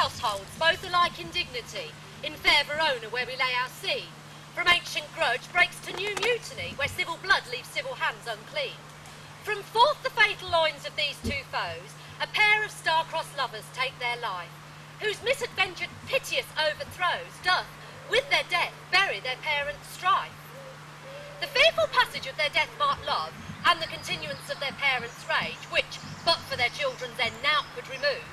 households, both alike in dignity, in fair Verona where we lay our seed. From ancient grudge breaks to new mutiny, where civil blood leaves civil hands unclean. From forth the fatal loins of these two foes, a pair of star-crossed lovers take their life, whose misadventured piteous overthrows doth, with their death, bury their parents' strife. The fearful passage of their death-marked love, and the continuance of their parents' rage, which, but for their children's end, nought could remove,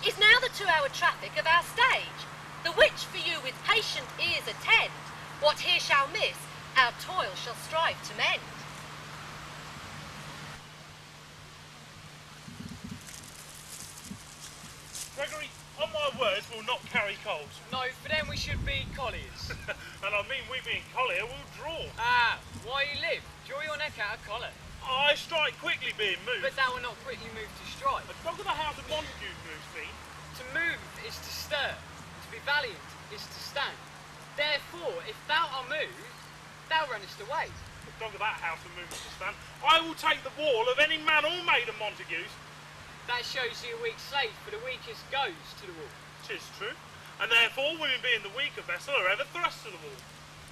is now the 2-hour traffic of our stage, the which for you with patient ears attend. What here shall miss, our toil shall strive to mend. Gregory, on my words, we'll not carry coals. No, for them we should be colliers. And I mean, we being collier will draw. Ah, why you live? Draw your neck out of collar. I strike quickly being moved. But thou will not quickly move to strike. A dog of the house of Montague moves me. To move is to stir. To be valiant is to stand. Therefore, if thou art moved, thou runnest away. The dog of that house will move me to stand. I will take the wall of any man or maid of Montague's. That shows you a weak slave, for the weakest goes to the wall. 'Tis true. And therefore, women being the weaker vessel are ever thrust to the wall.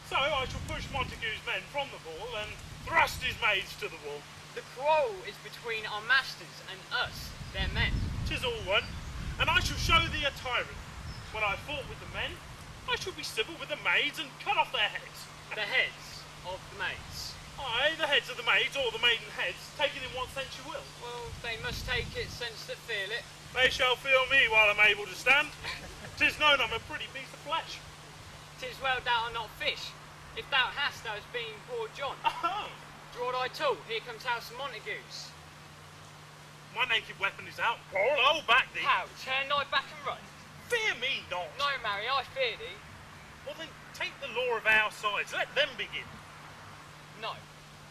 So I shall push Montague's men from the wall and thrust his maids to the wall. The quarrel is between our masters and us, their men. 'Tis all one. And I shall show thee a tyrant. When I fought with the men, I shall be civil with the maids and cut off their heads. The heads of the maids. Aye, the heads of the maids, or the maiden heads, take it in what sense you will. Well, they must take it since that feel it. They shall feel me while I'm able to stand. 'Tis known I'm a pretty piece of flesh. 'Tis well thou art not fish. If thou hast, thou hast been poor John. Oh. Draw thy tool, here comes House of Montagues. My naked weapon is out. Paul, I'll back thee. How? Turn thy back and run? Fear me not. No, marry, I fear thee. Well then, take the law of our sides. Let them begin. No.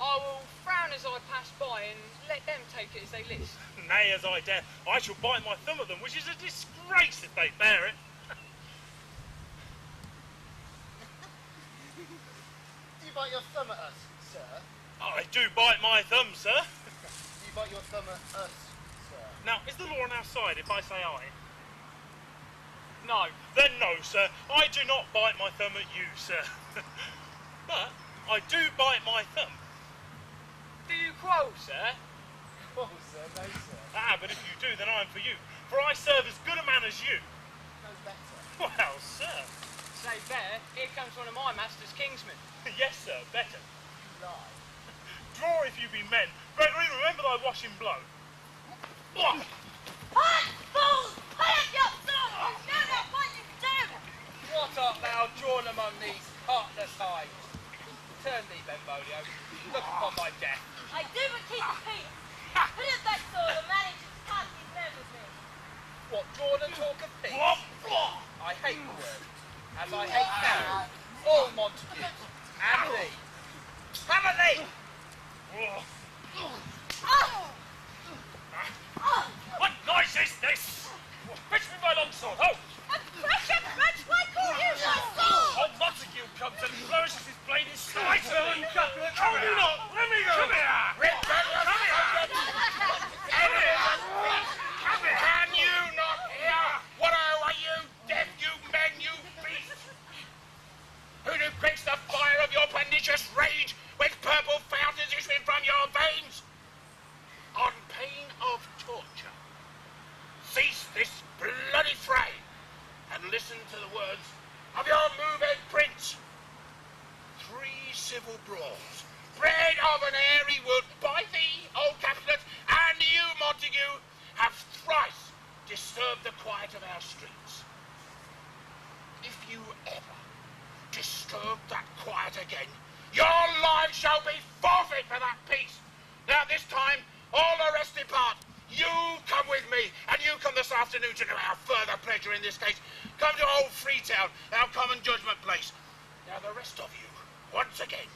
I will frown as I pass by and let them take it as they list. Nay, as I dare. I shall bite my thumb at them, which is a disgrace if they bear it. Do you bite your thumb at us, sir? I do bite my thumb, sir. Do you bite your thumb at us, sir? Now, is the law on our side if I say aye? No. Then no, sir. I do not bite my thumb at you, sir. But I do bite my thumb. Do you quarrel, sir? Oh, sir, no, sir. Ah, but if you do, then I am for you. For I serve as good a man as you. No better. Well, sir. Say better, here comes one of my master's kingsmen. Yes, sir, better. You lie. Draw if you be men. Gregory, remember thy washing blow. Ah, fools! Pull up your swords! You know not what you do! What art thou drawn among these heartless hives? Turn thee, Benvolio. Look upon my death. I do but keep the peace. Put up that sword and manage to pass his men with me. What, drawn and talk of peace? I hate the word, as I hate thou, all Montagues, and thee. Hammer thee! What noise is this? Fetch me my long sword. Oh! A pressure grudge, why call you my sword? Old Montague comes and flourishes his blade in sight. Helen, Capulet, Come here! Let me go! Come here! Can you not hear? What are you, deaf, you men, you beasts? Who do quench the fire of your pernicious rage with purple fountains issuing from your veins? On pain of torture, cease this bloody fray and listen to the words of your moved prince. 3 civil brawls, bred of an airy wood by thee, old Capulet, and you, Montague, have thrice disturbed the quiet of our streets. If you ever disturb that quiet again, your lives shall be forfeit for that peace. Now this time, all the rest depart. You come with me, and you come this afternoon to know our further pleasure in this case. Come to old Freetown, our common judgment place. Now the rest of you, once again,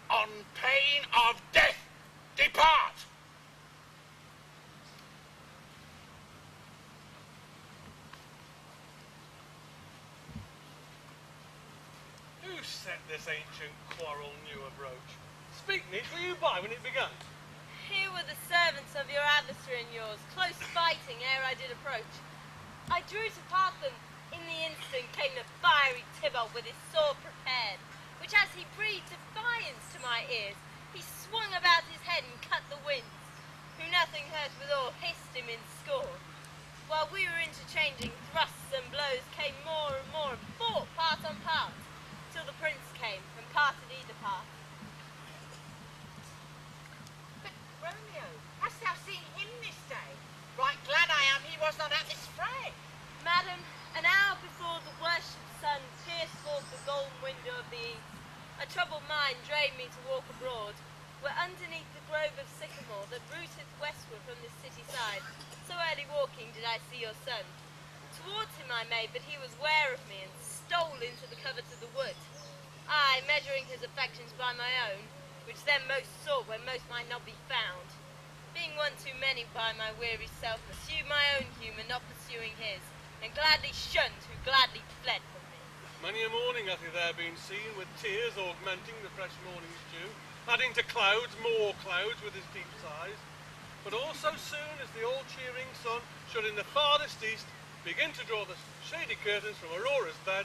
on pain of death, depart. Who set this ancient quarrel new abroach? Speak, Nick, were you by when it began? Here were the servants of your adversary and yours, close fighting ere I did approach. I drew to part them, In the instant came the fiery Tybalt with his sword prepared, which as he breathed defiance to my ears, he swung about his head and cut the winds, who nothing hurt withal hissed him in scorn. While we were interchanging thrusts and blows came more and more and fought part on part, till the prince came and parted either part. But Romeo, hast thou seen him this day? Right glad I am he was not at this fray. Madam, an hour before the worshipped sun pierced forth the golden window of the east, a troubled mind drave me to walk abroad, where underneath the grove of sycamore that rooteth westward from the city side, so early walking did I see your son. Towards him I made, but he was ware of me, and stole into the covert of the wood. I, measuring his affections by my own, which then most sought where most might not be found, being one too many by my weary self, pursued my own humour, not pursuing his, and gladly shunned who gladly fled from me. Many a morning hath he there been seen, with tears augmenting the fresh morning's dew, adding to clouds more clouds with his deep sighs. But also soon as the all-cheering sun should in the farthest east begin to draw the shady curtains from Aurora's bed,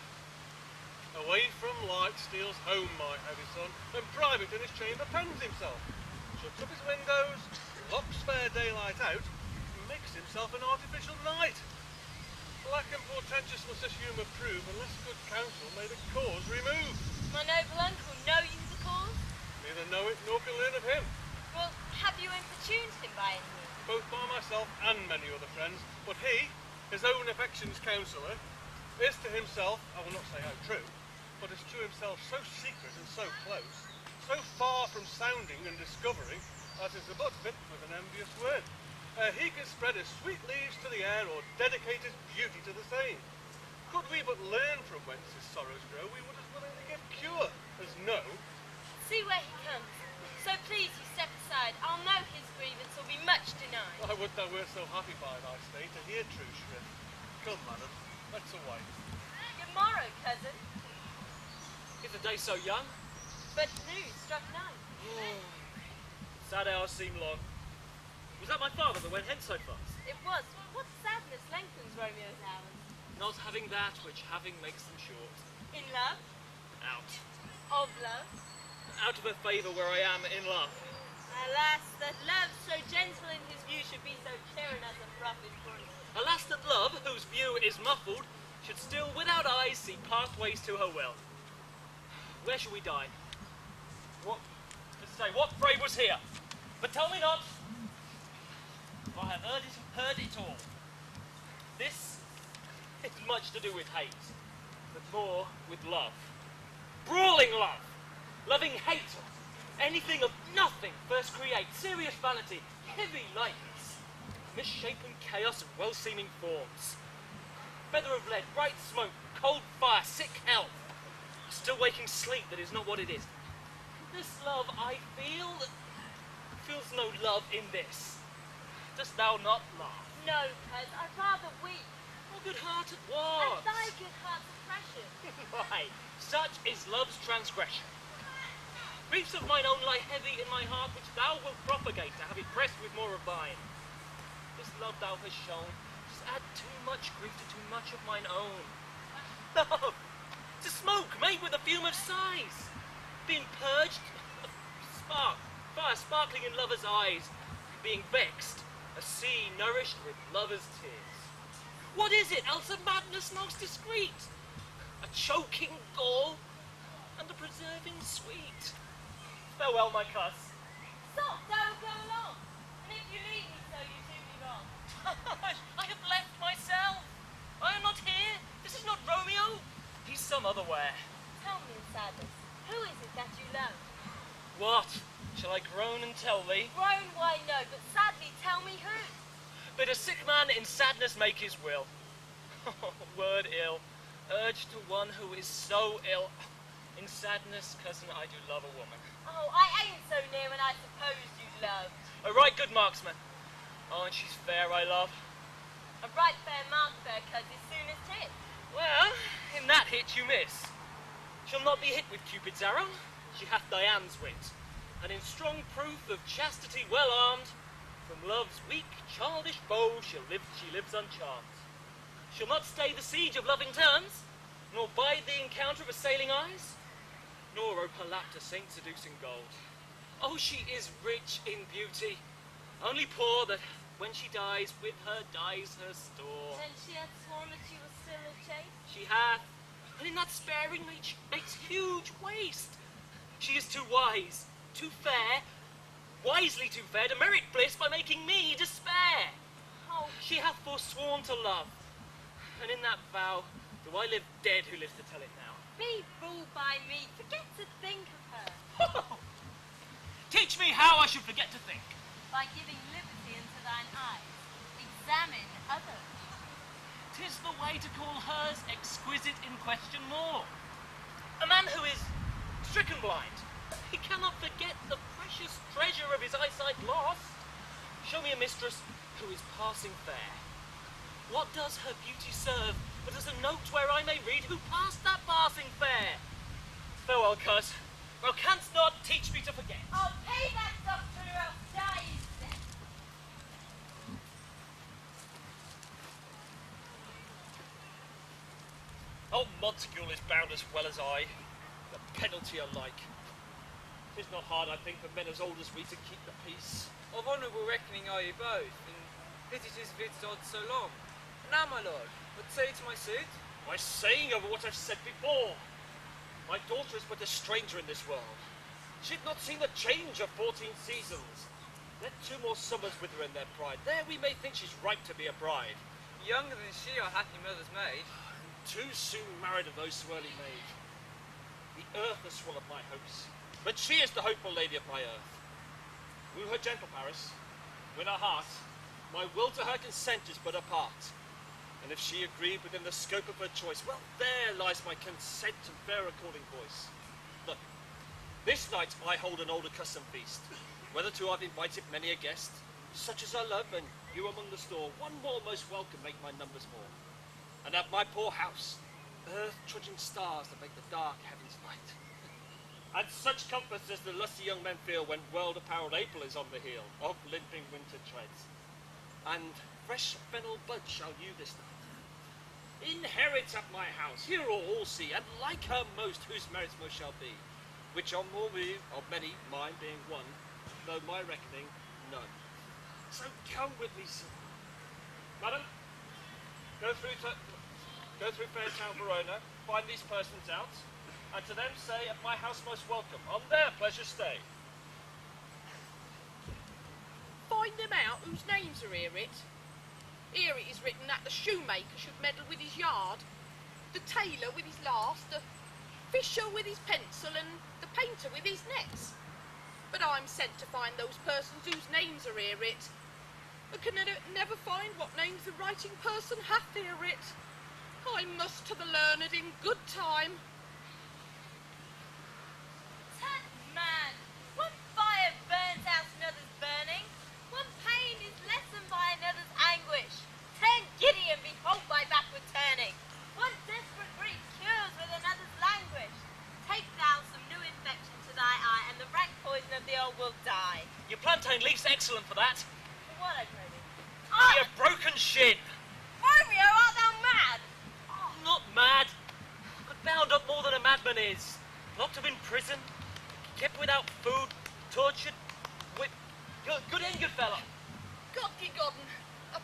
away from light steals home my heavy son, and private in his chamber pens himself, shuts up his windows, locks fair daylight out, and makes himself an artificial night. Black and portentous must this humour prove, unless good counsel may the cause remove. My noble uncle, know you the cause? Neither know it nor can learn of him. Well, have you importuned him by any means? Both by myself and many other friends, but he, his own affection's counsellor, is to himself, I will not say how true, but is to himself so secret and so close, so far from sounding and discovering, as is but fit with an envious word. He can spread his sweet leaves to the air, or dedicate his beauty to the same. Could we but learn from whence his sorrows grow, we would as willingly give cure as know. See where he comes. So please you step aside. I'll know his grievance will be much denied. I would thou wert so happy by thy state to hear true shrift. Come, madam, let's away. Good morrow, cousin. Is the day so young? But noon struck 9. Sad hours seem long. Was that my father that went hence so fast? It was. What sadness lengthens Romeo's hours? Not having that which having makes them short. In love? Out. Of love? Out of her favour where I am in love. Alas, that love so gentle in his view should be so tyrannous and rough in voice. Alas, that love, whose view is muffled, should still without eyes see pathways to her will. Where shall we dine? What? Let's say, what fray was here? But tell me not, for I have heard it all. This is much to do with hate, but more with love. Brawling love! Loving hate! Anything of nothing first create serious vanity, heavy lightness, misshapen chaos of well-seeming forms. Feather of lead, bright smoke, cold fire, sick health. Still waking sleep that is not what it is. This love I feel feels no love in this. Dost thou not laugh? No, cuz, I'd rather weep. Oh, good-hearted what? And thy good heart's oppression. Why, such is love's transgression. Griefs of mine own lie heavy in my heart, which thou wilt propagate to have it pressed with more of thine. This love thou hast shown does add too much grief to too much of mine own. Love! To smoke made with a fume of sighs, being purged, fire sparkling in lovers' eyes, being vexed, a sea nourished with lovers' tears. What is it else a madness most discreet? A choking gall and a preserving sweet. Farewell, my cuss. Stop, thou go along, and if you leave me so, you do me wrong. I have left myself. I am not here. This is not Romeo. He's some other where. Tell me in sadness, who is it that you love? What? Shall I groan and tell thee? Groan, why no, but sadly tell me who. Bid a sick man in sadness make his will. Word ill, urged to one who is so ill. In sadness, cousin, I do love a woman. Oh, I ain't so near when I supposed you loved. A right good marksman. Oh, and she's fair, I love. A right fair mark there, cuz, as soon as 'tis. Well, in that hit you miss. She'll not be hit with Cupid's arrow. She hath Dian's wit, and in strong proof of chastity well armed, from love's weak, childish bow she lives uncharmed. She'll not stay the siege of loving terms, nor bide the encounter of assailing eyes, nor rope her lap to saint-seducing gold. Oh, she is rich in beauty, only poor that when she dies, with her dies her store. And she had sworn that she was still a chaste? She hath, and in that sparing makes huge waste. She is too wise, too fair, wisely too fair to merit bliss by making me despair. Oh. She hath forsworn to love, and in that vow do I live dead who lives to tell it now. Be fooled by me, forget to think of her. Teach me how I should forget to think. By giving liberty into thine eyes, examine others. 'Tis the way to call hers exquisite in question more. A man who is stricken blind, he cannot forget the precious treasure of his eyesight lost. Show me a mistress who is passing fair. What does her beauty serve but as a note where I may read who passed that passing fair? Farewell, coz. Thou canst not teach me to forget. I'll pay that doctor or else die instead. Old Montague is bound as well as I, the penalty alike. 'Tis not hard, I think, for men as old as we to keep the peace. Of honourable reckoning are you both, and pity 'tis vid's odd so long. Now, my lord, what say to my suit? My saying over what I've said before. My daughter is but a stranger in this world. She'd not seen the change of 14 seasons. Let 2 more summers with her in their pride. There we may think she's ripe to be a bride. Younger than she, our happy mother's maid. Too soon married of those so early made. The earth has swallowed my hopes, but she is the hopeful lady of my earth. Woo her gentle, Paris, win her heart. My will to her consent is but a part. And if she agreed within the scope of her choice, well, there lies my consent and fair according voice. Look, this night I hold an old accustomed feast, whereto I've invited many a guest, such as I love, and you among the store, one more most welcome make my numbers more. And at my poor house, earth trudging stars that make the dark heavens light. And such comforts as the lusty young men feel when world-apparelled April is on the heel of limping winter treads. And fresh fennel bud shall you this night inherit at my house, here all see, and like her most, whose merits most shall be, which are more me of many, mine being one, though my reckoning none. So come with me, sir. Madam, go through Fairtown, Verona, find these persons out, and to them say at my house most welcome, on their pleasure stay. Find them out whose names are here it. Here it is written that the shoemaker should meddle with his yard, the tailor with his last, the fisher with his pencil, and the painter with his nets. But I'm sent to find those persons whose names are here it. I can never find what names the writing person hath here it. I must to the learned in good time. Tut man, one fire burns out another's burning. One pain is lessened by another's anguish. Turn giddy and behold thy backward turning. One desperate grief cures with another's languish. Take thou some new infection to thy eye, and the rank poison of the old will die. Your plantain leaf's excellent for that. For what, I pray thee? Your broken shin. Romeo, art thou mad? Not mad, but bound up more than a madman is. Locked up in prison, kept without food, tortured, whipped. Good end, good fellow. God-gi-godden,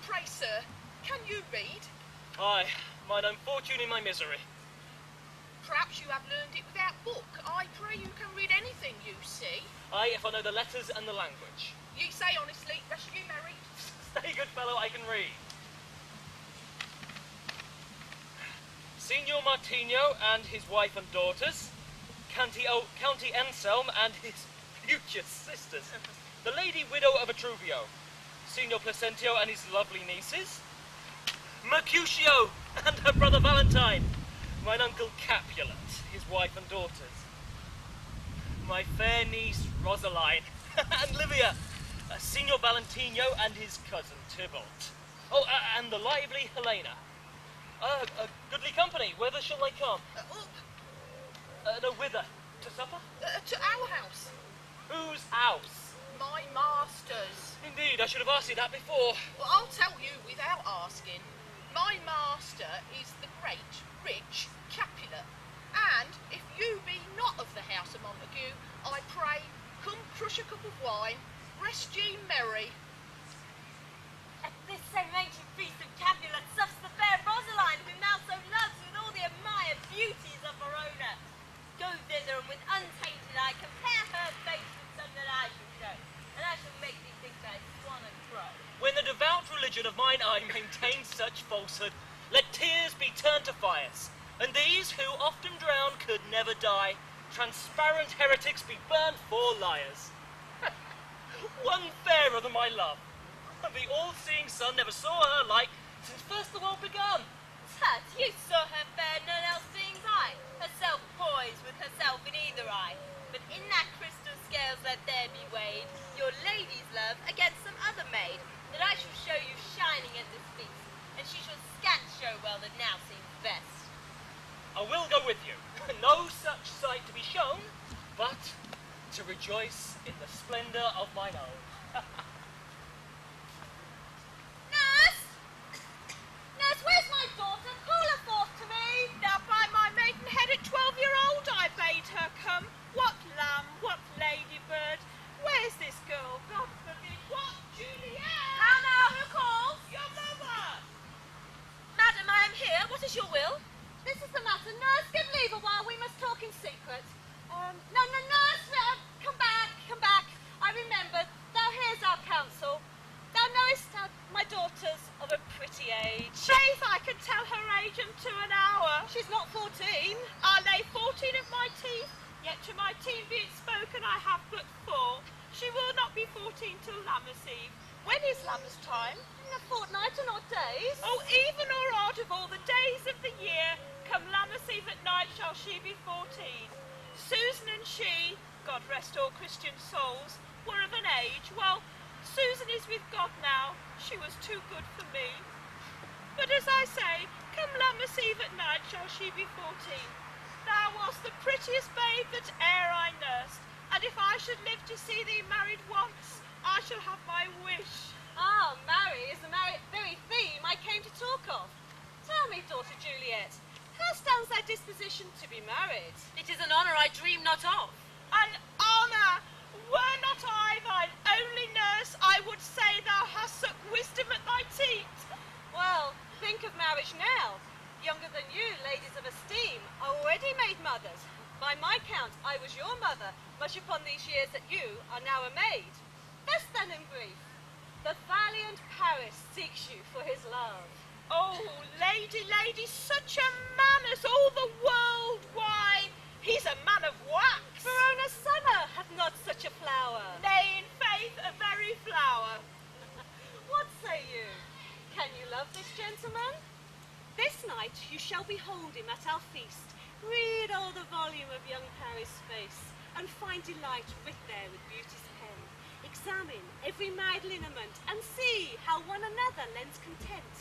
pray, sir, can you read? Aye, mine own fortune in my misery. Perhaps you have learned it without book. I pray you can read anything you see. Aye, if I know the letters and the language. Ye say honestly, rest you merry. Stay, good fellow, I can read. Signor Martino and his wife and daughters, County Anselm and his future sisters, the lady widow of Atruvio, Signor Placentio and his lovely nieces, Mercutio and her brother Valentine, mine uncle Capulet, his wife and daughters, my fair niece Rosaline, and Livia, Signor Valentino and his cousin Tybalt, and the lively Helena. A goodly company. Whither shall they come? No, whither? To supper? To our house. Whose house? My master's. Indeed, I should have asked you that before. Well, I'll tell you without asking. My master is the great, rich Capulet, and if you be not of the house of Montague, I pray, come crush a cup of wine, rest ye merry. At this same ancient feast of Capulet suffs the fair Rosaline, whom thou so loves with all the admired beauties of Verona. Go thither, and with untainted eye compare her face with some that I shall show, and I shall make thee think thy swan and crow. When the devout religion of mine eye maintains such falsehood, let tears be turned to fires, and these who often drown could never die, transparent heretics be burnt for liars. One fairer than my love, and the all-seeing sun never saw her like since first the world begun. Tut, you saw her fair, none else seeing's eye, herself poised with herself in either eye. But in that crystal scales let there be weighed your lady's love against some other maid, that I shall show you shining at this feast, and she shall scant show well that now seems best. I will go with you. No such sight to be shown, but to rejoice in the splendour of mine own. Nurse! Nurse, where's my daughter? Call her forth to me. Now by my maidenhead at 12-year-old I bade her come. What lamb, what ladybird, where's this girl? God forbid, what Juliet? Now, who calls? Your mother! Madam, I am here. What is your will? This is the matter. Nurse, give leave a while. We must talk in secret. No, nurse, come back. I remember. Thou hears our counsel. Thou knowest my daughter's of a pretty age. Faith, I can tell her age unto an hour. She's not 14. I lay 14 of my teeth, yet to my teen be it spoken I have but 4. She will not be 14 till Lammas Eve. When is Lammas time? In a fortnight and odd days. Oh, even or odd of all the days of the year, come Lammas Eve at night shall she be 14. Susan and she, God rest all Christian souls, were of an age. Well, Susan is with God now. She was too good for me. But as I say, come Lammas Eve at night shall she be 14. Thou wast the prettiest babe that e'er I nursed, and if I should live to see thee married once, I shall have my wish. Ah, marry is the very theme I came to talk of. Tell me, daughter Juliet, how stands thy disposition to be married? It is an honour I dream not of. An honour! Were not I thine only nurse, I would say thou hast sucked wisdom at thy teat. Well, think of marriage now. Younger than you, ladies of esteem, are already made mothers. By my count, I was your mother, much upon these years that you are now a maid. Thus then in brief, the valiant Paris seeks you for his love. Oh, lady, such a man as all the world wide. He's a man of wax. Verona summer hath not such a flower. Nay, in faith, a very flower. What say you? Can you love this gentleman? This night you shall behold him at our feast. Read all the volume of young Paris' face, and find delight writ there with beauty's pen. Examine every mild lineament, and see how one another lends content.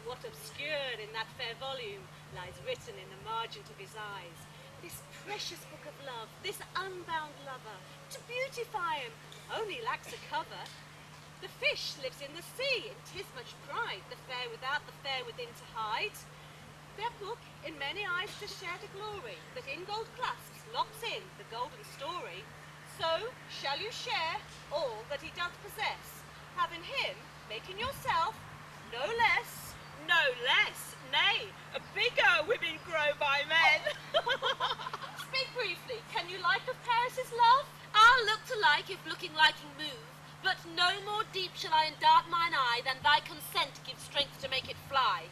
What obscured in that fair volume lies written in the margin of his eyes. This precious book of love, this unbound lover, to beautify him, only lacks a cover. The fish lives in the sea, and 'tis much pride, the fair without, the fair within to hide. Their book in many eyes to share the glory, that in gold clasps locks in the golden story. So shall you share all that he doth possess, having him, making yourself no less. No less, nay, a bigger women grow by men. Speak briefly, can you like of Paris's love? I'll look to like if looking liking move, but no more deep shall I endart mine eye than thy consent gives strength to make it fly.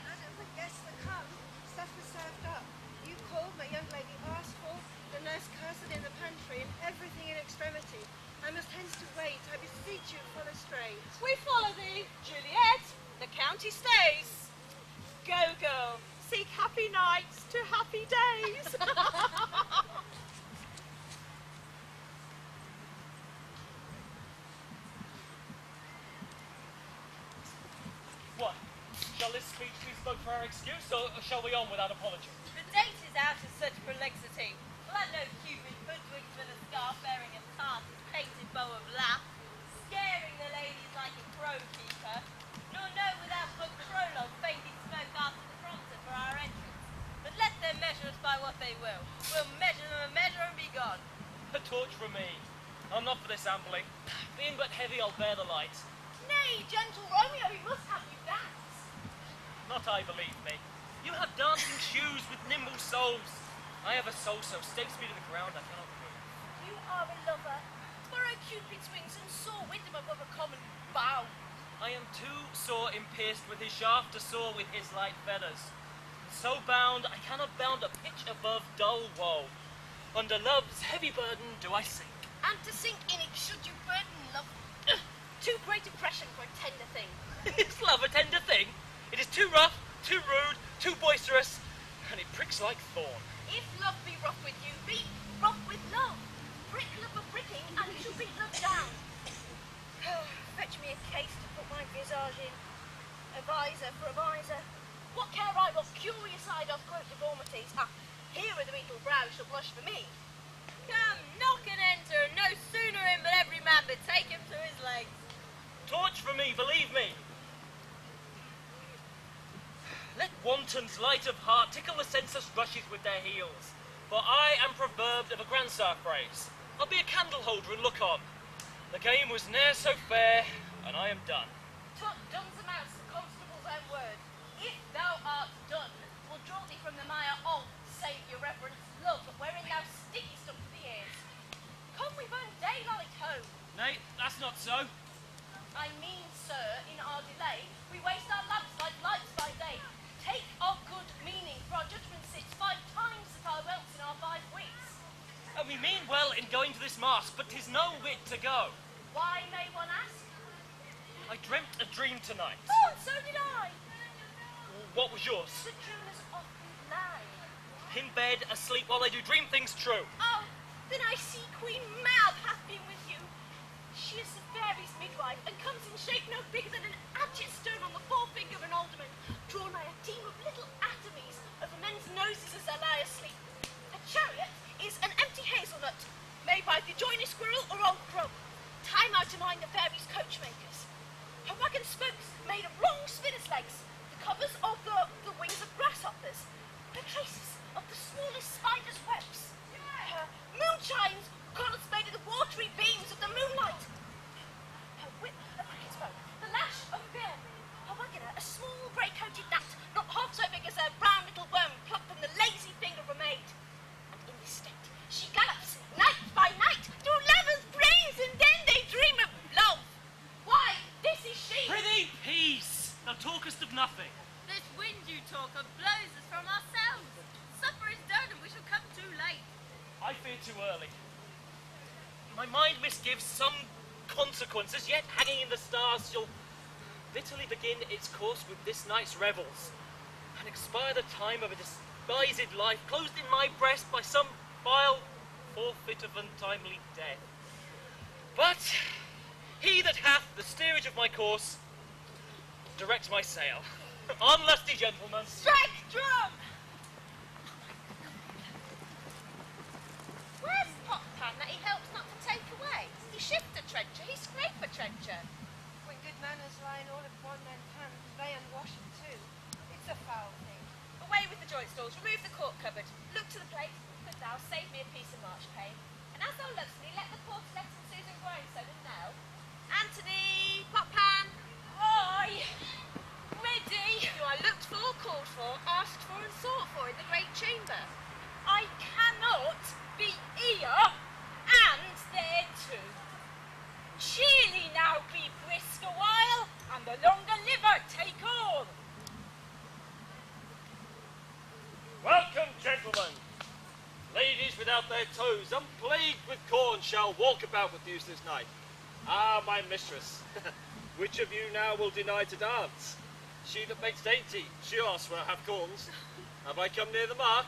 Madam, the guests are come. Supper served up. You called, my young lady asked for, the nurse cursed in the pantry, and everything in extremity. I must hence to wait, I beseech you, follow straight. We follow thee, Juliet. The county stays. Go, girl, seek happy nights to happy days. What? Shall this speech be spoke for our excuse, or shall we on without apology? The date is out of such prolixity. Well, I know Cupid hoodwinked with a scarf bearing a tartan's painted bow of laugh, scaring the ladies like a crow keeper, nor know without but crow I'm not for this ambling. Being but heavy, I'll bear the light. Nay, gentle Romeo, he must have you dance. Not I, believe me. You have dancing shoes with nimble soles. I have a soul so stakes me to the ground I cannot move. You are a lover. Borrow Cupid's wings and soar with them above a common bough. I am too sore impierced with his shaft to soar with his light feathers. So bound, I cannot bound a pitch above dull woe. Under love's heavy burden do I sink. And to sink in it should you burden love. Too great oppression for a tender thing. Is love a tender thing? It is too rough, too rude, too boisterous, and it pricks like thorn. If love be rough with you, be rough with love. Prick love for pricking, and you shall beat love down. Fetch me a case to put my visage in. A visor for a visor. What care I what curious eye doth quote deformities? Here are the beetle brows shall blush for me. Come, knock and enter. No sooner in, but every man betake him to his legs. Torch for me, believe me. Let wantons light of heart tickle the senseless rushes with their heels. For I am proverbed of a grandsire phrase. I'll be a candle holder and look on. The game was ne'er so fair, and I am done. Tut, duns a mouse, the constable's own word. If thou art done, we'll draw thee from the mire of, save your reverence, love, wherein thou stickest up to the ears. Come, we burn daylight home. Nay, that's not so. I mean, sir, in our delay, we waste our lamps like lights by day. Take our good meaning, for our judgment sits 5 times at our welts in our 5 weeks. And we mean well in going to this masque, but 'tis no wit to go. Why, may one ask? I dreamt a dream tonight. Oh, and so did I. What was yours? The dreamers often lie. In bed, asleep, while I do dream things true. Oh, then I see Queen Mab hath been with you. She is the fairy's midwife, and comes in shape no bigger than an adget stone on the forefinger of an alderman, drawn by a team of little atomies over men's noses as they lie asleep. A chariot is an empty hazelnut, made by the joiny squirrel or old crow. Time out to mind the fairy's coachmakers. Her wagon spokes made of long spinner's legs, the covers of the wings of grasshoppers, the traces of the smallest spider's webs. Her moonshines, cords made of the watery beams of the moonlight. Her whip, a cricket's bow, the lash of a bear. Her wagoner, a small grey-coated gnat, not half so big as a brown little worm plucked from the lazy finger of a maid. And in this state, she gallops night by night through lovers' brains, and then they dream of love. Why, this is she. Prithee, peace! Thou talkest of nothing. This wind you talk of blows us from ourselves. Supper is done and we shall come too late. I fear too early. My mind misgives some consequences, yet hanging in the stars shall bitterly begin its course with this night's revels, and expire the time of a despised life, closed in my breast by some vile forfeit of untimely death. But he that hath the steerage of my course directs my sail. On, lusty gentlemen. Strike drum! Where's Potpan that he helps not to take away? He shift a trencher, he scrape a trencher. When good manners lie in all of one man's hand, they unwash it too. It's a foul thing. Away with the joint stalls, remove the cork cupboard. Look to the plate, but thou save me a piece of march pane. And as thou lovest me, let the portalets and Susan Grindstone and Nell. Anthony, Potpan. Aye. Ready. You are looked for, called for, asked for and sought for in the great chamber. I cannot be here and there too. Cheerly now, be brisk a while, and the longer liver take all. Welcome, gentlemen. Ladies without their toes, unplagued with corn, shall walk about with you this night. Ah, my mistress, which of you now will deny to dance? She that makes dainty, she also will have corns. Have I come near the mark?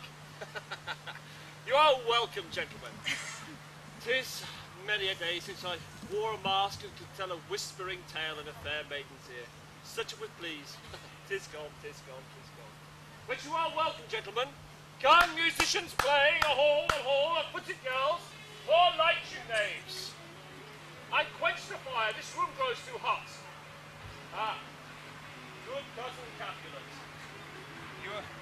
You are welcome, gentlemen. 'Tis many a day since I wore a mask and could tell a whispering tale in a fair maiden's ear. Such it would please. 'Tis gone, 'tis gone, 'tis gone. But you are welcome, gentlemen. Come, musicians, play, a hall, and put it, girls. More light, you knaves. I quench the fire, this room grows too hot. Ah, good cousin Capulet.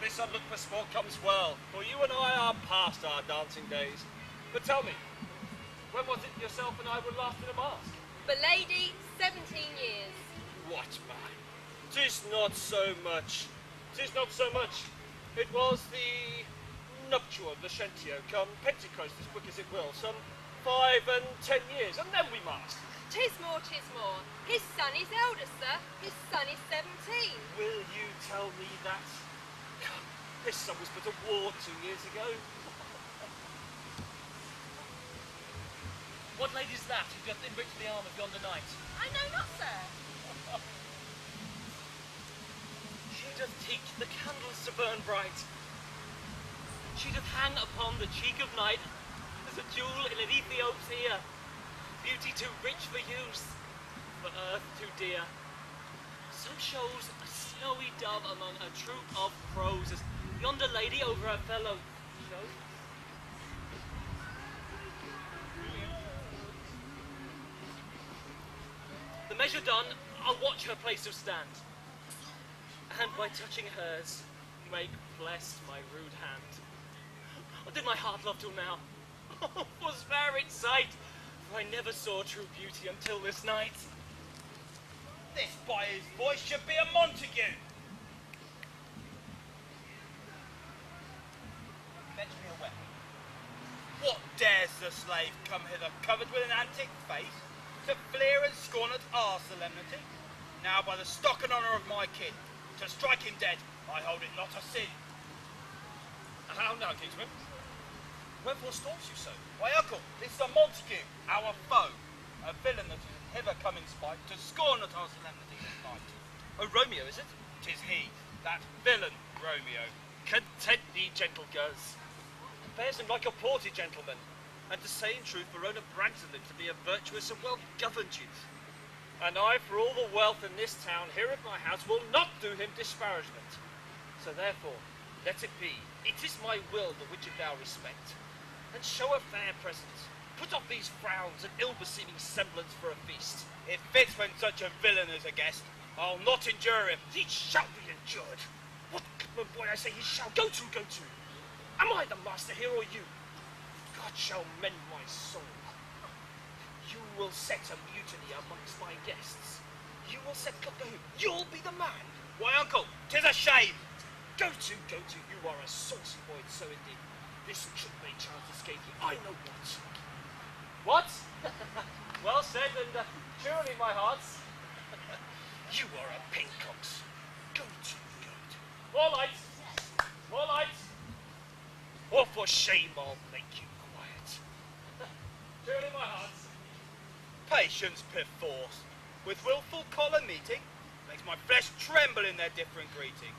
This unlooked for sport comes well, for you and I are past our dancing days. But tell me, When was it yourself and I were last in a mask? The lady, 17 years. What, man? 'Tis not so much. 'Tis not so much. It was the nuptial of the Shentio, come Pentecost as quick as it will, some 5 and 10 years, and then we masked. 'Tis more, 'tis more. His son is elder, sir. His son is 17. Will you tell me that? His son was but a ward 2 years ago. What lady's that who doth enrich the arm of yonder knight? I know not, sir. She doth teach the candles to burn bright. She doth hang upon the cheek of night as a jewel in an Ethiop's ear. Beauty too rich for use, for earth too dear. So shows a snowy dove among a troop of crows, as yonder lady over her fellow shows. The measure done, I'll watch her place of stand, and by touching hers, make blessed my rude hand. What did my heart love till now? Was varied sight, for I never saw true beauty until this night. This by his voice should be a Montague. Fetch me a weapon. What dares the slave come hither covered with an antique face, to fleer and scorn at our solemnity? Now by the stock and honour of my kin, to strike him dead, I hold it not a sin. How now, kinsman? Wherefore storms you so? Why, uncle, this is a Montague, our foe, a villain that is hither come in spite, to scorn at our solemnity this night. Oh, Romeo, is it? 'Tis he, that villain Romeo. Content thee, gentle girls. Bears him like a porty gentleman, and to say in truth, Verona brags of him to be a virtuous and well-governed youth. And I, for all the wealth in this town, here at my house, will not do him disparagement. So therefore, let it be. It is my will the which thou respect. And show a fair present. Put off these frowns and ill-beseeming semblance for a feast. It fits when such a villain is a guest. I'll not endure him. He shall be endured. What, my boy, I say he shall. Go to, go to. Am I the master here or you? God shall mend my soul. You will set a mutiny amongst my guests. You will set Clube. You'll be the man. Why, uncle, 'tis a shame. Go to, you are a saucy boy, so indeed. This trick may chance escape you, I know not. What? Well said, and surely my hearts. You are a pincox. Go to. More lights! More lights! Or for shame I'll make you quiet. Surely my hearts. Patience perforce. With wilful choler meeting, makes my flesh tremble in their different greeting.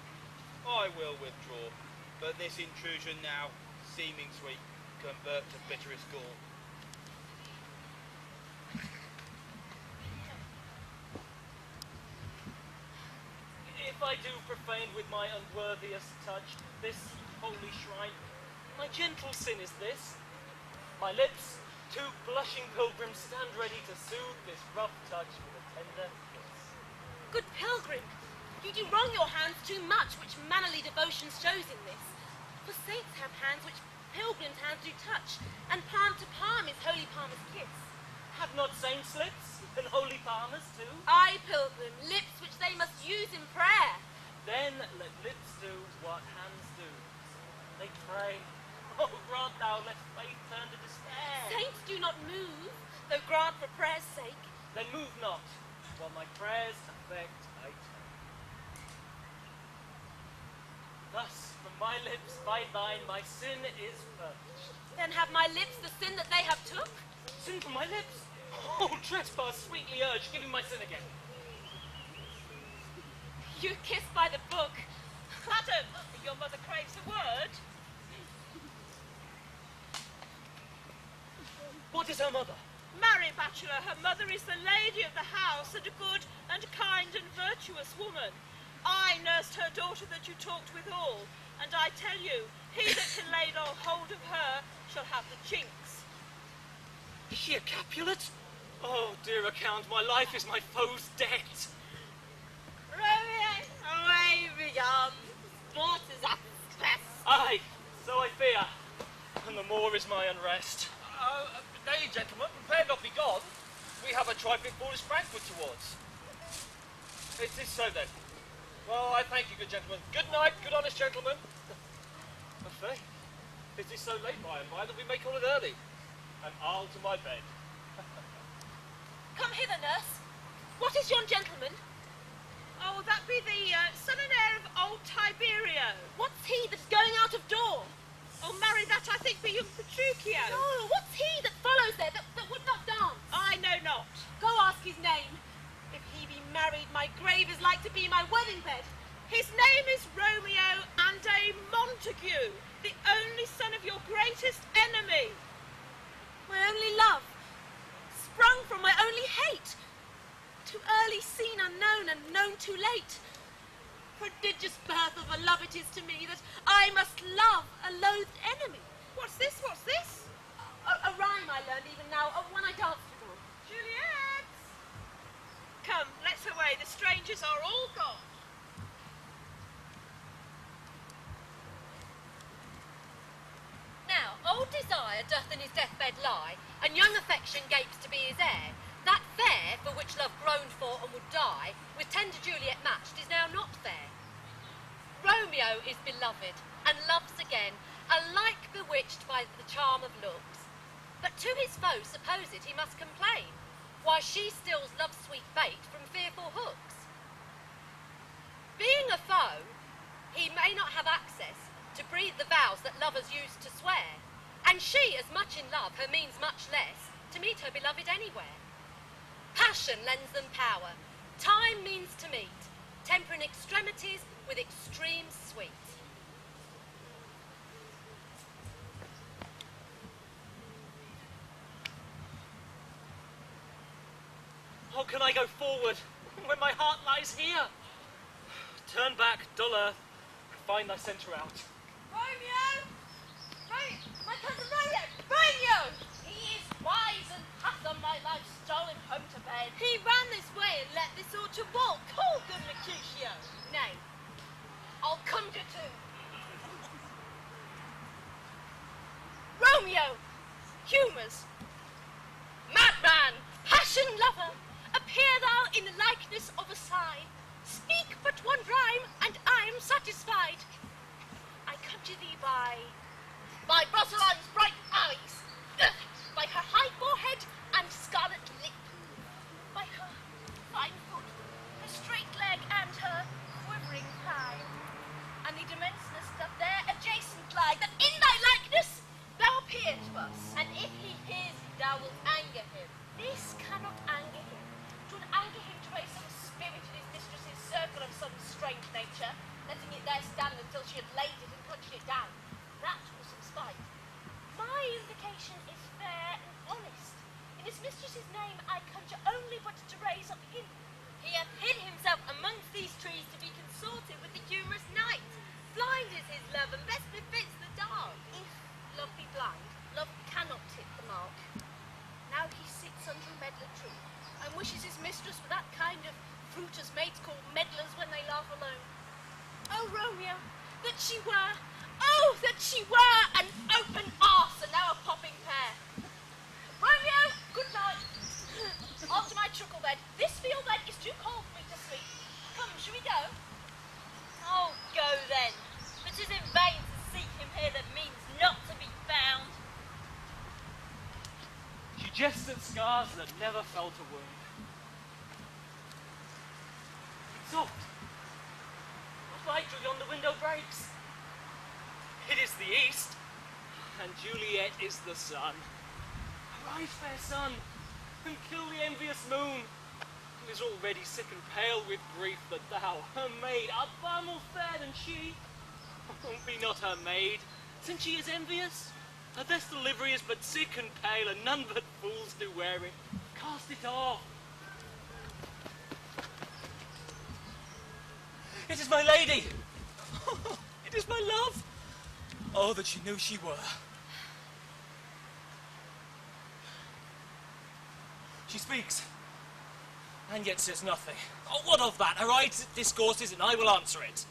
I will withdraw, but this intrusion now, seeming sweet, convert to bitterest gall. If I do profane with my unworthiest touch this holy shrine, my gentle sin is this. My lips, two blushing pilgrims, stand ready to soothe this rough touch with a tender kiss. Good pilgrim, you do wrong your hands too much, which mannerly devotion shows in this. For saints have hands which pilgrims' hands do touch, and palm to palm is holy palmer's kiss. Have not saints lips, and holy palmers too? Aye, pilgrim, lips which they must use in prayer. Then let lips do what hands do. They pray. Oh, grant thou let faith turn to despair. Saints do not move, though grant for prayer's sake. Then move not, while my prayers affect I turn. Thus, from my lips by thine, my sin is purged. Then have my lips the sin that they have took? Sin from my lips? Oh, trespass sweetly urged, give me my sin again. You kiss by the book. Madam, your mother craves a word. What is her mother? Marry, bachelor, her mother is the lady of the house, and a good and kind and virtuous woman. I nursed her daughter that you talked withal, and I tell you, he that can lay no hold of her shall have the chinks. Is she a Capulet? Oh, dear account, my life is my foe's debt. Romeo, away be gone. Sport is at its best. Aye, so I fear, and the more is my unrest. Nay, gentlemen, a trifling foolish Frankfurt towards. It is so then. Well, I thank you, good gentlemen. Good night, good honest gentlemen. A faith, it is so late by and by that we may call it early. And I'll to my bed. Come hither, nurse. What is yon gentleman? Oh, that be the son and heir of old Tiberio. What's he that's going out of door? Oh, marry, that I think be young Petruchio. No, what's he that follows there that would not dance? I know not. Go ask his name. If he be married, my grave is like to be my wedding bed. His name is Romeo and a Montague, the only son of your greatest enemy. My only love, sprung from my only hate. Too early seen unknown and known too late. Prodigious birth of a love it is to me that I must love a loathed enemy. What's this? What's this? A rhyme I learned even now, one I danced with on. Juliet! Come, let's away. The strangers are all gone. Now, old desire doth in his deathbed lie, and young affection gapes to be his heir. That fair, for which love groaned for and would die, with tender Juliet matched, is now not fair. Romeo is beloved, and loves again, alike bewitched by the charm of looks. But to his foe supposed he must complain, while she stills love's sweet bait from fearful hooks. Being a foe, he may not have access to breathe the vows that lovers used to swear, and she, as much in love, her means much less, to meet her beloved anywhere. Passion lends them power, time means to meet, tempering extremities with extreme sweet. How can I go forward when my heart lies here? Turn back, dull earth, find thy centre out. Romeo! My cousin Romeo! Romeo! He is wise and hath on my life stolen home to bed. He ran this way and let this ought to walk. Call good Mercutio. Nay, I'll conjure too. Romeo! Humours! Madman! Passion lover! Appear thou in the likeness of a sigh. Speak but one rhyme, and I am satisfied. I conjure thee by Rosaline's bright eyes, by her high forehead and scarlet lip, by her fine foot, her straight leg, and her quivering thigh, and the immenseness doth there adjacent lie, that in thy likeness thou appear to us. And if he hears thee, thou wilt anger him. This cannot anger him. 'Twould anger him to raise some spirit in his mistress's circle of some strange nature, letting it there stand until she had laid it and punched it down. That was some spite. My invocation is fair and honest. In his mistress's name I conjure only but to raise up him. He hath hid himself amongst these trees to be consorted with the humorous night. Blind is his love, and best befits the dark. If love be blind, love cannot hit the mark. Now he sits under a medlar tree, and wishes his mistress with that kind of fruit as maids call meddlers when they laugh alone. Oh, Romeo, that she were, oh, that she were an open arse and now a popping pear. Romeo, good night. On to my truckle bed. This field bed is too cold for me to sleep. Come, shall we go? Oh, go then. But 'tis in vain to seek him here that means not to be found. She jests at scars that never felt a wound. Soft! A light through yonder window breaks. It is the east, and Juliet is the sun. Arise, fair sun, and kill the envious moon, who is already sick and pale with grief that thou, her maid, art far more fair than she. Oh, be not her maid, since she is envious. Her vestal livery is but sick and pale, and none but fools do wear it. Cast it off. It is my lady. It is my love. Oh, that she knew she were. She speaks, and yet says nothing. Oh, what of that? Her eyes discourses, and I will answer it.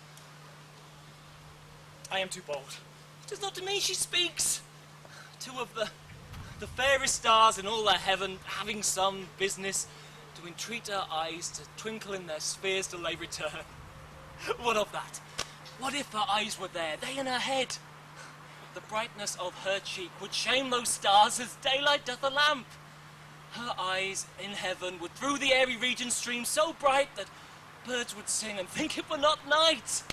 I am too bold. 'Tis not to me she speaks. Two of the the fairest stars in all the heaven, having some business to entreat her eyes to twinkle in their spheres till they return. What of that? What if her eyes were there, they in her head? The brightness of her cheek would shame those stars as daylight doth a lamp. Her eyes in heaven would through the airy region stream so bright that birds would sing and think it were not night.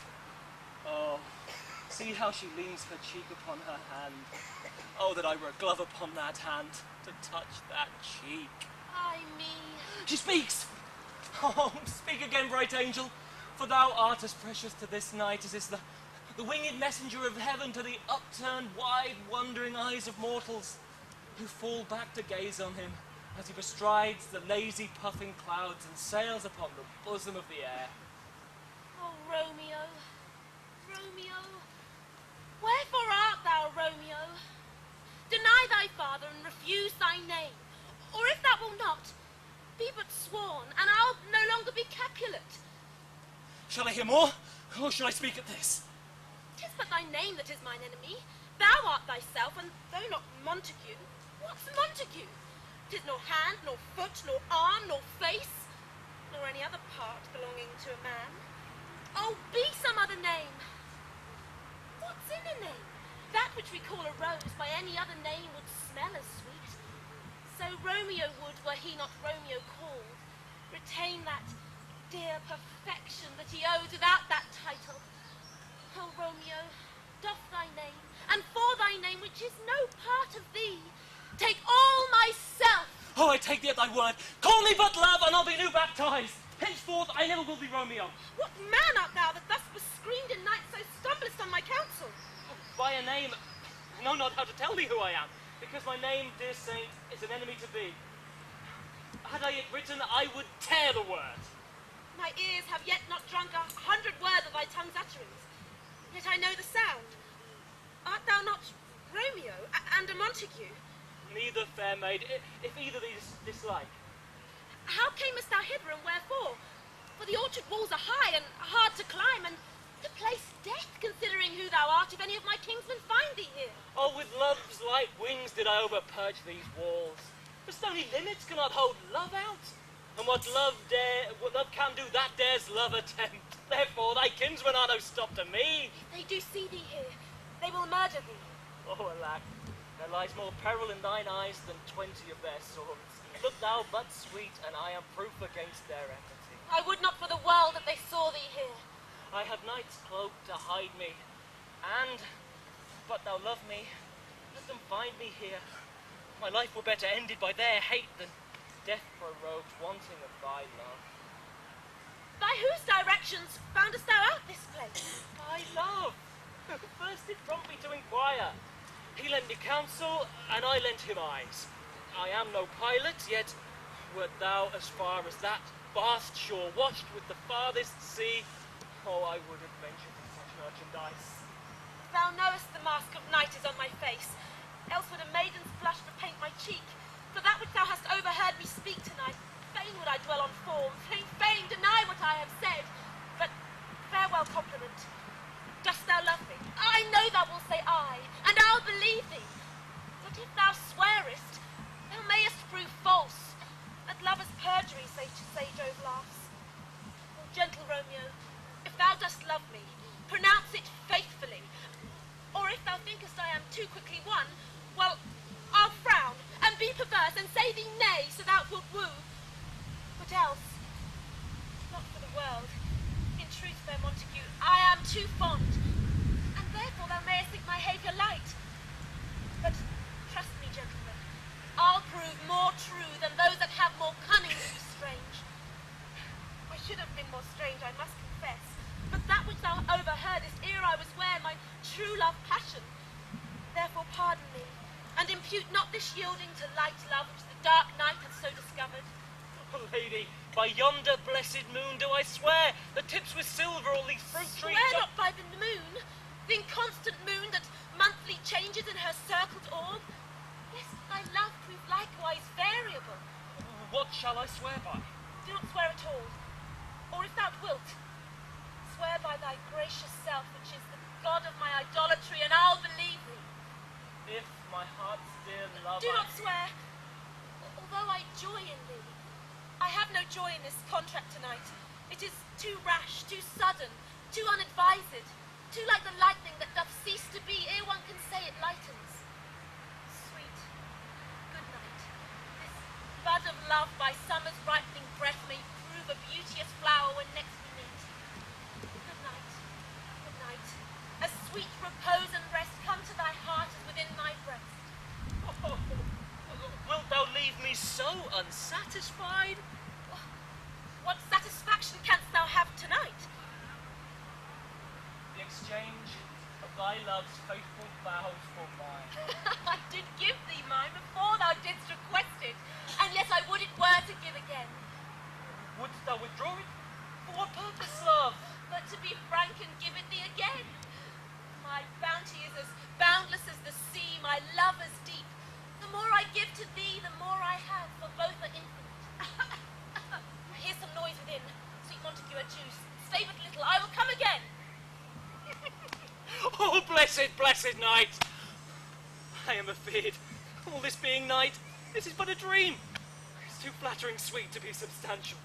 Oh, see how she leans her cheek upon her hand. Oh, that I were a glove upon that hand to touch that cheek. Ay me. She speaks! Oh, speak again, bright angel, for thou art as precious to this night as is the winged messenger of heaven to the upturned, wide, wondering eyes of mortals who fall back to gaze on him as he bestrides the lazy, puffing clouds and sails upon the bosom of the air. Oh, Romeo, Romeo, wherefore art thou, Romeo? Deny thy father and refuse thy name, or if thou wilt not, be but sworn, and I'll no longer be Capulet. Shall I hear more, or shall I speak at this? 'Tis but thy name that is mine enemy. Thou art thyself, and though not Montague, what's Montague? 'Tis nor hand, nor foot, nor arm, nor face, nor any other part belonging to a man. Oh, be some other name. What's in a name? That which we call a rose by any other name would smell as sweet. So Romeo would, were he not Romeo called, retain that dear perfection that he owed without that title. Oh, Romeo, doff thy name, and for thy name, which is no part of thee, take all myself. Oh, I take thee at thy word. Call me but love, and I'll be new baptized. Henceforth, I never will be Romeo. What man art thou that thus bescreened in night so stumblest on my counsel? By a name, I know not how to tell thee who I am, because my name, dear saint, is an enemy to thee. Had I it written, I would tear the word. My ears have yet not drunk 100 words of thy tongue's utterance, yet I know the sound. Art thou not Romeo and a Montague? Neither, fair maid, if either these dislike. How camest thou hither, and wherefore? For the orchard walls are high and hard to climb, and the place death, considering who thou art, if any of my kinsmen find thee here. Oh, with love's light wings did I overperch these walls. The stony limits cannot hold love out. And what love can do, that dares love attempt. Therefore thy kinsmen are no stop to me. If they do see thee here, they will murder thee. Oh, alack, there lies more peril in thine eyes than 20 of their swords. Look thou but sweet, and I am proof against their enmity. I would not for the world that they saw thee here. I have night's cloak to hide me, and, but thou love me, let them find me here. My life were better ended by their hate than death prorogued wanting of thy love. By whose directions foundest thou out this place? By love. First did prompt me to inquire. He lent me counsel, and I lent him eyes. I am no pilot, yet wert thou as far as that vast shore, watched with the farthest sea, oh, I would have ventured in such merchandise. Thou knowest the mask of night is on my face, else would a maiden's blush repaint my cheek. For that which thou hast overheard me speak tonight, fain would I dwell on form, fain deny what I have said. But farewell compliment. Dost thou love me? I know thou wilt say aye, and I'll believe thee. But if thou swearest, thou mayest prove false. At lover's perjury, sage Jove laughs. Oh, gentle Romeo, if thou dost love me, pronounce it faithfully. Or if thou thinkest I am too quickly won, well, I'll frown and be perverse and say thee nay, so thou wilt woo. But else, not for the world. In truth, fair Montague, I am too fond, and therefore thou mayest think my behaviour light. But trust me, gentlemen, I'll prove more true than those that have more cunning to be strange. I should have been more strange, I must confess, but that which thou overheardest ere I was ware my true love passion. Therefore pardon me, and impute not this yielding to light love which the dark night hath so discovered. Oh, lady, by yonder blessed moon do I swear, the tips with silver all these fruit trees. Swear not by the moon, the inconstant moon that monthly changes in her circled orb, lest thy love prove likewise variable. What shall I swear by? Do not swear at all, or if thou wilt, swear by thy gracious self, which is the god of my idolatry, and I'll believe thee. if my heart's dear love... Do not swear. Although I joy in thee, I have no joy in this contract tonight. It is too rash, too sudden, too unadvised, too like the lightning that doth cease to be ere one can say it lightens. Sweet, good night. This bud of love by summer's ripening breath may prove a beauteous flower when next we meet. Good night, good night. A sweet repose and rest come to thy heart as within my breast. Oh, wilt thou leave me so unsatisfied? What satisfaction canst thou have tonight? The exchange of thy love's faithful vows for mine. I did give thee mine before thou didst request it, and yet I would it were to give again. Wouldst thou withdraw it? For what purpose, love? But to be frank and give it thee again. My bounty is as boundless as the sea, my love as deep. The more I give to thee, the more I have, for both are infinite. I hear some noise within. Sweet Montague, adieu. Stay but little, I will come again. Oh, blessed, blessed night! I am afeard. All this being night, this is but a dream. It's too flattering sweet to be substantial.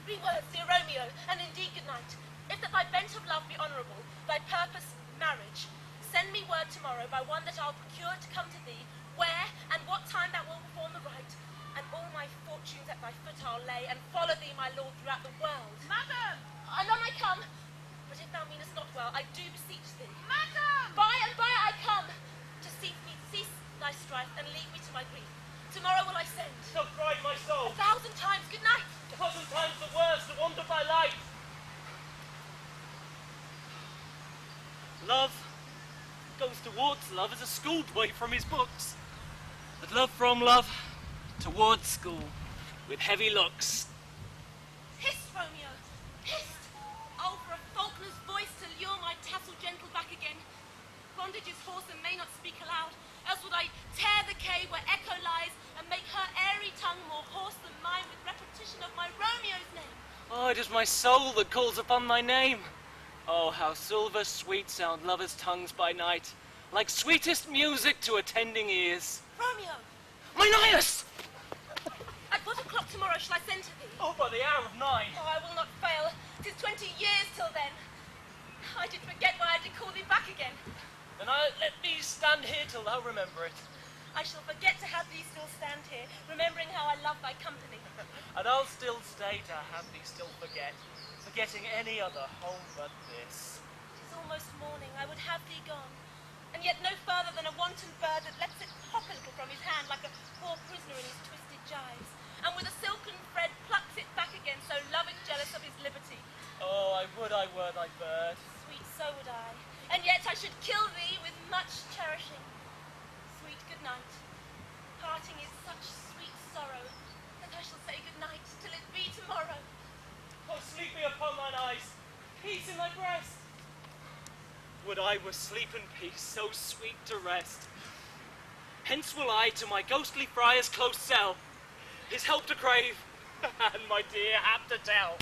3 words, dear Romeo, and indeed good night. If that thy bent of love be honourable, thy purpose marriage, send me word tomorrow by one that I'll procure to come to thee, where and what time thou wilt perform the rite, and all my fortunes at thy foot I'll lay, and follow thee, my lord, throughout the world. Madam! Anon I come, but if thou meanest not well, I do beseech thee. Madam! By and by I come, to seek me, cease thy strife, and leave me to my grief. Tomorrow will I send. So cried my soul. 1,000 times good night. 1,000 times the worse, the want of thy life. Love goes towards love as a schoolboy from his books, but love from love towards school with heavy looks. Hist, Romeo, hist! Oh, for a falconer's voice to lure my tassel gentle back again. Bondage is hoarse and may not speak aloud, else would I tear the cave where echo lies and make her airy tongue more hoarse than mine with repetition of my Romeo's name. Oh, it is my soul that calls upon thy name. Oh, how silver sweet sound lovers' tongues by night, like sweetest music to attending ears. Romeo! Mine Aias! At what o'clock tomorrow shall I send to thee? Oh, by the hour of 9. Oh, I will not fail. 'Tis 20 years till then. I did forget why I did call thee back again. Then I'll let thee stand here till thou remember it. I shall forget to have thee still stand here, remembering how I love thy company. And I'll still stay to have thee still forget, forgetting any other home but this. 'Tis almost morning, I would have thee gone, and yet no further than a wanton bird that lets it hop a little from his hand like a poor prisoner in his twisted gyves, and with a silken thread plucks it back again, so loving jealous of his liberty. Oh, I would I were thy bird. Sweet, so would I, and yet I should kill thee with much cherishing. Sweet, good night. Parting is such sweet sorrow that I shall say good night till it be tomorrow. Oh, sleep me upon thine eyes, peace in thy breast. Would I were sleep and peace, so sweet to rest. Hence will I to my ghostly friar's close cell, his help to crave, and my dear hap to tell.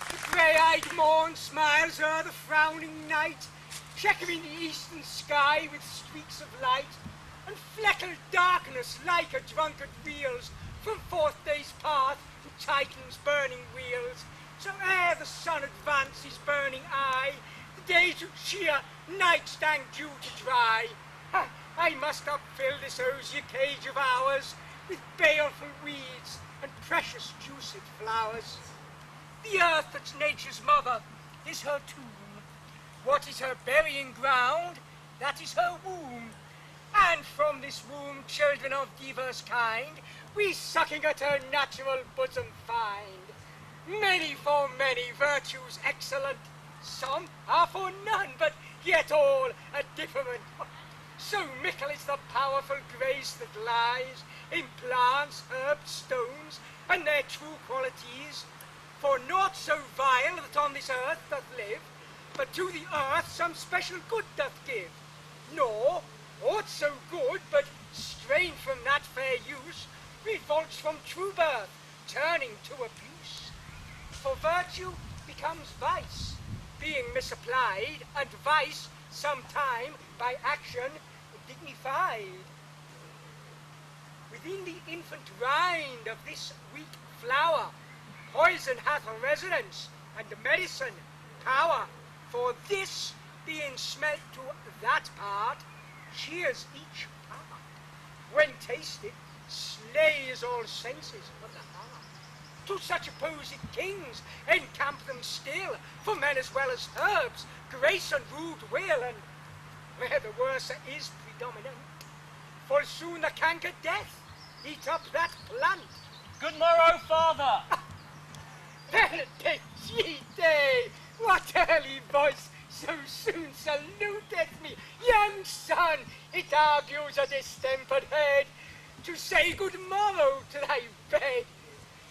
The grey-eyed morn smiles o'er the frowning night, chequering the eastern sky with streaks of light, and fleckled darkness like a drunkard reels from forth day's path to Titan's burning wheels. So ere the sun advance his burning eye, the day to cheer, night stand dew to dry. I must upfill this osier cage of ours with baleful weeds and precious juiced flowers. The earth that's nature's mother is her tomb. What is her burying ground? That is her womb. And from this womb children of diverse kind we sucking at her natural bosom find. Many for many virtues excellent, some are for none, but yet all are different. So mickle is the powerful grace that lies in plants, herbs, stones, and their true qualities. For naught so vile that on this earth doth live, but to the earth some special good doth give. Nor aught so good, but strained from that fair use, revolts from true birth, turning to abuse. For virtue becomes vice, being misapplied, and vice sometime by action dignified. Within the infant rind of this weak flower, poison hath a residence, and medicine power. For this, being smelt to that part, cheers each part. When tasted, slays all senses of the heart. To such opposite kings encamp them still, for men as well as herbs, grace and rude will, and where the worse is predominant, full soon the canker death eat up that plant. Good morrow, father! Benedicite! What early voice so soon saluteth me? Young son, it argues a distempered head to say good morrow to thy bed.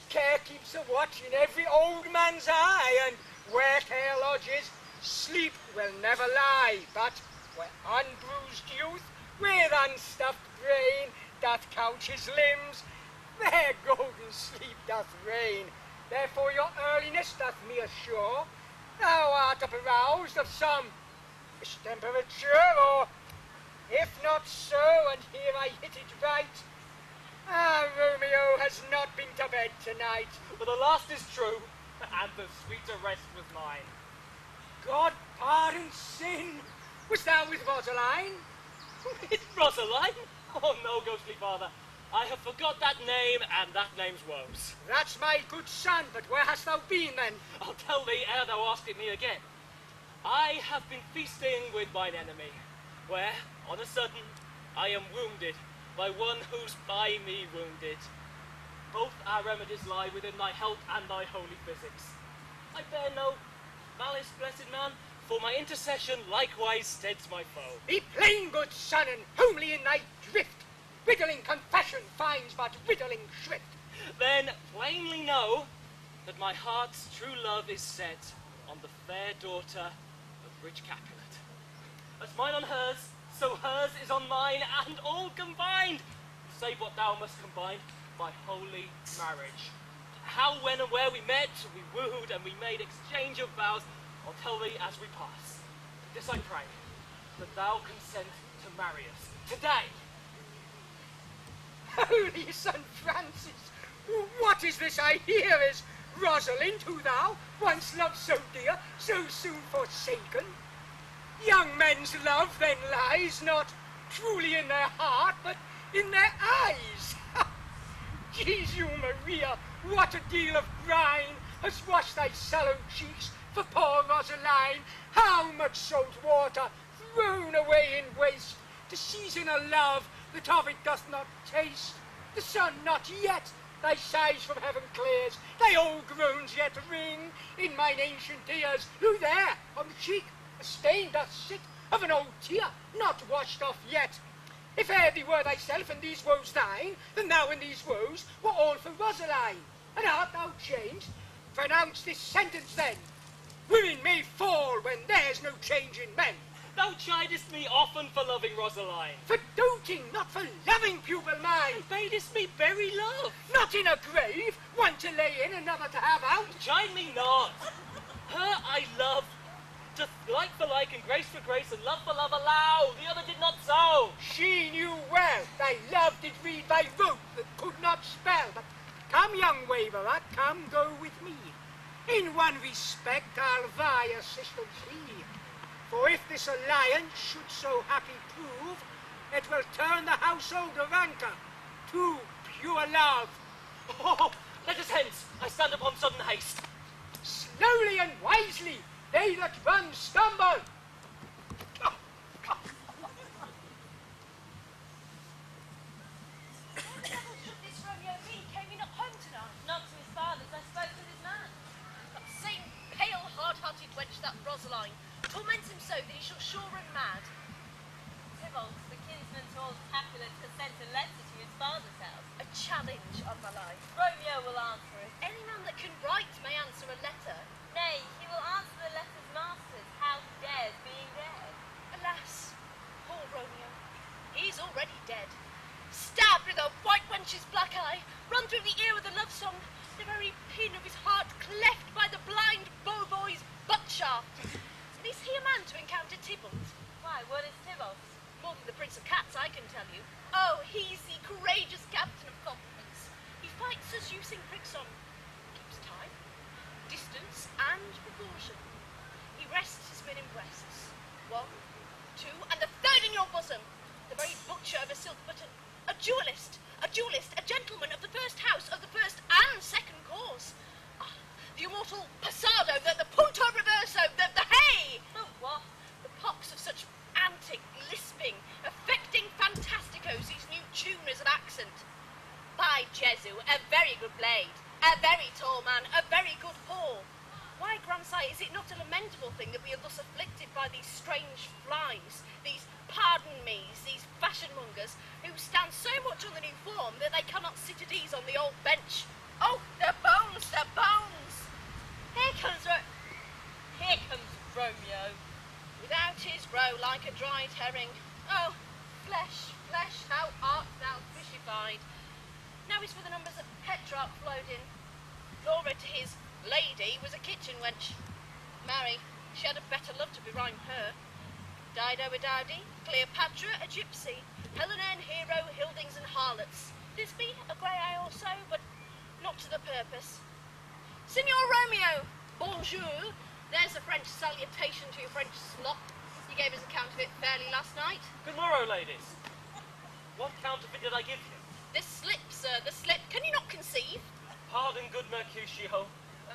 Care keeps a watch in every old man's eye, and where care lodges, sleep will never lie. But where unbruised youth with unstuffed brain doth couch his limbs, there golden sleep doth reign. Therefore your earliness doth me assure thou art aroused of some mistemperature, or if not so, and here I hit it right, Romeo has not been to bed tonight. But the last is true, and the sweeter rest was mine. God pardon sin. Wast thou with Rosaline? With Rosaline? Oh no, ghostly father. I have forgot that name and that name's woes. That's my good son, but where hast thou been then? I'll tell thee ere thou ask it me again. I have been feasting with mine enemy, where, on a sudden, I am wounded by one who's by me wounded. Both our remedies lie within thy health and thy holy physics. I bear no malice, blessed man, for my intercession likewise steads my foe. Be plain, good son, and homely in thy drift. Riddling confession finds but riddling shrift. Then plainly know that my heart's true love is set on the fair daughter of rich Capulet. As mine on hers, so hers is on mine, and all combined, save what thou must combine, by holy marriage. How, when, and where we met, we wooed, and we made exchange of vows, I'll tell thee as we pass. This I pray, that thou consent to marry us today. Holy St. Francis, what is this I hear? Is Rosalind, who thou once loved so dear, so soon forsaken? Young men's love then lies not truly in their heart, but in their eyes. Jesu Maria, what a deal of brine has washed thy sallow cheeks for poor Rosaline. How much salt water thrown away in waste to season a love that of it doth not taste. The sun not yet thy sighs from heaven clears, thy old groans yet ring in mine ancient ears. Who there on the cheek a stain doth sit of an old tear not washed off yet? If e'er thee were thyself and these woes thine, then thou and these woes were all for Rosaline. And art thou changed? Pronounce this sentence then. Women may fall when there's no change in men. Thou chidest me often for loving Rosaline. For doting, not for loving, pupil mine. Badest me bury love. Not in a grave, one to lay in, another to have out. Chide me not. Her I love. To like for like and grace for grace and love for love allow. The other did not so. She knew well thy love did read thy rote that could not spell. But come, young waverer, come go with me. In one respect I'll vie assistance thee. For if this alliance should so happy prove, it will turn the household of Anchor to pure love. Oh, let us hence. I stand upon sudden haste. Slowly and wisely, they that run stumble. This Romeo be? Came he not home tonight? Not to his father's, I spoke with his man. That same pale, hard-hearted wench, that Rosaline, torments him so that he shall sure run mad. Tybalt, the kinsman to old Capulet, has sent a letter to his father's house. A challenge on my life. Romeo will answer it. Any man that can write may answer a letter. Nay, he will answer the letter's masters, how he dares being dead. Alas, poor Romeo, he's already dead. Stabbed with a white wench's black eye, run through the ear with a love song, the very pin of his heart cleft by the blind bow of I can tell you. Oh, he's the courageous captain of compliments. He fights us using pricks on. Keeps time, distance, and proportion. He rests his men in breasts. 1, 2, and the third in your bosom. The very butcher of a silk button. A duellist, a gentleman of the first house, of the first and second course. Ah, the immortal passado, the punto reverso, the hey! Oh, what? The pox of such antic, lisping, affecting fantasticos, these new tuners of accent. By Jesu, a very good blade, a very tall man, a very good paw. Why, grandsire, is it not a lamentable thing that we are thus afflicted by these strange flies, these pardon-me's, these fashion-mongers, who stand so much on the new form that they cannot sit at ease on the old bench? Oh, the bones, the bones! Here comes Romeo, without his roe like a dried herring. Oh, flesh, flesh, how art thou fishified? Now is for the numbers that Petrarch flowed in. Laura to his lady was a kitchen wench. Marry, she had a better love to berhyme her. Dido a dowdy, Cleopatra a gypsy, Helena and Hero, Hildings and harlots. Thisbe a grey eye or so, but not to the purpose. Signor Romeo, bonjour. There's a French salutation to your French slop. You gave us account of it fairly last night. Good morrow, ladies. What counterfeit did I give you? The slip, sir, the slip. Can you not conceive? Pardon, good Mercutio.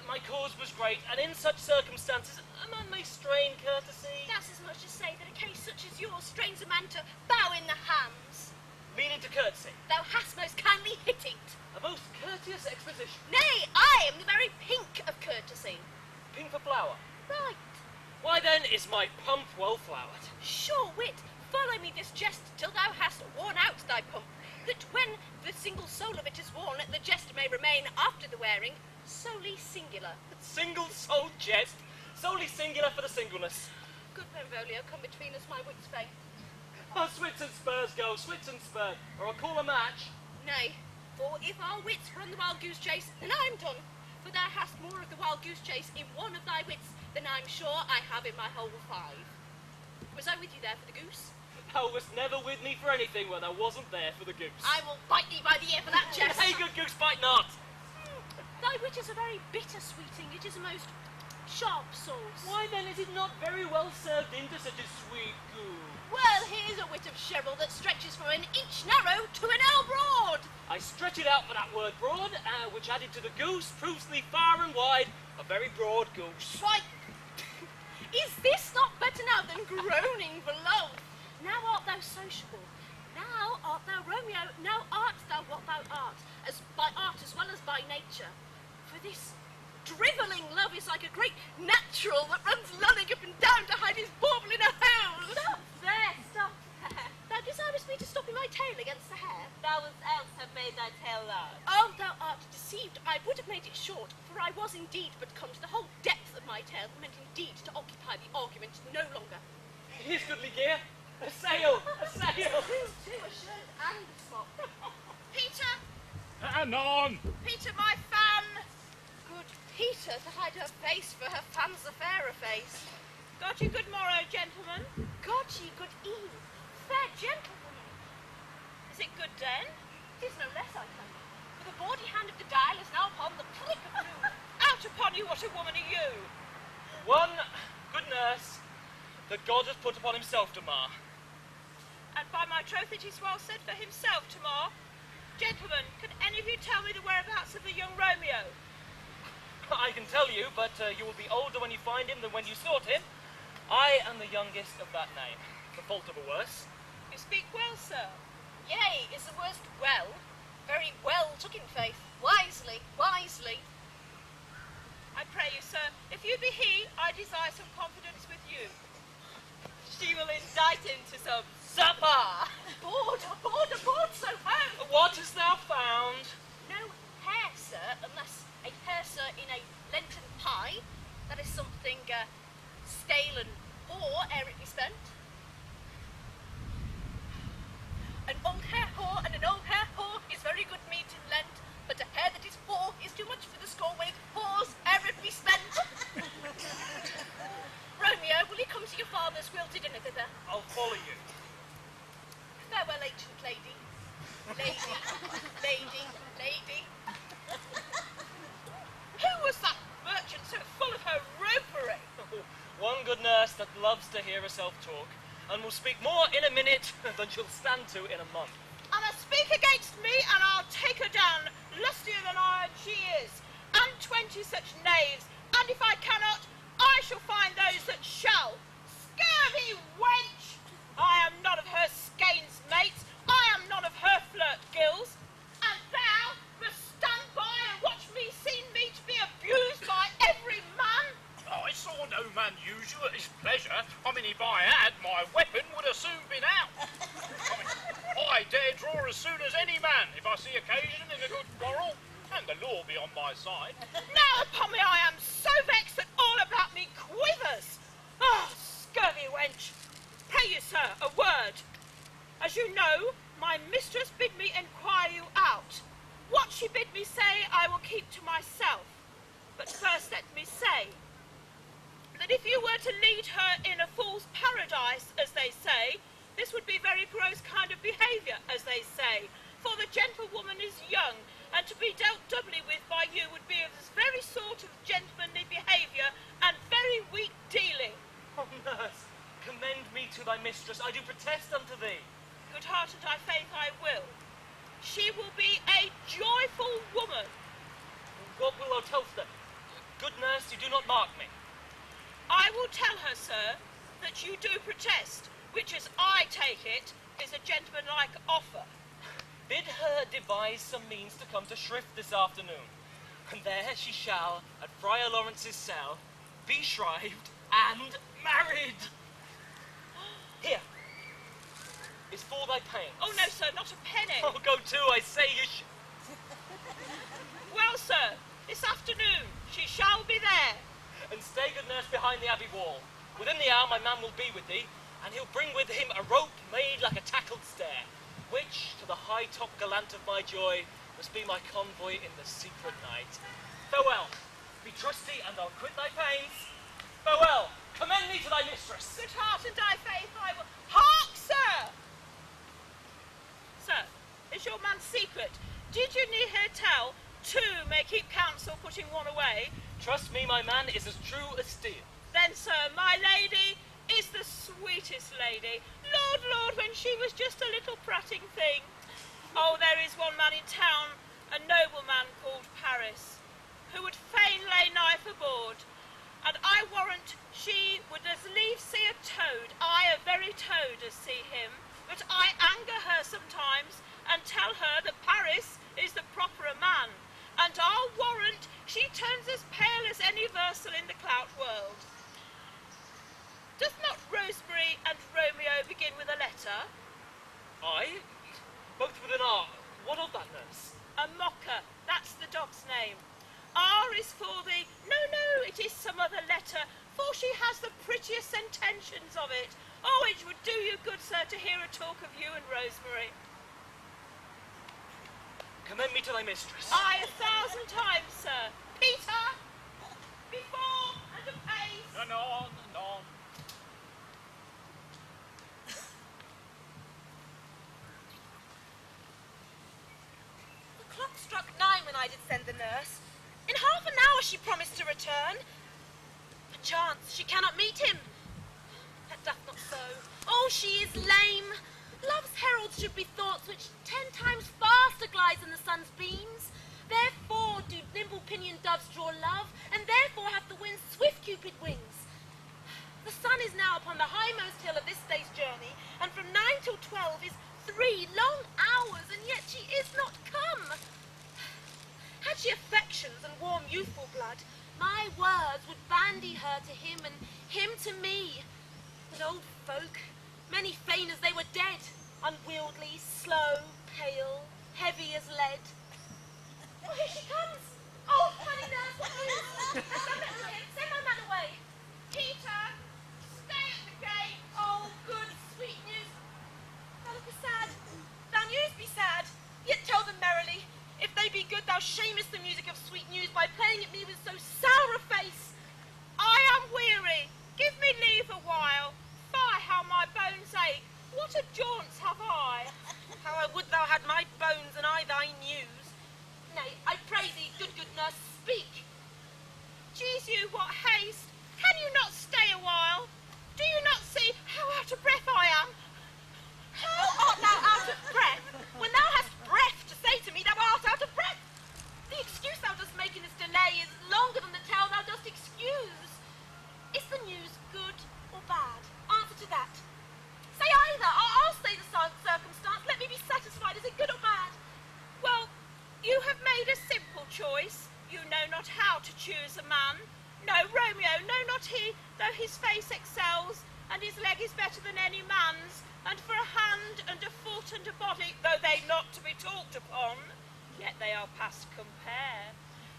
My cause was great, and in such circumstances, a man may strain courtesy. That's as much as say that a case such as yours strains a man to bow in the hams. Meaning to curtsy. Thou hast most kindly hit it. A most courteous exposition. Nay, I am the very pink of courtesy. Pink for flower. Right. Why then is my pump well flowered? Sure wit, follow me this jest till thou hast worn out thy pump, that when the single soul of it is worn, the jest may remain after the wearing solely singular. Single-souled jest, solely singular for the singleness. Good Benvolio, come between us, my wits faint. Oh, swits and spurs go, swits and spurs, or I'll call a match. Nay, for if our wits run the wild goose chase, then I'm done. For thou hast more of the wild goose chase in one of thy wits than I'm sure I have in my whole 5. Was I with you there for the goose? Thou wast never with me for anything when I wasn't there for the goose. I will bite thee by the ear for that jest. Hey, good goose, bite not. Thy wit is a very bitter sweeting. It is a most sharp sauce. Why then is it not very well served into such a sweet goose? Well, here's a wit of Cheryl that stretches from an inch narrow to an ell broad. I stretch it out for that word broad, which added to the goose proves thee far and wide a very broad goose. Why, is this not better now than groaning for love? Now art thou sociable. Now art thou Romeo. Now art thou what thou art, as by art as well as by nature. For this drivelling love is like a great natural that runs lulling up and down to hide his bauble in a hole. Stop there, stop there. Thou desirest me to stop in my tail against the hair? Thou wouldst else have made thy tail large. Oh, thou art deceived. I would have made it short, for I was indeed but come to the whole depth of my tale, meant indeed to occupy the argument no longer. Here's goodly gear. A sail! A sail! Two, a shirt and a smock. Peter! Anon! Peter, my fan! Good Peter to hide her face, for her fan's a fairer face. Got you good morrow, gentlemen. God ye good eve, fair gentlewoman. Is it good then? 'Tis no less, I tell you, for the bawdy hand of the dial is now upon the prick of noon. Out upon you, what a woman are you? One good nurse that God has put upon himself to mar. And by my troth it is well said for himself tomorrow. Gentlemen, can any of you tell me the whereabouts of the young Romeo? I can tell you, but you will be older when you find him than when you sought him. I am the youngest of that name, for fault of a worse. You speak well, sir. Yea, is the worst well? Very well took in faith. Wisely, wisely. I pray you, sir, if you be he, I desire some confidence with you. She will indict him to some supper. Aboard, aboard, aboard, so ho! What hast thou found? No hair, sir, unless a hair, sir, in a Lenten pie. That is something stale and poor ere it be spent. An old hair whore and an old hair whore is very good meat in Lent, but a hair that is poor is too much for the score when it whores ere it be spent. Romeo, will you come to your father's will to dinner thither? I'll follow you. Farewell, hear herself talk, and will speak more in a minute than she'll stand to in a month. And speak against me, and I'll take her down, lustier than iron she is, and 20 such knaves, and if I cannot, I shall find those that shall. Scurvy wench! I am none of her skeins, mates, I am none of her flirt gills, and thou must stand by and watch me seen me to be abused by every man. I saw no man use you at his pleasure. I mean, if I had, my weapon would have soon been out. I dare draw as soon as any man if I see occasion in a good quarrel, and the law be on my side. Now upon me I am so vexed that all about me quivers. Ah, scurvy wench. Pray you, sir, a word. As you know, my mistress bid me enquire you out. What she bid me say I will keep to myself. But first let me say that if you were to lead her in a fool's paradise, as they say, this would be very gross kind of behaviour, as they say, for the gentlewoman is young, and to be dealt doubly with by you would be of this very sort of gentlemanly behaviour and very weak dealing. Oh, nurse, commend me to thy mistress, I do protest unto thee. Good heart and I faith I will. She will be a joyful woman. What will thou tell her? Good nurse, you do not mark me. I will tell her, sir, that you do protest, which, as I take it, is a gentlemanlike offer. Bid her devise some means to come to Shrift this afternoon, and there she shall, at Friar Lawrence's cell, be shrived and married. Here is for thy pains. Oh, no, sir, not a penny. Oh, go to, I say you Well, sir, this afternoon she shall be there. And stay, good nurse, behind the abbey wall. Within the hour my man will be with thee, and he'll bring with him a rope made like a tackled stair, which, to the high-top gallant of my joy, must be my convoy in the secret night. Farewell. Be trusty, and I'll quit thy pains. Farewell. Commend me to thy mistress. Good heart and thy faith I will. Hark, sir! Sir, is your man secret? Did you near her tell two may keep counsel, putting one away? Trust me, my man is as true as steel. Then, sir, my lady is the sweetest lady. Lord, Lord, when she was just a little prating thing. Oh, there is one man in town, a nobleman called Paris, who would fain lay knife aboard, and I warrant she would as lief see a toad, aye, a very toad, as see him, but I anger her sometimes, and tell her that Paris is the properer man, and I'll warrant she turns as pale as any versal in the clout world. Doth not Rosemary and Romeo begin with a letter? Aye? Both with an R. What of that, nurse? A mocker, that's the dog's name. R is for the... No, it is some other letter, for she has the prettiest intentions of it. Oh, it would do you good, sir, to hear a talk of you and Rosemary. Commend me to thy mistress. Aye, 1,000 times, sir. Peter! Before and apace. Anon. The clock struck 9 when I did send the nurse. In half an hour she promised to return. Perchance she cannot meet him. That doth not so. Oh, she is lame. Love's heralds should be thoughts which 10 times faster glides than the sun's beams. Therefore do nimble-pinioned doves draw love, and therefore hath the wind swift Cupid wings. The sun is now upon the high-most hill of this day's journey, and from 9 till 12 is 3 long hours, and yet she is not come. Had she affections and warm youthful blood, my words would bandy her to him and him to me. But old folk, many feign as they were dead, unwieldy, slow, pale, heavy as lead. Oh, here she comes! Oh, honey nurse, what news? Send my man away. Peter, stay at the gate. Oh, good, sweet news. Thou lookest sad. Thou news be sad, yet tell them merrily. If they be good, thou shamest the music of sweet news by playing at me with so sour a face. I am weary. Give me leave a while. Fie, how my bones ache. What a jaunts have I. How I would thou had my bones and I thy news. Nay, I pray thee, good nurse, speak. Jesu, what haste. Can you not stay a while? Do you not see how out of breath I am? How art thou out of breath when thou hast breath to say to me thou art out of breath? The excuse thou dost make in this delay is longer than the tale thou dost excuse. Is the news good or bad? Answer to that. Say either. I'll say the circumstance. Let me be satisfied. Is it good or bad? Well, you have made a simple choice. You know not how to choose a man. No, Romeo, no, not he, though his face excels, and his leg is better than any man's, and for a hand and a foot and a body, though they not to be talked upon, yet they are past compare.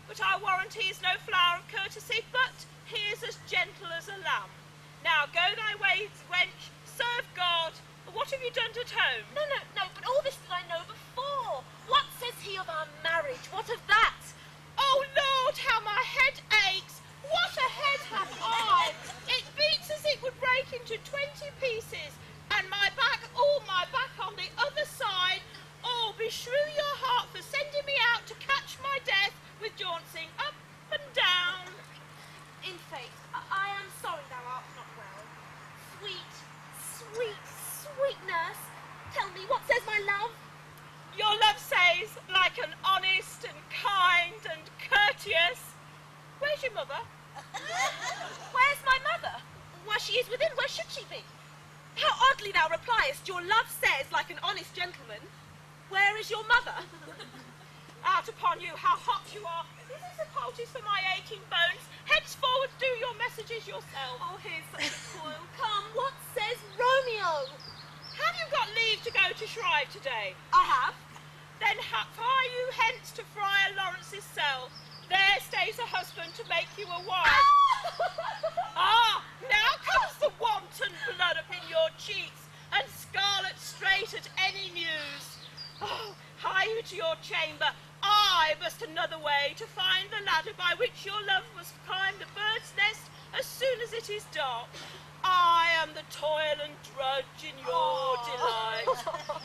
But I warrant he is no flower of courtesy, but he is as gentle as a lamb. Now go thy ways, wench, serve God. What have you done at home? No, but all this did I know before. What says he of our marriage? What of that? Oh, Lord, how my head aches. What a head have I! It beats as it would break into 20 pieces, and my back, all my back on the other side. Oh, beshrew your heart for sending me out to catch my death with jauncing up and down. In faith, I am sorry thou art not well. Sweet nurse, tell me, what says my love? Your love says, like an honest and kind and courteous. Where's your mother? Where's my mother? Why, she is within. Where should she be? How oddly thou repliest. Your love says, like an honest gentleman. Where is your mother? Out upon you, how hot you are. Is this a poultice for my aching bones? Henceforward do your messages yourself. Oh, here's such a coil. Come, what says Romeo? Have you got leave to go to Shrive today? I have. Then fly you hence to Friar Lawrence's cell. There stays a husband to make you a wife. Ah, now comes the wanton blood up in your cheeks, and scarlet straight at any news. Oh, hie you to your chamber. I must another way to find the ladder by which your love must climb the bird's nest as soon as it is dark. I am the toil and drudge in your delight,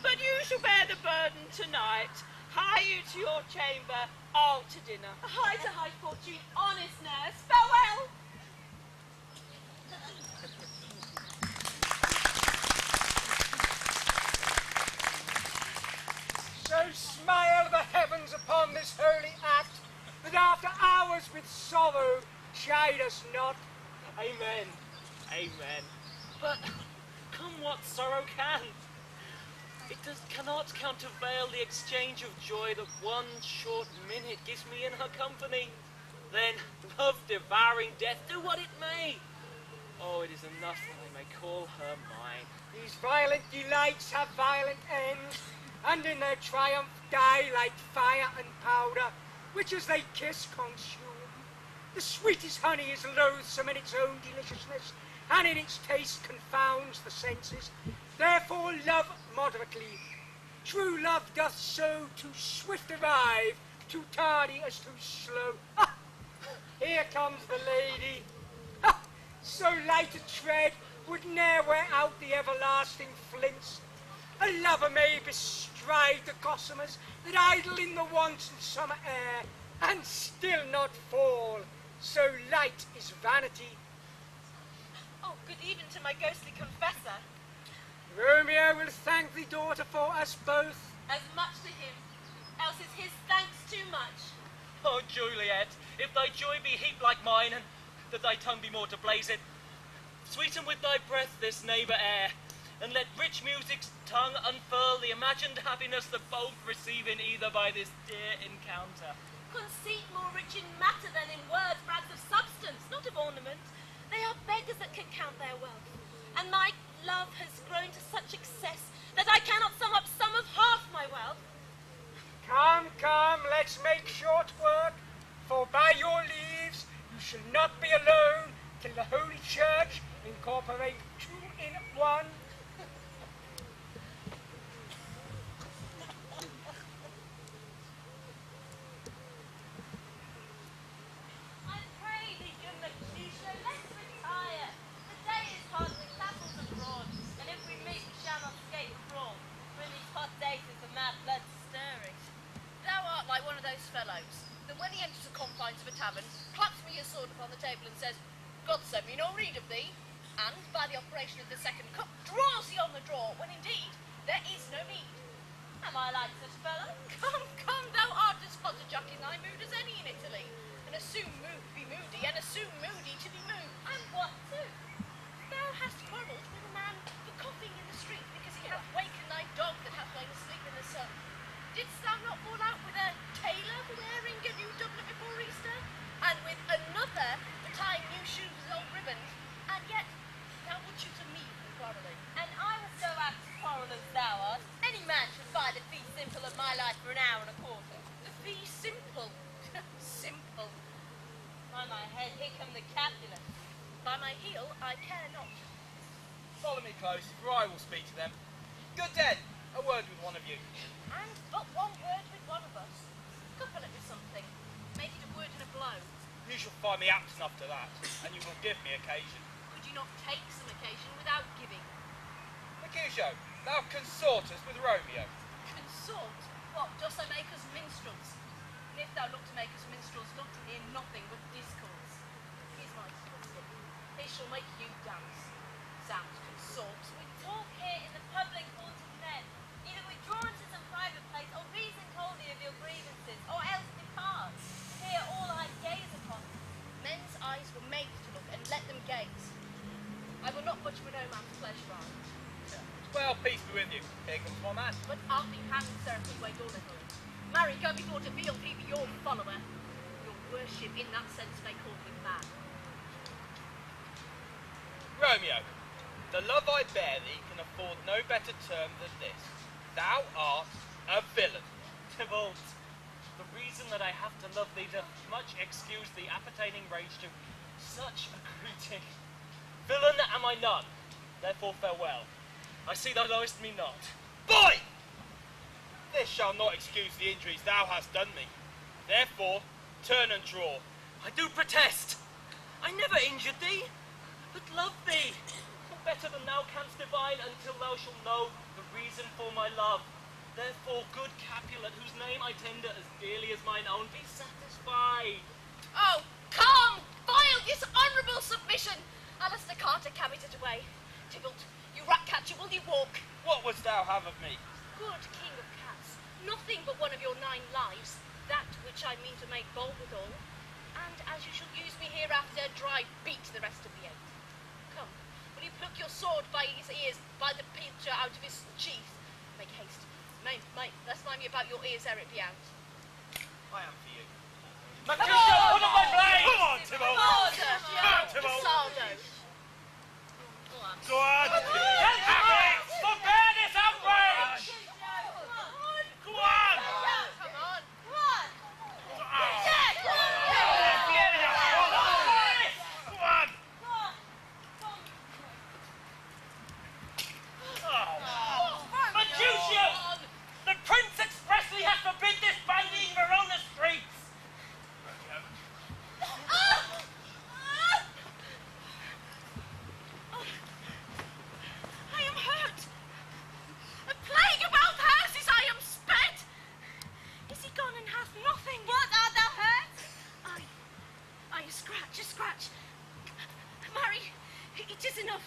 but you shall bear the burden tonight. Hie you to your chamber, I'll to dinner. Hie to high fortune, honest nurse, farewell! So smile the heavens upon this holy act, that after hours with sorrow chide us not. Amen. Amen. But come what sorrow can, it cannot countervail the exchange of joy that one short minute gives me in her company. Then love devouring death, do what it may. Oh, it is enough that I may call her mine. These violent delights have violent ends, and in their triumph die like fire and powder, which as they kiss consume. The sweetest honey is loathsome in its own deliciousness, and in its taste confounds the senses. Therefore love moderately. True love doth so too swift arrive, too tardy as too slow. Ah, here comes the lady. Ah, so light a tread would ne'er wear out the everlasting flints. A lover may bestride the gossamers that idle in the wanton summer air, and still not fall. So light is vanity. Oh, good even to my ghostly confessor. Romeo will thank the daughter for us both. As much to him, else is his thanks too much. Oh, Juliet, if thy joy be heaped like mine, and that thy tongue be more to blaze it, sweeten with thy breath this neighbour air, and let rich music's tongue unfurl the imagined happiness that both receive in either by this dear encounter. Conceit more rich in matter than in words, brags of substance, not of ornament. They are beggars that can count their wealth, and my love has grown to such excess that I cannot sum up some of half my wealth. Come, let's make short work, for by your leaves you shall not be alone till the Holy Church incorporate two in one. I pray thee, good Mercutio, let's retire. The day is hot with battles abroad, and if we meet, we shall not escape abroad. For in these hot days is the mad blood stirring. Thou art like one of those fellows that when he enters the confines of a tavern, claps me his sword upon the table and says, God send me no rede of thee. and by the operation of the second cup draws thee on the draw, when indeed there is no need. Am I like such fellow? Come, thou art as flutterjack in thy mood as any in Italy, and assume mood to be moody, and assume moody to be moved. And what too? Thou hast quarrelled with a man for coughing in the street because he hath wakened thy dog that hath lain asleep in the sun. Didst thou not fall out with a tailor for wearing a new doublet before Easter, and with another for tying new shoes with old ribbons, and yet thou would choose a me for quarrelling? And I was so apt to quarrel as thou art. Any man should buy the fee simple of my life for an hour and a quarter. The fee simple. Simple. By my head, here come the Capulet. By my heel, I care not. Follow me close, for I will speak to them. Good den, a word with one of you. And but one word with one of us. Couple it with something. Make it a word and a blow. You shall find me apt enough to that, and you will give me occasion. Could you not take some occasion without giving? Mercutio, thou consortest with Romeo. Consort? What, dost thou make us minstrels? And if thou look to make us minstrels, not to hear nothing but discourse. Here's my tip. It shall make you dance. Sounds consort. We talk here in the public haunts of men. Either withdraw into some private place, or reason coldly of your grievances, or else depart. Here all eyes gaze upon you. Men's eyes were made to look, and let them gaze. I will not budge with no man's flesh, Friar. Well, peace be with you. Here comes my man. But I'll be hand served with your little. Marry, go before to be your follower. Your worship in that sense may call him mad. Romeo, the love I bear thee can afford no better term than this. Thou art a villain. Tybalt, the reason that I have to love thee doth much excuse the appertaining rage to such a greeting. Villain am I none, therefore farewell. I see thou knowest me not. Boy! This shall not excuse the injuries thou hast done me. Therefore, turn and draw. I do protest. I never injured thee, but loved thee. Better than thou canst divine until thou shalt know the reason for my love. Therefore, good Capulet, whose name I tender as dearly as mine own, be satisfied. Oh, come! Vile, dishonourable submission! Alistair Carter carries it away. Tybalt, you rat catcher, will you walk? What wouldst thou have of me? Good king of cats, nothing but one of your 9 lives, that which I mean to make bold withal, and as you shall use me hereafter, dry beat the rest of the 8. Come, will you pluck your sword by his ears, by the pincher out of his sheath? Make haste. Let's mind me about your ears ere it be out. I am for you. Mercutio, put on my blade! Come on, Tybalt! Come on, Tybalt! Go on! Gentlemen, forbear this outrage! Go on! Come on. Go on! Mercutio! The prince expressly has forbid this bandying in Verona streets! I am hurt. A plague about houses, I am sped. Is he gone and hath nothing? What, art thou hurt? I scratch, a scratch. Marry, it is enough.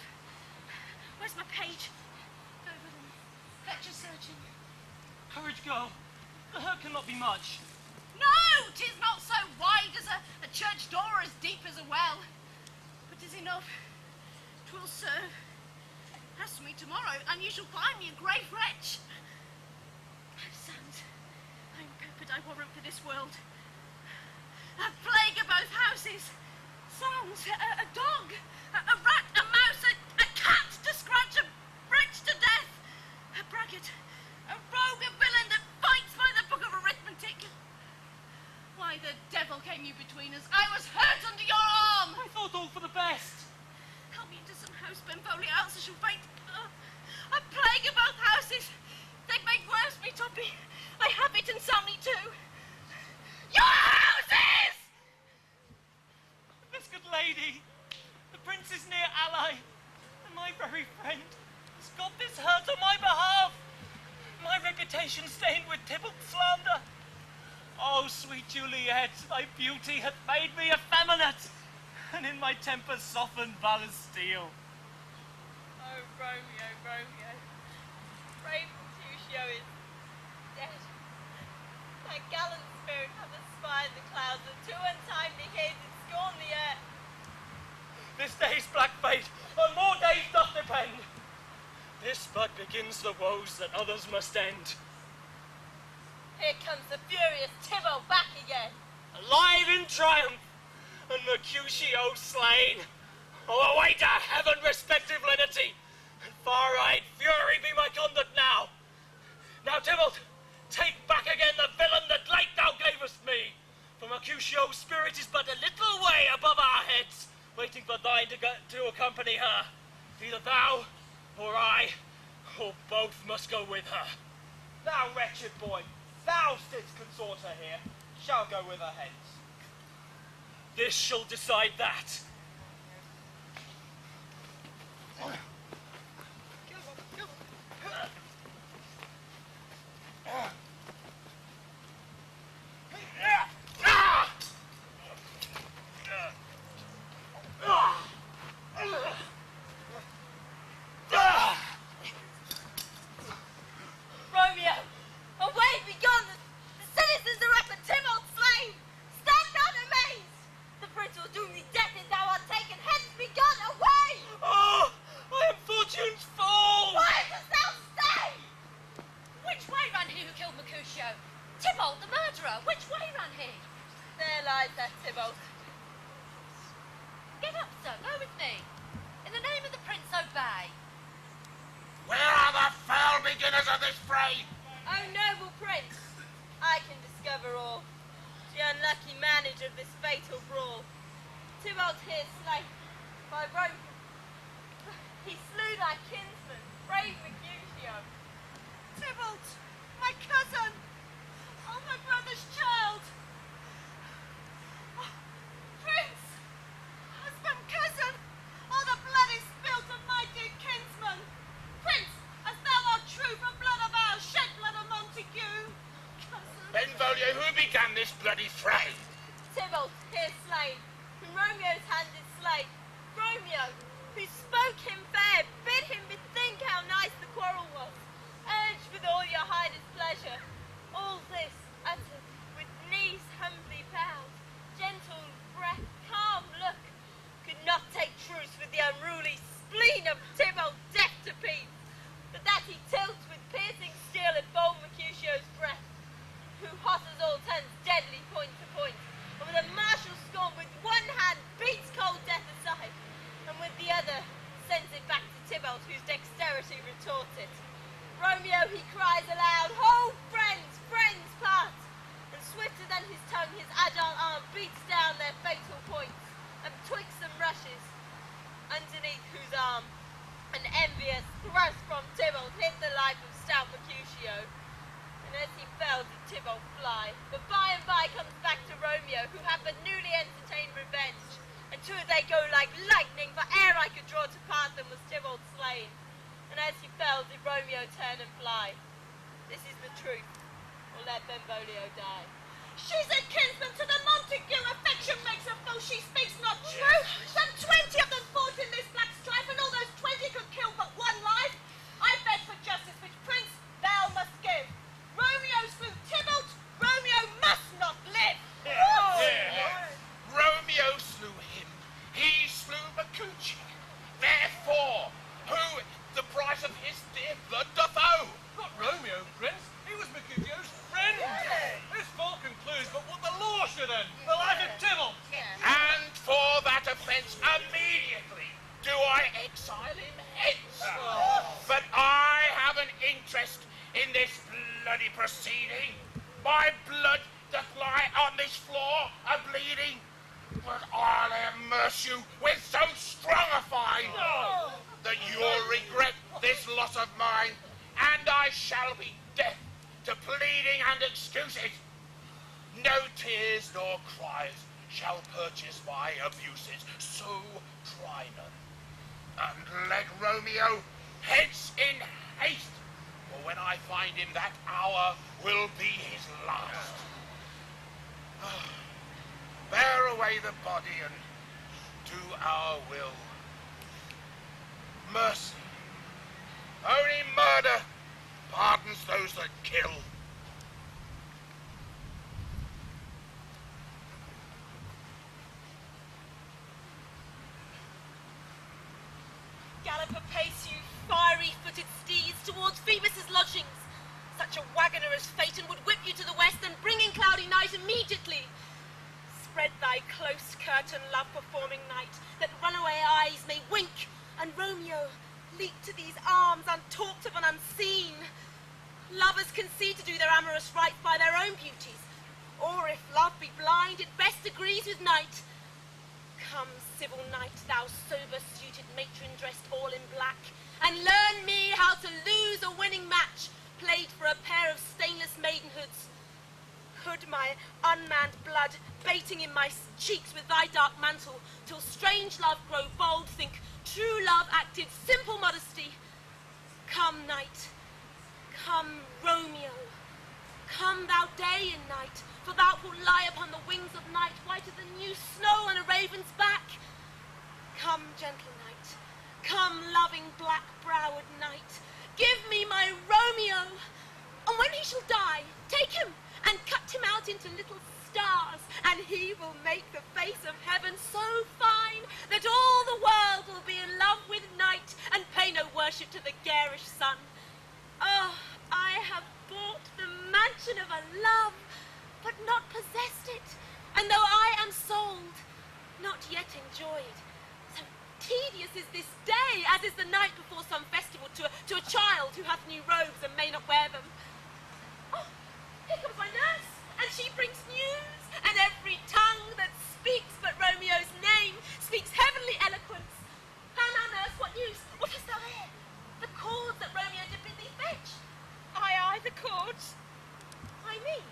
Where's my page? Go with him. Fetch a surgeon. Courage, girl. The hurt cannot be much. No, 'tis not so wide as a church door, as deep as a well. But 'tis enough. 'Twill serve. Ask me tomorrow, and you shall find me a grave wretch. Zounds, I am peppered, I warrant, for this world. A plague of both houses. Sounds, a dog, a rat, a mouse, a cat to scratch, a wretch to death, a braggart, a rogue, a villain that fights by the book of arithmetic. Why the devil came you between us? I was hurt under your arm. I thought all for the best. Help me into some house, Benvolio, else I shall faint. A plague of both houses. They'd make worse me, Toppy. I have it and soundly too. Your houses! This good lady, the prince's near ally, and my very friend, has got this hurt on my behalf. My reputation stained with Tybalt's slander. Oh, sweet Juliet, thy beauty hath made me effeminate, and in my temper softened by the steel. Romeo, Romeo. Brave Mercutio is dead. My gallant spirit hath aspired the clouds, and too untimely here did scorn the earth. This day's black fate on more days doth depend. This but begins the woes that others must end. Here comes the furious Tybalt back again. Alive in triumph, and Mercutio slain. Oh, away to heaven, respective lenity, and far-eyed fury be my conduct now. Now, Tybalt, take back again the villain that late thou gavest me, for Mercutio's spirit is but a little way above our heads, waiting for thine to accompany her. Either thou, or I, or both must go with her. Thou wretched boy, thou didst consort her here, shall go with her hence. This shall decide that. Romeo, away, begone! The citizens are up and Tybalt slain! Stand not amazed! The prince will doom thee death if thou art taken. Hence, begone, away! Oh, I am fortune's fool! Why dost thou stay? Which way ran he who killed Mercutio? Tybalt, the murderer. Which way ran he? There lies that Tybalt. Get up, sir. Go with me. In the name of the prince, obey. Where are the foul beginners of this fray? Oh, noble prince, I can discover all. The unlucky manager of this fatal brawl. Tybalt here slain by Romeo. He slew thy kinsman, brave Mercutio. Tybalt, my cousin! Oh, my brother's child! Oh, prince! Husband, cousin! All the blood is spilt of my dear kinsman! Prince, as thou art true from blood of ours, shed blood of Montague! Cousin! Benvolio, who began this bloody fray? Tybalt, here slain, whom Romeo's hand is slain. Romeo, who spoke him fair, bid him bethink how nice the quarrel was. Urged with all your highness' pleasure. All this uttered with knees humbly bowed, gentle breath, calm look, could not take truce with the unruly spleen of Tybalt, deaf to peace, but that he tilts with piercing steel at bold Mercutio's breast, who hot as all tongues, deadly point to point, and with a martial scorn with one hand beats cold death aside, and with the other sends it back to Tybalt, whose dexterity retorts it. Romeo, he cries aloud, hold friends, friends part, and swifter than his tongue his agile arm beats down their fatal points, and twixt them rushes, underneath whose arm an envious thrust from Tybalt hit the life of stout Mercutio, and as he fell did Tybalt fly, but by and by comes back to Romeo, who hath but newly entertained revenge, and to they go like lightning, for ere I could draw to part them was Tybalt slain, and as he fell did Romeo turn and fly. This is the truth, or let Benvolio die. She's a kinsman to the Montague, affection makes her fool, she speaks not true. Some 20 of them fought in this black strife, and all those 20 could kill but one life. I beg for justice, which prince thou must give. Romeo slew Tybalt, Romeo must not live. Romeo slew him. He slew Mercutio. Therefore, who the price of his dear blood doth owe? Not Romeo, Prince. He was Mercutio's friend. This fault concludes but what the law should end. The life of Tybalt. And for that offence immediately do I exile him hence. But I have an interest in this bloody proceeding. My blood doth lie on this floor a-bleeding, but I'll immerse you with so strong a fine that you'll regret this loss of mine, and I shall be deaf to pleading and excuses. No tears nor cries shall purchase my abuses, so try none. And let Romeo hence in haste, for when I find him that hour will be his last. Bear away the body and do our will. Mercy, Only murder pardons those that kill. Gallop apace, you fiery-footed steeds, towards Phoebus's lodgings. Such a wagoner as Phaeton would whip you to the west and bring in cloudy night immediately. Spread thy close curtain, love-performing night, that runaway eyes may wink, and Romeo leap to these arms untalked of and unseen. Lovers concede to do their amorous right by their own beauties, or if love be blind, it best agrees with night. Come, civil knight, thou sober-suited matron dressed all in black, and learn me how to lose a winning match, played for a pair of stainless maidenhoods. Hood my unmanned blood, baiting in my cheeks with thy dark mantle, till strange love grow bold, think true love acted simple modesty. Come, night, come, Romeo, come thou day and night, for thou wilt lie upon the wings of night, whiter than new snow on a raven's back. Come, gentle night, come, loving black-browed night, give me my Romeo, and when he shall die, take him and cut him out into little stars, and he will make the face of heaven so fine that all the world will be in love with night and pay no worship to the garish sun. Oh, I have bought the mansion of a love, but not possessed it, and though I am sold, not yet enjoyed. So tedious is this day, as is the night before some festival to a child who hath new robes and may not wear them. Oh, here comes my nurse, and she brings news, and every tongue that speaks but Romeo's name speaks heavenly eloquence. How now, nurse, what news? What hast thou here? The cords that Romeo did bid thee fetch. Aye, the cords. Why me?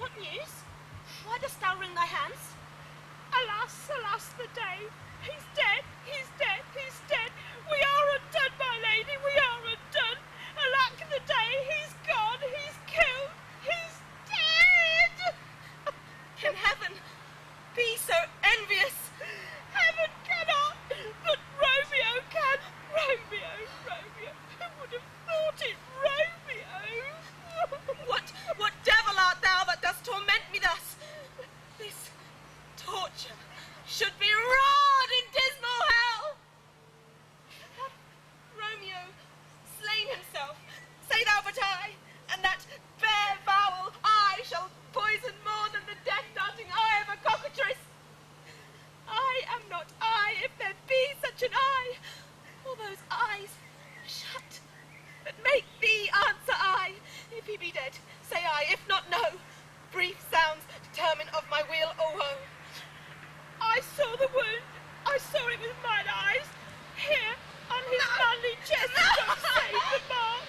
What news? Why dost thou wring thy hands? Alas, alas, the day. He's dead, he's dead, he's dead. We are undone, my lady, we are undone. Alack the day, he's gone, he's killed, he's dead. Can heaven be so envious? Heaven cannot, but Romeo can. Romeo, Romeo, who would have thought it, Romeo? What devil art thou that dost torment me thus? This torture should be roared in dismal hell. Hath Romeo slain himself? Say thou but I, and that bare vowel I shall poison more than the death-darting eye of a cockatrice. I am not I, if there be such an eye. All those eyes shut, but make thee answer I. If he be dead, say I, if not, no. Brief sounds determine of my weal or woe. I saw the wound, I saw it with mine eyes. Here, on his manly chest, don't say the mark.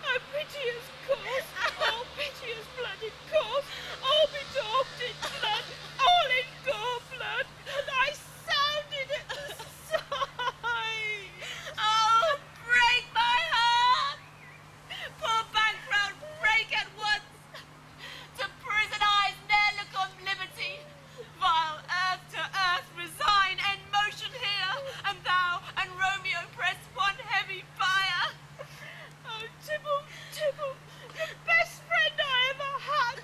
Oh, piteous course, oh, piteous blooded course, all bedaubed in blood, all in gore blood, and I sounded at the side. Oh, break my heart! Poor bankrout, break at once! To prison eyes ne'er look on liberty. Vile earth to earth resign, and motion here, and thou and Romeo press one heavy fire. Oh, Tybalt, Tybalt, the best friend I ever had,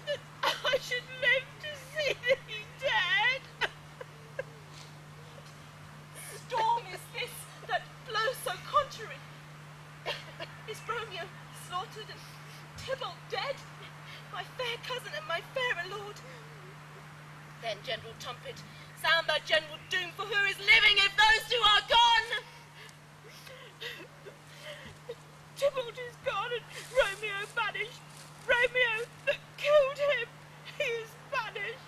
that I should live to see thee dead. Storm is this that blows so contrary? Is Romeo slaughtered and Tybalt dead? My fair cousin and my fairer lord. Then, General Trumpet, sound thy general doom, for who is living if those two are gone? Tybalt is gone and Romeo banished. Romeo that killed him, he is banished.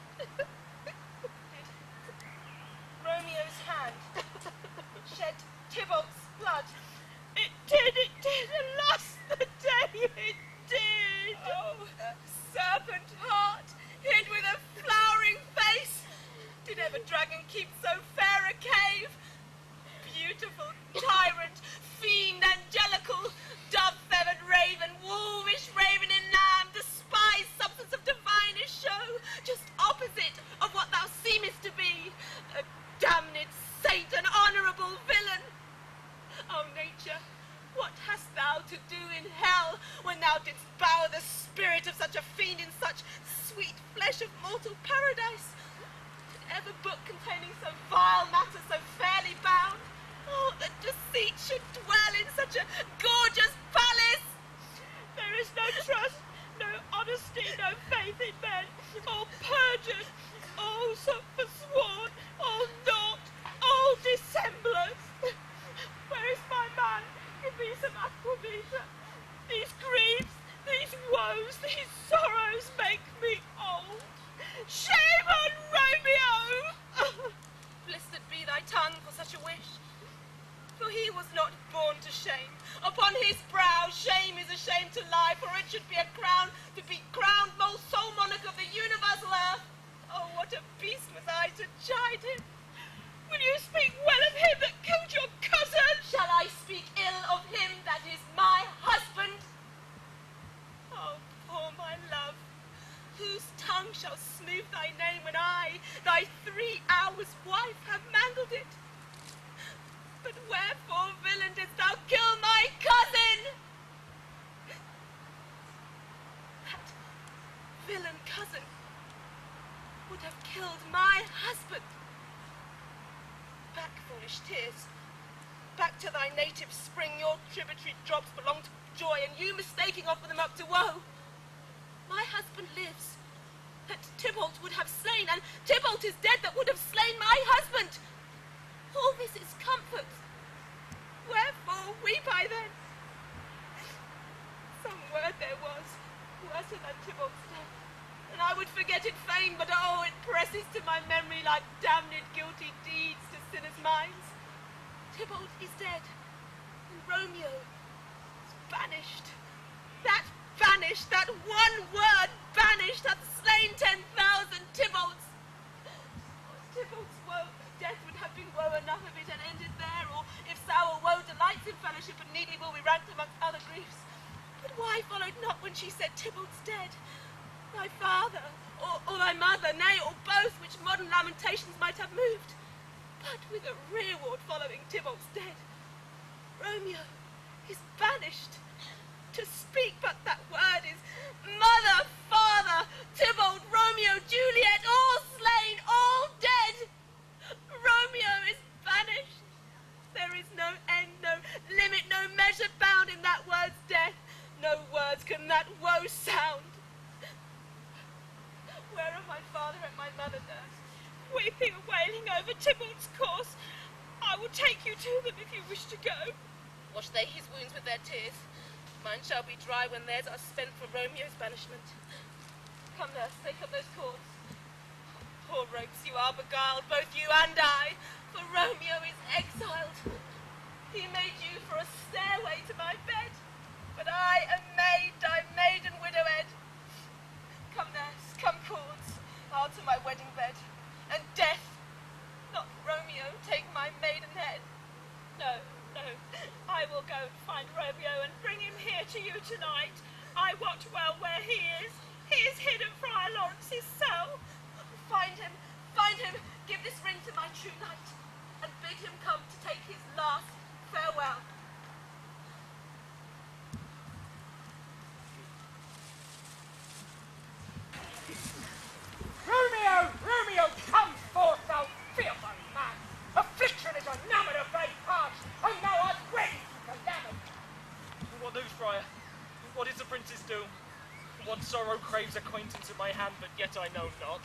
Romeo's hand shed Tybalt's blood. It did, alas the day it did. Oh, serpent heart, hid with a flowering face. Did ever dragon keep so fair a cave? Beautiful tyrant, fiend angelical, dove-feathered raven, wolvish raven in lamb, despise flesh of mortal paradise. Did ever book containing so vile matter so fairly bound? Oh, that deceit should dwell in such a gorgeous palace! There is no trust, no honesty, no faith in men, all perjured, all so forsworn, all naught, all dissemblers. Where is my man? Give me some aquavita. These griefs, these woes, these sorrows make me old. Shame on Romeo! Blistered be thy tongue for such a wish. For he was not born to shame. Upon his brow shame is a shame to lie, for it should be a crown to be crowned most sole monarch of the universal earth. Oh, what a beast was I to chide him! Will you speak well of him that killed your cousin? Shall I speak ill of him that is my husband? Oh, poor my love, whose tongue shall smooth thy name when I, thy 3 hours wife, have mangled it? But wherefore, villain, didst thou kill my cousin? That villain cousin would have killed my husband. Back, foolish tears. Back to thy native spring. Your tributary drops belong to joy, and you mistaking offer them up to woe. My husband lives, that Tybalt would have slain, and Tybalt is dead that would have slain my husband. All this is comfort. Wherefore weep I then? Some word there was, worser than Tybalt's death, and I would forget it fain, but oh, it presses to my memory like damned guilty deeds to sinners' minds. Tybalt is dead, and Romeo is banished. That banished, that one word banished, hath slain 10,000 Tybalts. Oh, Tybalt's woe, death would have been woe enough of it and ended there, or if sour woe delights in fellowship and needly will be ranked amongst other griefs. But why followed not when she said Tybalt's dead? Thy father, or thy mother, nay, or both, which modern lamentations might have moved. But with a reward following Tybalt's dead. Romeo is banished. To speak but that word is mother, father, Tybalt, Romeo, Juliet, all slain, all dead. Romeo is banished. There is no end, no limit, no measure bound in that word's death. No words can that woe sound. Where are my father and my mother, nurse? Weeping and wailing over Tybalt's corse. I will take you to them if you wish to go. Wash they his wounds with their tears. Mine shall be dry when theirs are spent for Romeo's banishment. Come, nurse, take up those cords. Poor rogues, you are beguiled, both you and I, for Romeo is exiled. He made you for a stairway to my bed, but I am maid, thy maiden widowed. Come, nurse, come, cords, I'll to my wedding bed, and death, not Romeo, take my maiden head. No, no, I will go find Romeo and bring him here to you tonight. I wot well where he is. He is hid in Friar Lawrence's cell. Find him, give this ring to my true knight, and bid him come to take his last farewell. Romeo, Romeo, come forth, thou fearful man! Affliction is enamoured of thy parts, and thou art ready to calamity. What news, Friar? What is the prince's doom? What sorrow craves acquaintance at my hand, but yet I know not?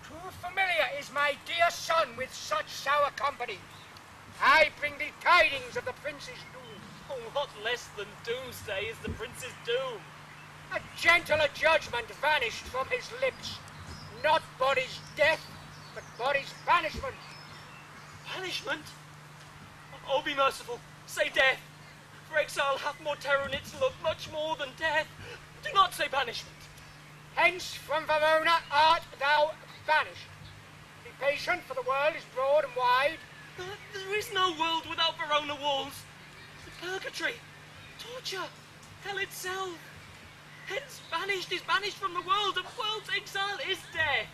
Too familiar is my dear son with such sour company. I bring thee tidings of the prince's doom. Oh, what less than doomsday is the prince's doom? A gentler judgment vanished from his lips. Not body's death, but body's banishment. Banishment? Oh, be merciful. Say death. For exile hath more terror in its look, much more than death. Do not say banishment. Hence from Verona art thou banished. Be patient, for the world is broad and wide. There is no world without Verona walls. Purgatory, torture, hell itself. Hence banished is banished from the world, and world's exile is death.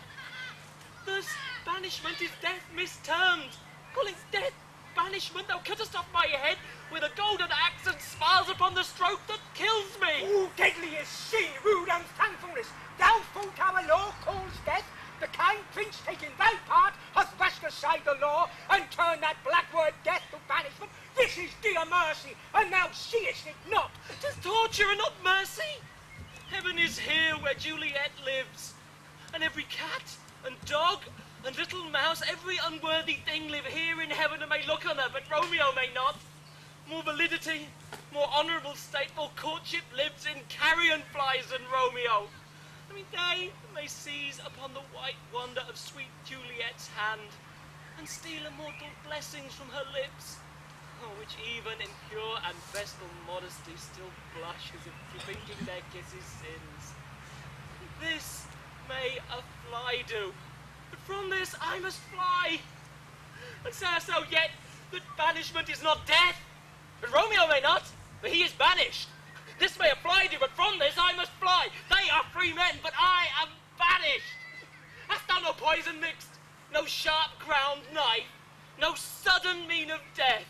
Thus banishment is death mistermed. Calling death banishment, thou cuttest off my head with a golden axe and smiles upon the stroke that kills me. Who deadly is sin, rude unthankfulness? Thou fault our law calls death. The kind prince taking thy part hath brushed aside the law and turned that black word death to banishment. This is dear mercy, and thou seest it not. 'Tis torture and not mercy. Heaven is here where Juliet lives, and every cat and dog and little mouse, every unworthy thing live here in heaven and may look on her, but Romeo may not. More validity, more honourable state, more courtship lives in carrion flies than Romeo. I mean, they may seize upon the white wonder of sweet Juliet's hand and steal immortal blessings from her lips, which even in pure and vestal modesty still blush as if thinking their kisses sins. This may a fly do, but from this I must fly. And sayest thou yet that banishment is not death? But Romeo may not, for he is banished. This may a fly do, but from this I must fly. They are free men, but I am banished. Hast thou no poison mixed, no sharp ground knife, no sudden mean of death,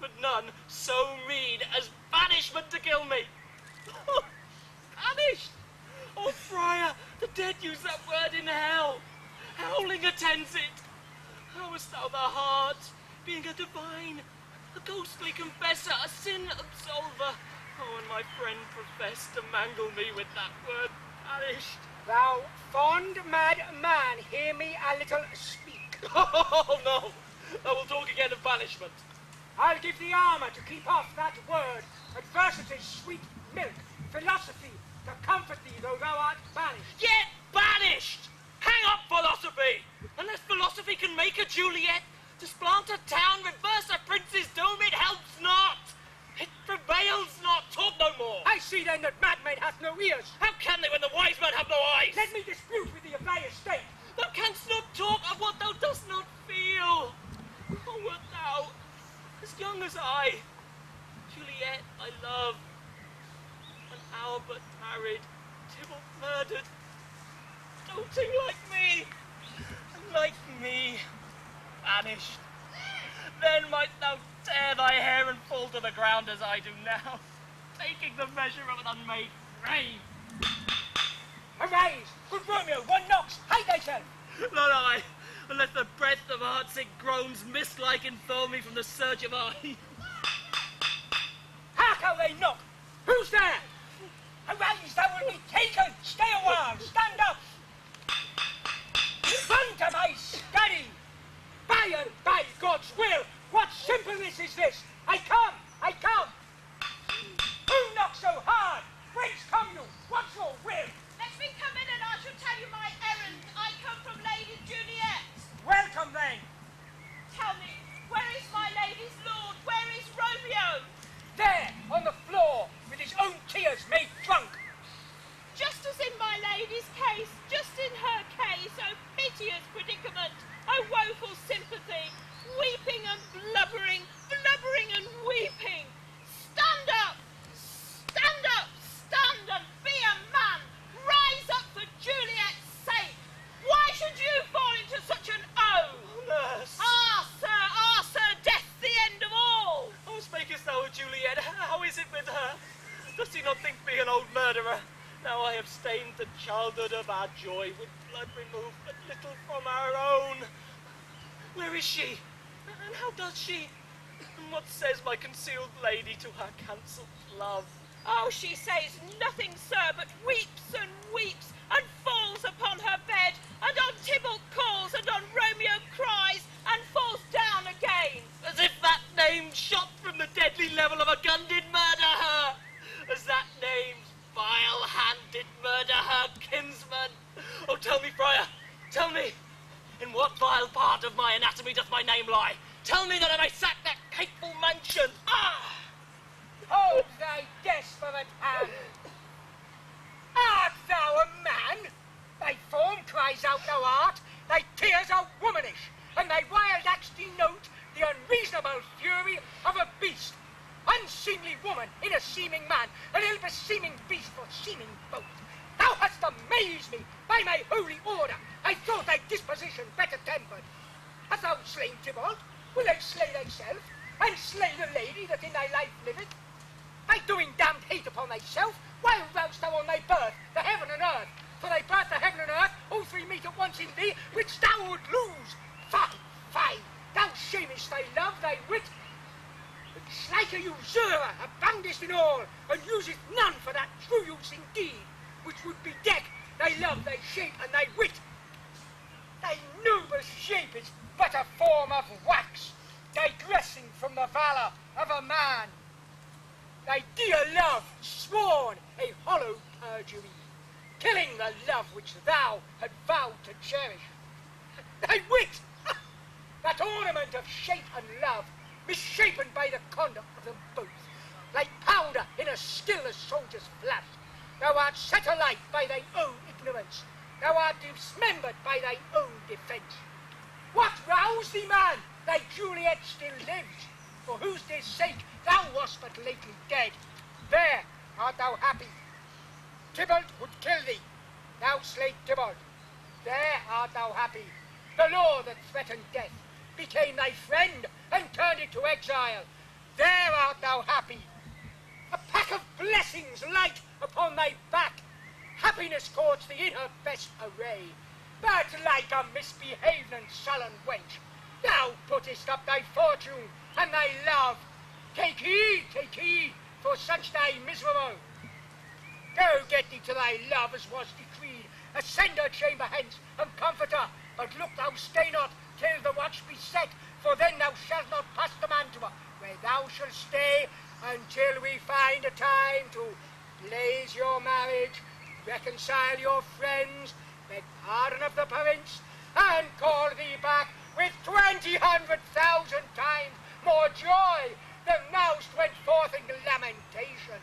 but none so mean as banishment to kill me? Banished! Oh, Friar, the dead use that word in hell. Howling attends it. How hast thou the heart, being a divine, a ghostly confessor, a sin absolver? Oh, and my friend professed to mangle me with that word, banished. Thou fond mad man, hear me a little speak. Oh, no, I will talk again of banishment. I'll give thee armour to keep off that word, adversity's sweet milk, philosophy to comfort thee though thou art banished. Yet banished! Hang up philosophy! Unless philosophy can make a Juliet, to splant a town, reverse a prince's doom, it helps not. It prevails not. Talk no more. I see then that madmen hath no ears. How can they when the wise man have no eyes? Let me dispute with thee of thy estate. Thou canst not talk of what thou dost not feel. Oh, wert thou as young as I, Juliet I love, an Albert married, Tybalt murdered, doting like me, and like me, banished. Then might thou tear thy hair and fall to the ground as I do now, taking the measure of an unmade grave. Arise, good Romeo, one knocks, hide thyself. Not I, unless the breath of heart-sick groans mist-like enfold me from the surge of eye. Hark how they knock! Who's there? Arise, thou wilt be taken! Stay a while, stand up! Run to my study! By and by God's will, what simpleness is this? I come! Who knocks so hard? Whence come you? What's your will? Let me come in and I shall tell you my errand. I come from Lady Juliet. Welcome then. Tell me, where is my lady's lord? Where is Romeo? There, on the floor, with his own tears made drunk. Just as in my lady's case, just in her case, oh piteous predicament, oh woeful sympathy, weeping and blubbering and weeping. Stand up, stand and be a man. Rise up for Juliet's sake. Why should you fall into such an oath? Nurse! Ah, sir, death's the end of all. How speakest thou of Juliet? How is it with her? Dost he not think me an old murderer? Now I have stained the childhood of our joy with blood removed but little from our own. Where is she? And how does she? And what says my concealed lady to her cancelled love? Oh, she says nothing, sir, but weeps and falls upon her bed, and on Tybalt calls, and on Romeo cries, and falls down again. As if that name shot from the deadly level of a gun did murder her. As that name's vile hand did murder her kinsman. Oh, tell me, Friar, tell me, in what vile part of my anatomy doth my name lie? Tell me that I may sack that hateful mansion. Ah! Hold thy desperate hand. Art thou a man? Thy form cries out thou art, thy tears are womanish, and thy wild acts denote the unreasonable fury of a beast. Unseemly woman in a seeming man, an ill-beseeming beast for seeming both. Thou hast amazed me by my holy order. I thought thy disposition better tempered. Hast thou slain Tybalt? Will thou slay thyself? And slay the lady that in thy life liveth. By doing damned hate upon thyself, why roust thou on thy birth, the heaven and earth? For thy birth, the heaven and earth, all three meet at once in thee, which thou would lose. Fie, thou shamest thy love, thy wit, and like a usurer, aboundest in all, and useth none for that true use indeed, which would bedeck thy love, thy shape, and thy wit. Thy noble shape is but a form of wax, digressing from the valour of a man. Thy dear love sworn a hollow perjury, killing the love which thou had vowed to cherish. Thy wit, that ornament of shape and love, misshapen by the conduct of them both, like powder in a skilless soldier's flash, thou art set alight by thy own ignorance, thou art dismembered by thy own defence. What roused thee, man? Thy Juliet still lives, for whose dear sake thou wast but lately dead. There art thou happy. Tybalt would kill thee, thou slayed Tybalt. There art thou happy. The law that threatened death became thy friend and turned it to exile. There art thou happy. A pack of blessings light upon thy back. Happiness courts thee in her best array. But like a misbehaved and sullen wench, thou puttest up thy fortune and thy love. Take heed, for such thy miserable. Go get thee to thy love as was decreed. Ascend her chamber hence and comfort her. But look thou stay not till the watch be set, for then thou shalt not pass the mantua, where thou shalt stay until we find a time to blaze your marriage, reconcile your friends, beg pardon of the prince, and call thee back with 20,000 times more joy than thou went forth in lamentation.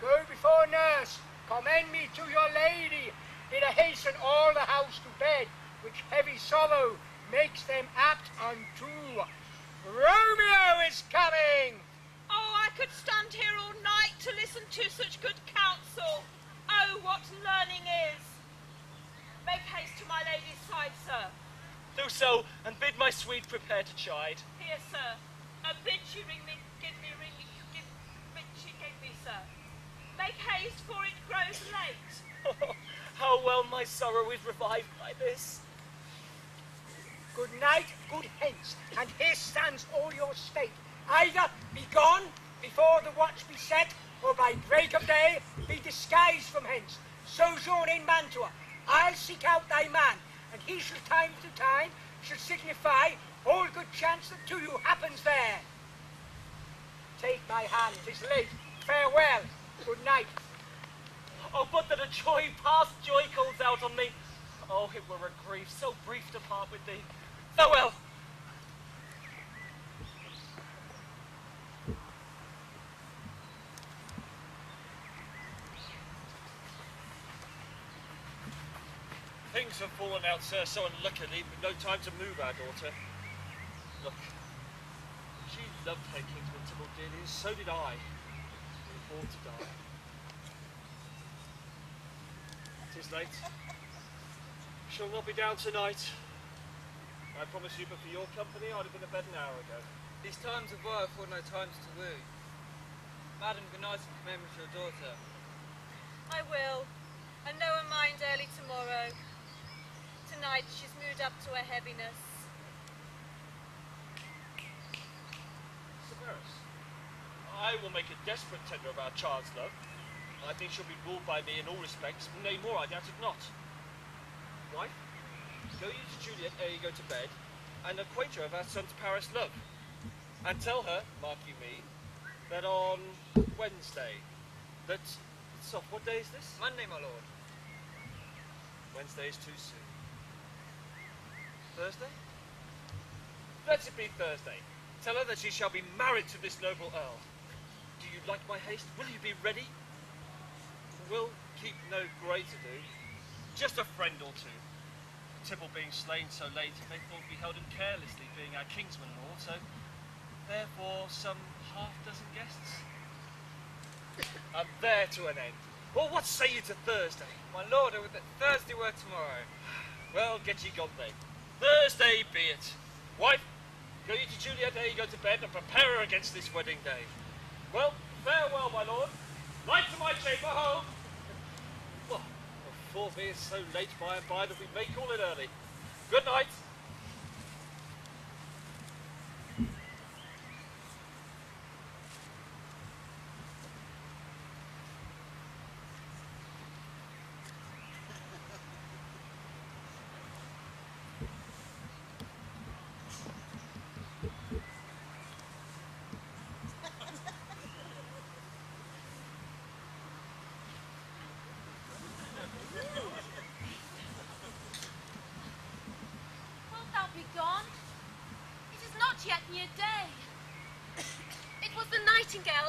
Go before nurse, commend me to your lady, bid her hasten all the house to bed, which heavy sorrow makes them apt unto. Romeo is coming! Oh, I could stand here all night to listen to such good counsel. Oh, what learning is! Make haste to my lady's side, sir. Do so, and bid my sweet prepare to chide. Here, sir. Bid she ring me, give she give me, sir. Make haste, for it grows late. How well my sorrow is revived by this. Good night, good hence, and here stands all your state. Either be gone before the watch be set, or by break of day be disguised from hence. Sojourn in Mantua. I'll seek out thy man, and he shall time to time shall signify all good chance that to you happens there. Take my hand, 'tis late. Farewell, good night. Oh, but that a joy past joy calls out on me. Oh, it were a grief so brief to part with thee. Farewell. Things have fallen out, sir, so unluckily, with no time to move our daughter. Look, she loved her kinsman Tybalt dearly, and so did I. We were born to die. 'Tis late. Shall not be down tonight. I promise you, but for your company, I'd have been to bed an hour ago. These times of woe afford no times to woo. Madam, good night and commemorate your daughter. I will, and know her mind early tomorrow. Tonight she's moved up to her heaviness. Severus, I will make a desperate tender of our child's love. I think she'll be ruled by me in all respects, nay more, I doubt it not. Wife, go you to Juliet ere you go to bed, and acquaint her of our son's Paris love. And tell her, mark you me, that on Wednesday, what day is this? Monday, my lord. Wednesday is too soon. Thursday? Let it be Thursday. Tell her that she shall be married to this noble earl. Do you like my haste? Will you be ready? We'll keep no great ado. Just a friend or two. Tybalt being slain so late, they thought we held him carelessly, being our kingsman and all, so therefore some half-dozen guests. And there to an end. Well, what say you to Thursday? My lord, I would that Thursday were tomorrow. Well, get ye gone then. Thursday be it. Wife, Go you to Juliet ere you go to bed, and prepare her against this wedding day. Well, farewell, my lord. Light to my chamber home. Well, before me is so late by and by that we may call it early. Good night.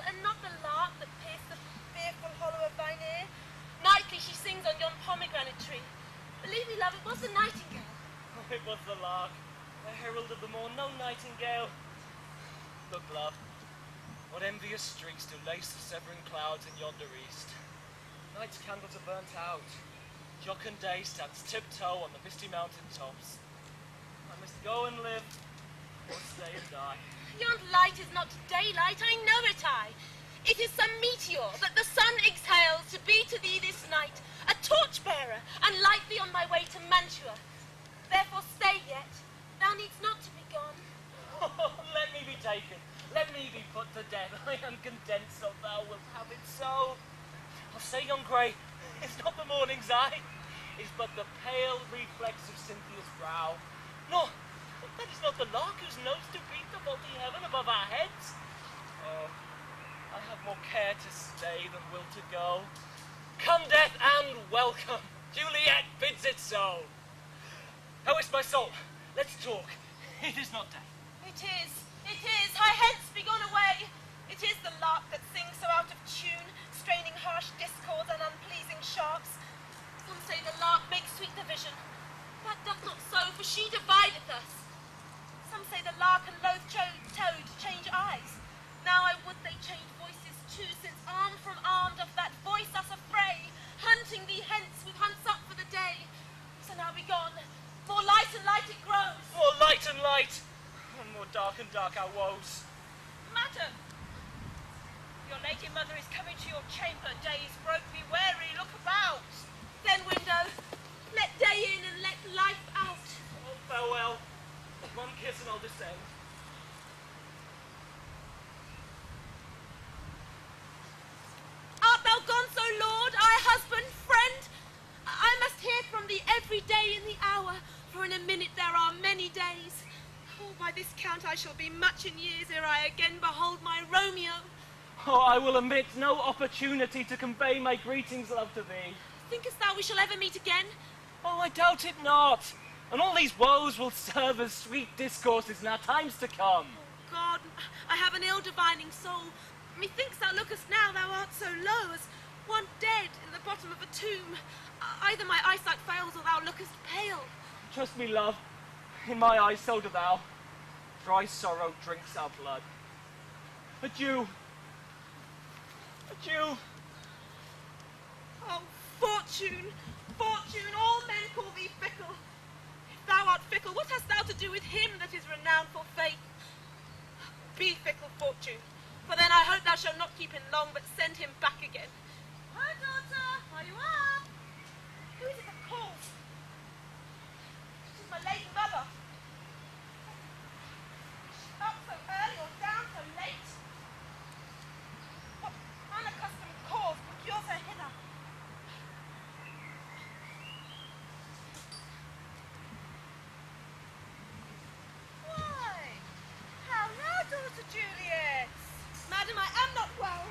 And not the lark that pierced the fearful hollow of thine ear. Nightly she sings on yon pomegranate tree. Believe me, love, it was the nightingale. Oh, it was the lark, the herald of the morn, no nightingale. Look, love, what envious streaks do lace the severing clouds in yonder east. Night's candles are burnt out. Jocund day stands tiptoe on the misty mountain tops. I must go and live, or stay and die. Yond light is not daylight, I know it I. It is some meteor that the sun exhales to be to thee this night a torch-bearer, and light thee on my way to Mantua. Therefore stay yet, thou needst not to be gone. Oh, let me be taken, let me be put to death. I am content, so thou wilt have it so. I'll say yon grey is not the morning's eye, is but the pale reflex of Cynthia's brow. No, that is not the lark whose notes do beat the vaulty heaven above our heads. Oh, I have more care to stay than will to go. Come, death, and welcome. Juliet bids it so. How is my soul? Let's talk. It is not day. It is. Hie hence, be gone away. It is the lark that sings so out of tune, straining harsh discords and unpleasing sharps. Some say the lark makes sweet division. That doth not so, for she divideth us. Some say the lark and loath toad change eyes. Now I would they change voices too, since arm from arm doth that voice us affray, hunting thee hence with hunts up for the day. So now be gone. More light and light it grows. More light and light, and more dark and dark our woes. Madam, your lady mother is coming to your chamber. Day is broke, be wary, look about. Then, window, let day in and let life out. Oh, farewell. One kiss and I'll descend. Art thou gone so, lord, I, husband, friend? I must hear from thee every day in the hour, for in a minute there are many days. Oh, by this count I shall be much in years ere I again behold my Romeo. Oh, I will omit no opportunity to convey my greetings, love, to thee. Thinkest thou we shall ever meet again? Oh, I doubt it not. And all these woes will serve as sweet discourses in our times to come. Oh, God, I have an ill-divining soul. Methinks thou lookest now, thou art so low, as one dead in the bottom of a tomb. Either my eyesight fails, or thou lookest pale. Trust me, love, in my eyes so do thou. Dry sorrow drinks our blood. Adieu. Adieu. Oh, fortune, fortune, all men call thee fickle. If thou art fickle, what hast thou to do with him that is renowned for faith? Be fickle, fortune, for then I hope thou shalt not keep him long, but send him back again. My daughter, are you up? Who is it that calls? It is my lady mother. Up so early or down so late? What unaccustomed cause procures her hither? Why? How now, daughter Juliet? Madam, I am not well.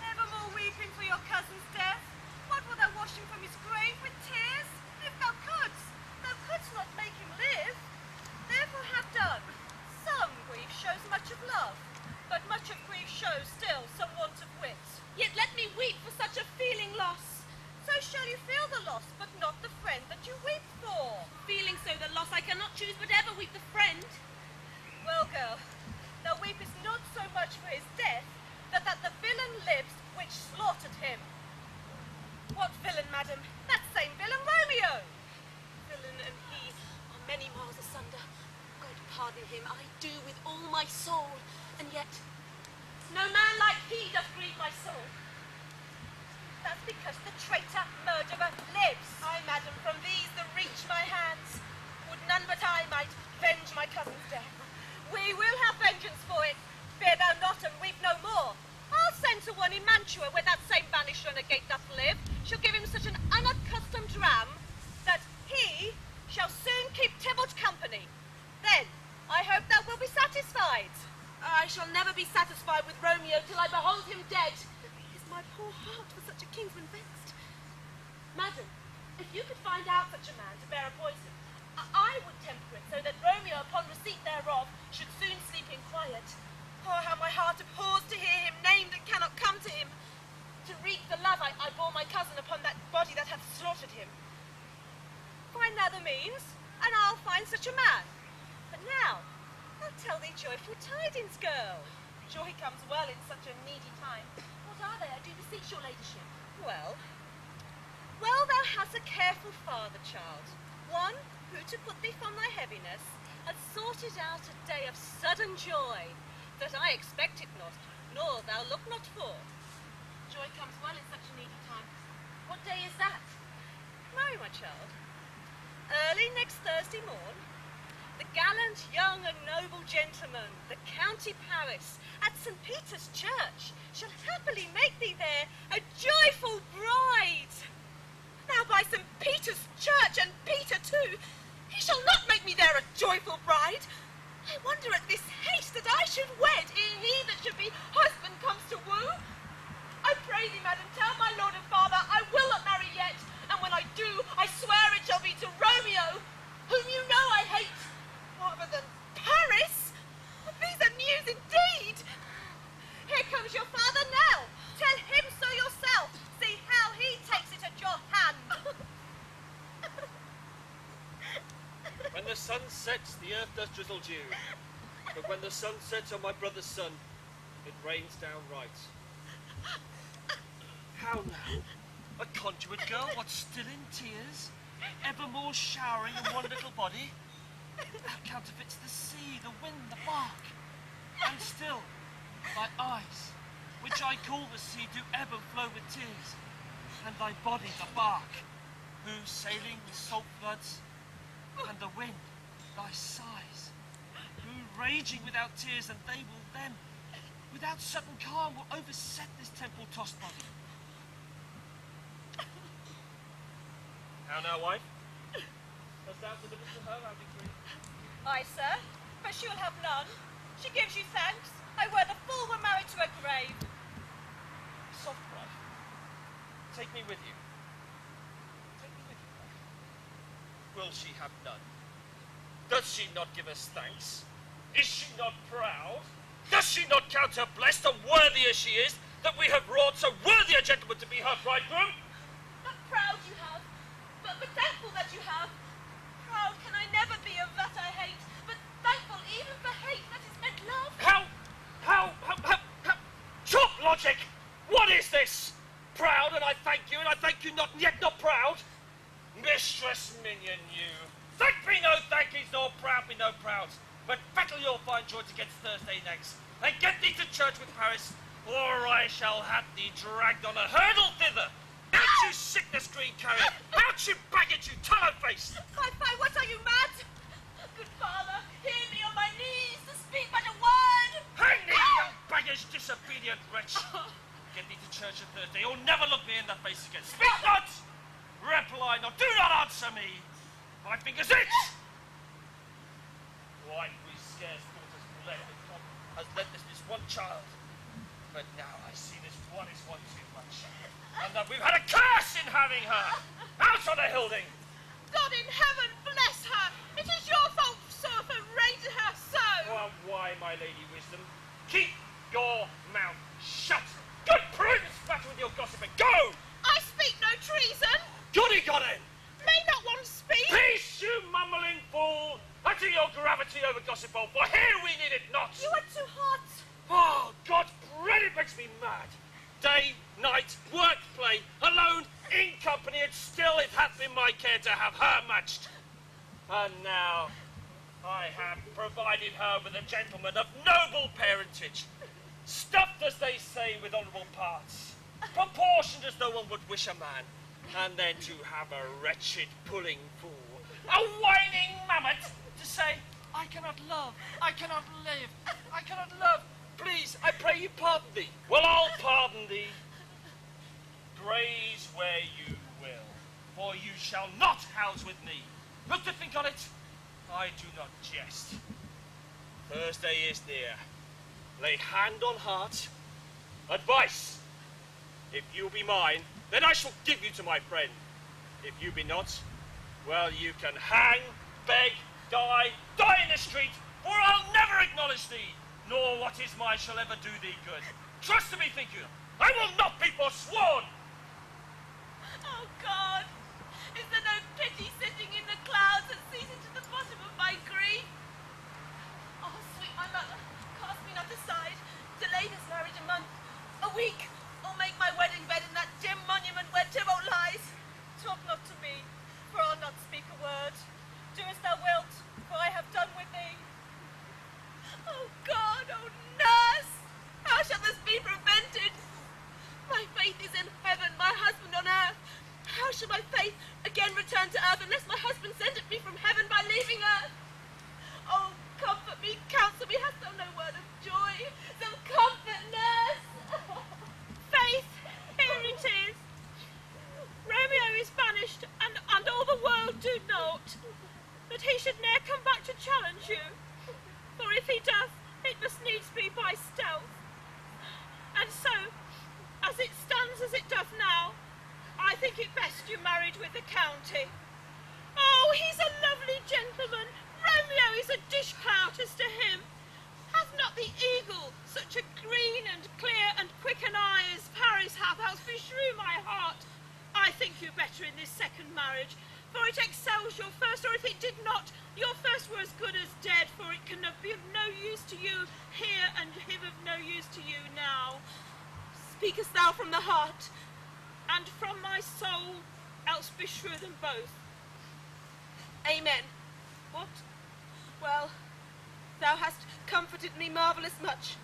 Evermore weeping for your cousin's death? What will thou wash him from his grave with tears? If thou couldst not make him live. Therefore have done. Some grief shows much of love, but much of grief shows still some want of wit. Yet let me weep for such a feeling loss. So shall you feel the loss, but not the friend that you weep for. Feeling so the loss, I cannot choose but ever weep the friend. Well, girl, thou weepest not so much for his death, that the villain lives which slaughtered him. What villain, madam? That same villain Romeo. Villain and he are many miles asunder. God pardon him, I because the traitor murderer lives. Aye, madam, from these the reach my hands. Would none but I might venge my cousin's death. We will have vengeance for it. Fear thou not and weep no more. I'll send to one in Mantua where that same banished renegade doth live. Shall give him such an unaccustomed dram that he shall soon keep Tybalt company. Then I hope thou wilt be satisfied. I shall never be satisfied with Romeo till I behold him dead. Is my poor heart for such a kinsman vexed? Madam, if you could find out such a man to bear a poison, I would temper it so that Romeo, upon receipt thereof, should soon sleep in quiet. Oh, how my heart abhors to hear him named and cannot come to him, to wreak the love I bore my cousin upon that body that hath slaughtered him. Find thou the means, and I'll find such a man. But now, I'll tell thee joyful tidings, girl. Joy comes well in such a needy time. What are they, I do beseech your ladyship? Well, thou hast a careful father, child. One who, to put thee from thy heaviness, had sorted out a day of sudden joy, that I expected not, nor thou look not for. Joy comes well in such a needy time. What day is that? Marry, my child. Early next Thursday morn, the gallant young and noble gentleman, the County Paris, at St. Peter's Church, shall happily make thee there a joyful bride. Now by St. Peter's Church, and Peter too, he shall not make me there a joyful bride. I wonder at this haste that I should wed, ere he that should be husband comes to woo. I pray thee, madam, tell my lord and father I will not marry yet, and when I do, I swear it shall be to Romeo, whom you know I hate. Rather than Paris? These are news indeed. Here comes your father now. Tell him so yourself. See how he takes it at your hand. When the sun sets, the earth does drizzle dew. But when the sun sets on my brother's son, it rains down right. How now? A conduit girl, what's still in tears? Evermore showering in one little body? Thou counterfeits the sea, the wind, the bark. And still, thy eyes, which I call the sea, do ebb and flow with tears. And thy body, the bark, who, sailing with salt floods, and the wind, thy sighs, who, raging without tears, and they will then, without sudden calm, will overset this temple-tossed body. How now, wife? Hast thou delivered to her our decree? Aye, sir, but she will have none. She gives you thanks. I were the fool were married to a grave. Soft, wife. Take me with you. Take me with you, wife. Will she have none? Does she not give us thanks? Is she not proud? Does she not count her blessed, and worthy as she is, that we have wrought so worthy a gentleman to be her bridegroom? Not proud you have, but thankful that you have. Proud can I never be of that I hate, but thankful even for hate that is meant love. How? Chop logic! What is this? Proud, and I thank you, and I thank you not, yet not proud? Mistress minion, you. Thank me no thankies, nor proud me no prouds. But battle you'll find joy against Thursday next, and get thee to church with Paris, or I shall have thee dragged on a hurdle thither. Out you sickness green carrier! Out you baggage, you tallow face! Fie, what are you, mad? Good father, hear me on my knees to speak but a word. Hang thee, young baggage, disobedient wretch! Get thee to church on Thursday, or never look me in the face again. Speak not! Reply not, do not answer me! My fingers itch! Why, we scarce thought us bled with God has led this one child. But now I see this one is one too much. And that we've had a curse in having her! Out on a Hilding! God in heaven bless her! It is your fault, sir, for raising her so! Oh, why, my lady wisdom? Keep your mouth shut! Good prudence, matter with your gossiping! Go! I speak no treason! Goody goddin! May not one speak? Peace, you mumbling fool! Utter your gravity over gossip, for here we need it not! You are too hot! Oh, God, bread, it makes me mad! Day, night, work, play, alone, in company, and still it hath been my care to have her matched. And now I have provided her with a gentleman of noble parentage, stuffed, as they say, with honourable parts. proportioned as no one would wish a man, and then to have a wretched pulling fool, a whining mammoth, to say, I cannot love, I cannot live, I cannot love. Please, I pray you pardon thee. Well, I'll pardon thee. Graze where you will, for you shall not house with me. Look to think on it, I do not jest. Thursday is near. Lay hand on heart. Advice. If you be mine, then I shall give you to my friend. If you be not, well, you can hang, beg, die in the street, for I'll never acknowledge thee, nor what is mine shall ever do thee good. Trust to me, think you, I will not be forsworn. Oh, God! Is there no pity sitting in the clouds and sees into the bottom of my grief? Oh, sweet my mother, cast me not aside. Delay this marriage a month, a week, or make my wedding bed in that dim monument where Tybalt lies. Talk not to me, for I'll not speak a word. Do as thou wilt, for I have done with thee. Oh, God, oh, nurse! How shall this be prevented? My faith is in heaven, my husband on earth. How shall my faith again return to earth unless my husband sent it me from heaven by leaving earth? Oh, comfort me, counsel me, hast thou no word of joy? Some comfort, nurse! Faith, here it is. Romeo is banished, and all the world do note that he should ne'er come back to challenge you. For if he doth, it must needs be by stealth. And so, as it stands as it doth now, I think it best you married with the county. Oh, he's a lovely gentleman. Romeo is a dish clout as to him. Hath not the eagle such a green and clear and quick an eye as Paris hath, else beshrew my heart. I think you better in this second marriage, for it excels your first, or if it did not, your first were as good as dead, for it can be of no use to you here, and him of no use to you now. Speakest thou from the heart? And from my soul, else beshrew them both. Amen. What? Well, thou hast comforted me marvellous much.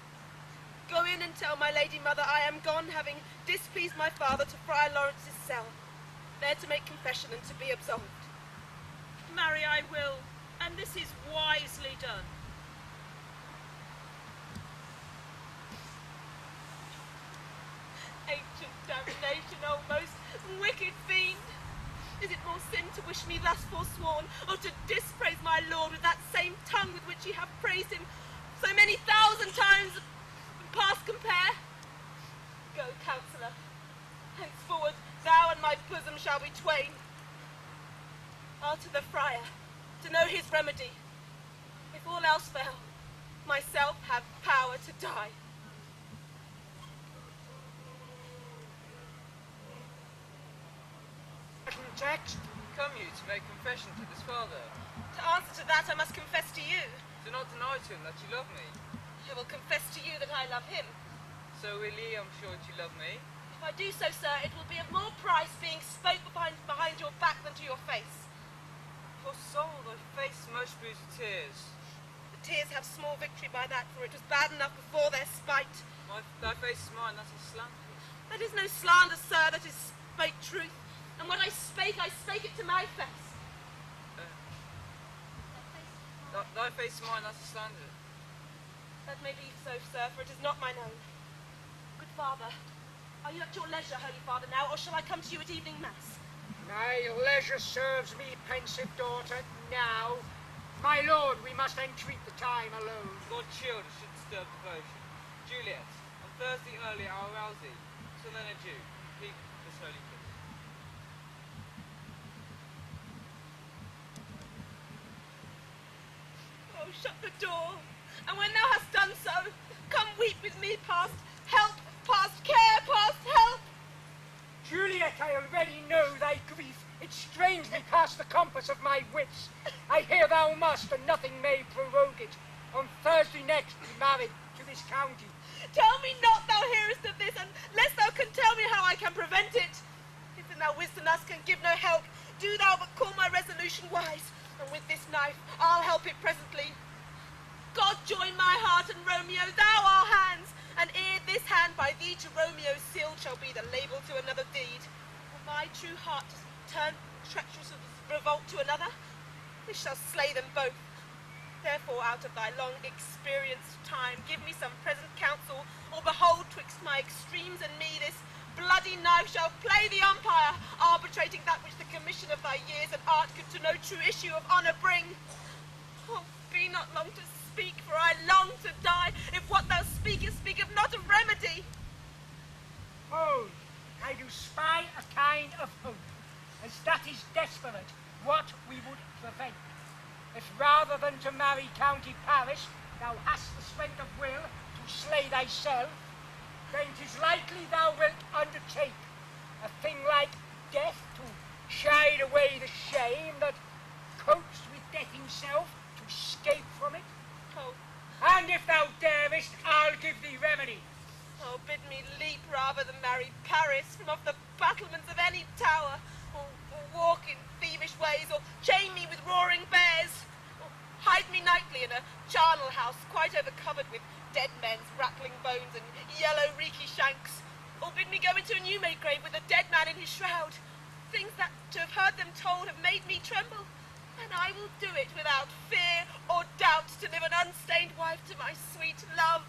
Go in and tell my lady mother I am gone, having displeased my father, to Friar Lawrence's cell, there to make confession and to be absolved. Marry I will, and this is wisely done. Ancient damnation, O most wicked fiend! Is it more sin to wish me thus forsworn, or to dispraise my lord with that same tongue with which ye have praised him so many thousand times past compare? Go, counsellor. Henceforward thou and my bosom shall be twain. I'll to the friar, to know his remedy. If all else fail, myself have power to die. Text. Come you to make confession to this father? To answer to that, I must confess to you. Do not deny to him that you love me. I will confess to you that I love him. So will ye, I'm sure, that you love me. If I do so, sir, it will be of more price being spoke behind your back than to your face. Poor soul, thy face most brews with tears. The tears have small victory by that, for it was bad enough before their spite. Thy face is mine, that is slander. That is no slander, sir, that is spake truth. And when I spake it to my face. Thy face is mine, that is slander. That may be so, sir, for it is not mine own. Good father, are you at your leisure, holy father, now, or shall I come to you at evening mass? My leisure serves me, pensive daughter, now. My lord, we must entreat the time alone. God shield us should disturb devotion. Juliet, on Thursday early I'll rouse thee. Till then adieu. Keep this holy kiss. Oh, shut the door, and when thou hast done so, come weep with me past help, past care, past help. Juliet, I already know thy grief. It strains me past the compass of my wits. I hear thou must, and nothing may prorogue it, on Thursday next be married to this county. Tell me not thou hearest of this, unless thou can tell me how I can prevent it. If in thou wisdom thus can give no help, do thou but call my resolution wise, and with this knife I'll help it presently. God join my heart and Romeo, thou our hands, and ere this hand by thee to Romeo sealed shall be the label to another deed. Will my true heart turn treacherous revolt to another? This shall slay them both. Therefore, out of thy long experienced time, give me some present counsel, or behold, twixt my extremes and me, this bloody knife shall play the umpire, arbitrating that which the commission of thy years and art could to no true issue of honour bring. Oh, be not long to speak, for I long to die, if what thou speakest speak of not a remedy. Hold, I do spy a kind of hope, as that is desperate, what we would prevent. If rather than to marry County Paris, thou hast the strength of will to slay thyself, then 'tis likely thou wilt undertake a thing like death to chide away the shame that copes with death himself to escape from it. Oh. And if thou darest, I'll give thee remedy. Oh, bid me leap rather than marry Paris from off the battlements of any tower, or walk in thievish ways, or chain me with roaring bears, or hide me nightly in a charnel house quite overcovered with dead men's rattling bones and yellow reeky shanks, or bid me go into a new-made grave with a dead man in his shroud. Things that, to have heard them told, have made me tremble, and I will do it without fear or doubt to live an unstained wife to my sweet love.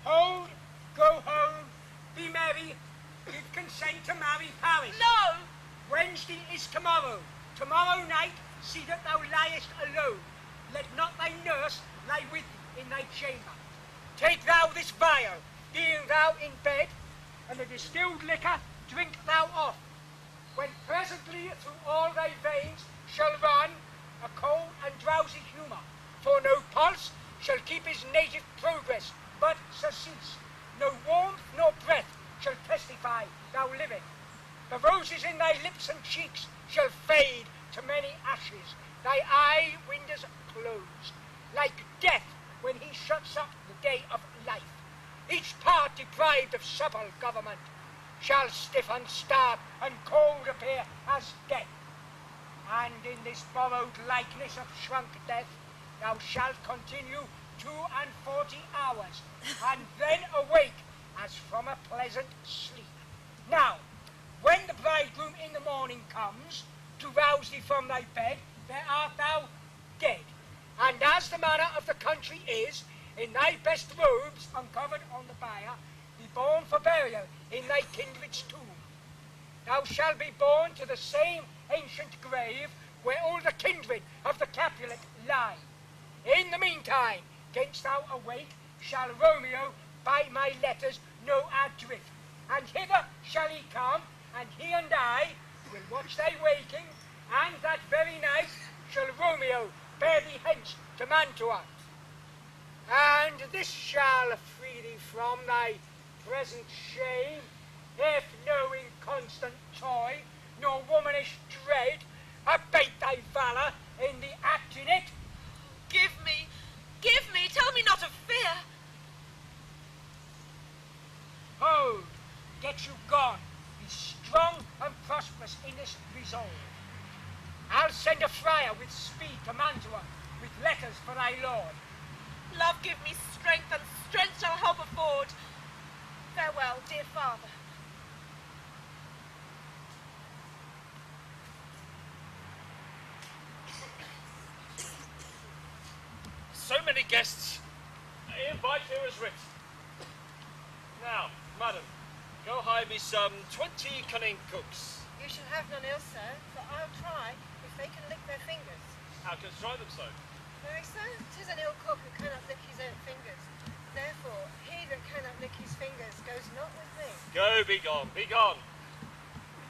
Hold, go home, be merry, give consent to marry Paris. No! Wednesday is tomorrow. Tomorrow night, see that thou liest alone. Let not thy nurse lie with thee in thy chamber. Take thou this vial, deal thou in bed, and the distilled liquor drink thou off. When presently through all thy veins shall run a cold and drowsy humour, for no pulse shall keep his native progress, but surcease. No warmth nor breath shall testify thou living. The roses in thy lips and cheeks shall fade to many ashes, thy eye windows closed, like death when he shuts up the day of life. Each part deprived of supple government shall stiff and stark and cold appear as death. And in this borrowed likeness of shrunk death, thou shalt continue 42 hours, and then awake as from a pleasant sleep. Now, when the bridegroom in the morning comes to rouse thee from thy bed, there art thou dead. And as the manner of the country is, in thy best robes uncovered on the bier, be born for burial in thy kindred's tomb. Thou shalt be born to the same ancient grave where all the kindred of the Capulet lie. In the meantime, gainst thou awake, shall Romeo by my letters know our drift. And hither shall he come, and he and I will watch thy waking, and that very night shall Romeo bear thee hence to Mantua. And this shall free thee from thy present shame, if no inconstant toy, nor womanish dread, abate thy valour in the act in it. Give me, tell me not of fear. Hold, get you gone, be strong and prosperous in this resolve. I'll send a friar with speed to Mantua, with letters for thy lord. Love give me strength, and strength shall help afford. Farewell, dear father. So many guests. I invite here as writ. Now, madam, go hire me some 20 cunning cooks. You shall have none else, sir, for I'll try if they can lick their fingers. How canst try them so? Very sir, 'tis an ill cook who cannot lick his own fingers. Therefore, he that cannot lick his fingers goes not with me. Go, be gone, be gone.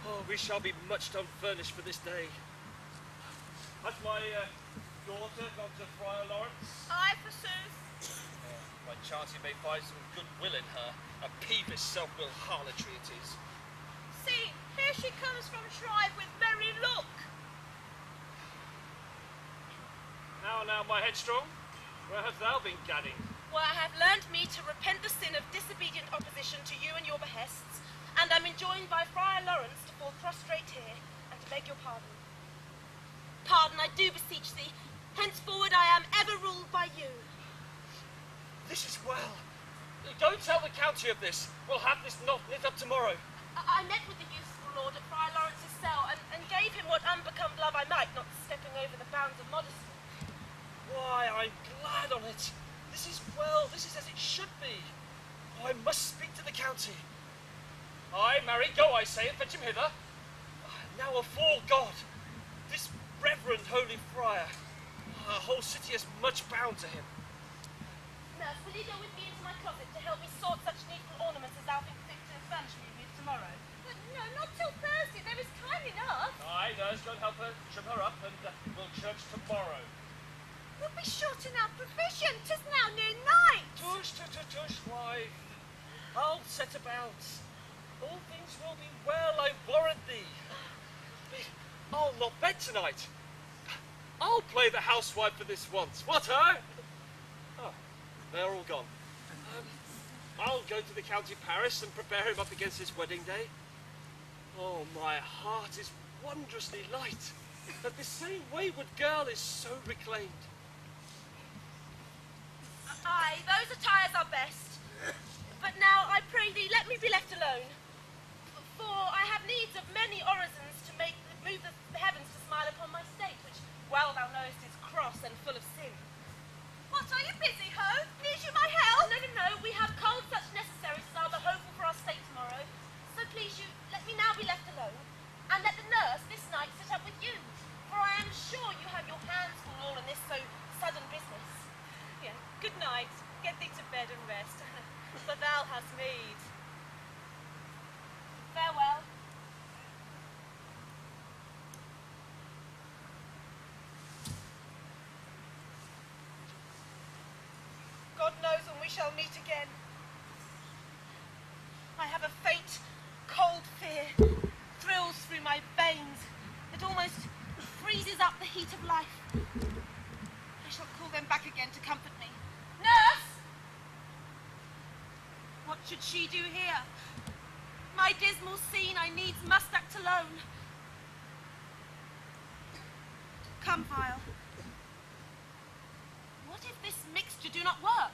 Oh, we shall be much unfurnished for this day. Has my daughter gone to Friar Lawrence? Aye, forsooth. By chance you may find some good will in her. A peevish self-willed harlotry it is. See, here she comes from Shrive with merry look. Now, my headstrong, where hast thou been gadding? Well, I have learned me to repent the sin of disobedient opposition to you and your behests, and am enjoined by Friar Lawrence to fall prostrate here, and to beg your pardon. Pardon, I do beseech thee. Henceforward I am ever ruled by you. This is well. Go tell the county of this. We'll have this knot knit up tomorrow. I met with the useful lord at Friar Lawrence's cell and gave him what unbecome love I might, not stepping over the bounds of modesty. Why, I'm glad on it. This is well, this is as it should be. Oh, I must speak to the county. Aye, marry, go, I say, and fetch him hither. Now, afore God, this reverend holy friar, our whole city is much bound to him. Nurse, will you go with me into my closet to help me sort such needful ornaments as thou think fit to furnish me with tomorrow? But no, not till Thursday. There is time enough. Aye, nurse, go and help her, trim her up, and we'll church tomorrow. We'll be short in our provision. 'Tis now near night. Tush, tush, tush, tush, why, I'll set about. All things will be well, I warrant thee. I'll not bed tonight. I'll play the housewife for this once. What, huh? Oh, they're all gone. I'll go to the county parish and prepare him up against his wedding day. Oh, my heart is wondrously light that this same wayward girl is so reclaimed. Aye, those attires are best. But now, I pray thee, let me be left alone. For I have needs of many orisons to move the heavens to smile upon my state, which, well thou knowest, is cross and full of sin. What, are you busy, ho? Need you my help? No, we have cold such necessaries as are behoveful for our state tomorrow. So please you, let me now be left alone, and let the nurse this night sit up with you, for I am sure you have your hands full all in this so sudden business. Yeah, good night. Get thee to bed and rest, for thou hast need. Farewell. God knows when we shall meet again. I have a faint, cold fear thrills through my veins. It almost freezes up the heat of life. I shall call them back again to comfort me. Nurse! What should she do here? My dismal scene I needs must act alone. Come, Vial. What if this mixture do not work?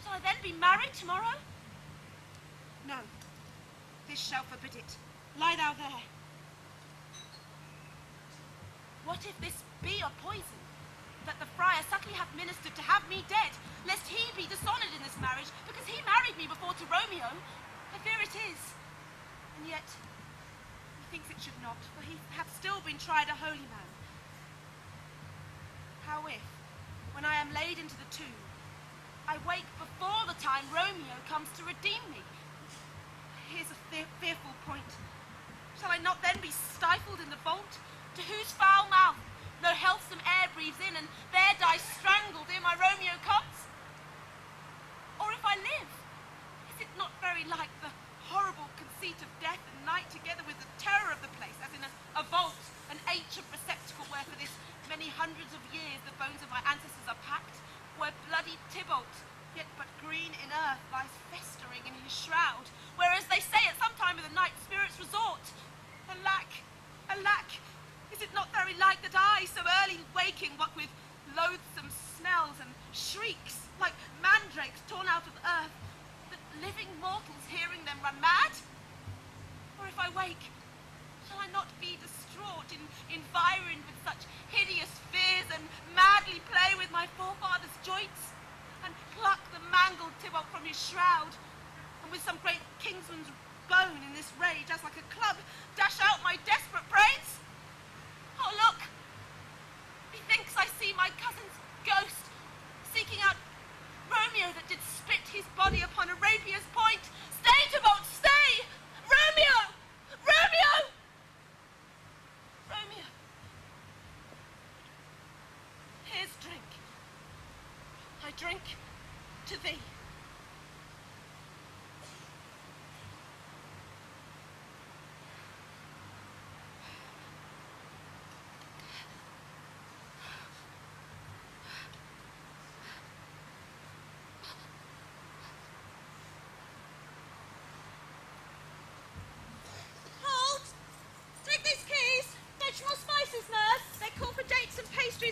Shall I then be married tomorrow? No. This shall forbid it. Lie thou there. What if this be a poison, that the friar subtly hath ministered to have me dead, lest he be dishonoured in this marriage, because he married me before to Romeo? I fear it is. And yet, methinks it should not, for he hath still been tried a holy man. How if, when I am laid into the tomb, I wake before the time Romeo comes to redeem me? Here's a fearful point. Shall I not then be stifled in the vault, to whose foul mouth no healthsome air breathes in, and there die strangled ere my Romeo comes? Or if I live, is it not very like the horrible conceit of death and night, together with the terror of the place, as in a vault, an ancient receptacle where for this many hundreds of years the bones of my ancestors are packed, where bloody Tybalt, yet but green in earth, lies festering in his shroud, whereas they say at some time of the night spirits resort. Alack, is it not very like that I, so early waking, what with loathsome smells and shrieks, like mandrakes torn out of earth, that living mortals hearing them run mad? Or if I wake, shall I not be distraught, environed with such hideous fears, and madly play with my forefathers' joints, and pluck the mangled Tybalt from his shroud, and with some great kingsman's bone in this rage, as like a club, dash out my desperate brains? Oh, look! Methinks I see my cousin's ghost, seeking out Romeo that did split his body upon a rapier's point. Stay, Tybalt, stay! Romeo! Romeo! Romeo! Here's drink. I drink to thee.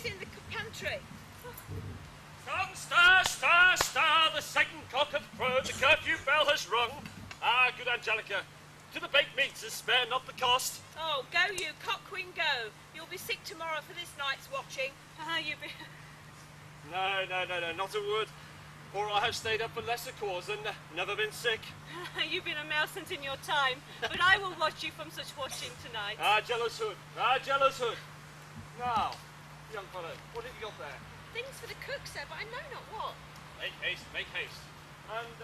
In the pantry. Come, stir, stir, stir the rung. Ah, good Angelica. To the baked meats and spare not the cost. Oh, go you, cock queen, go. You'll be sick tomorrow for this night's watching. You be... No, not a word. For I have stayed up for lesser cause and never been sick. You've been a Melsant in your time, but I will watch you from such watching tonight. Ah, jealous hood. Ah, jealous hood. Now, young fellow, what have you got there? Things for the cook, sir, but I know not what. Make haste, make haste. And,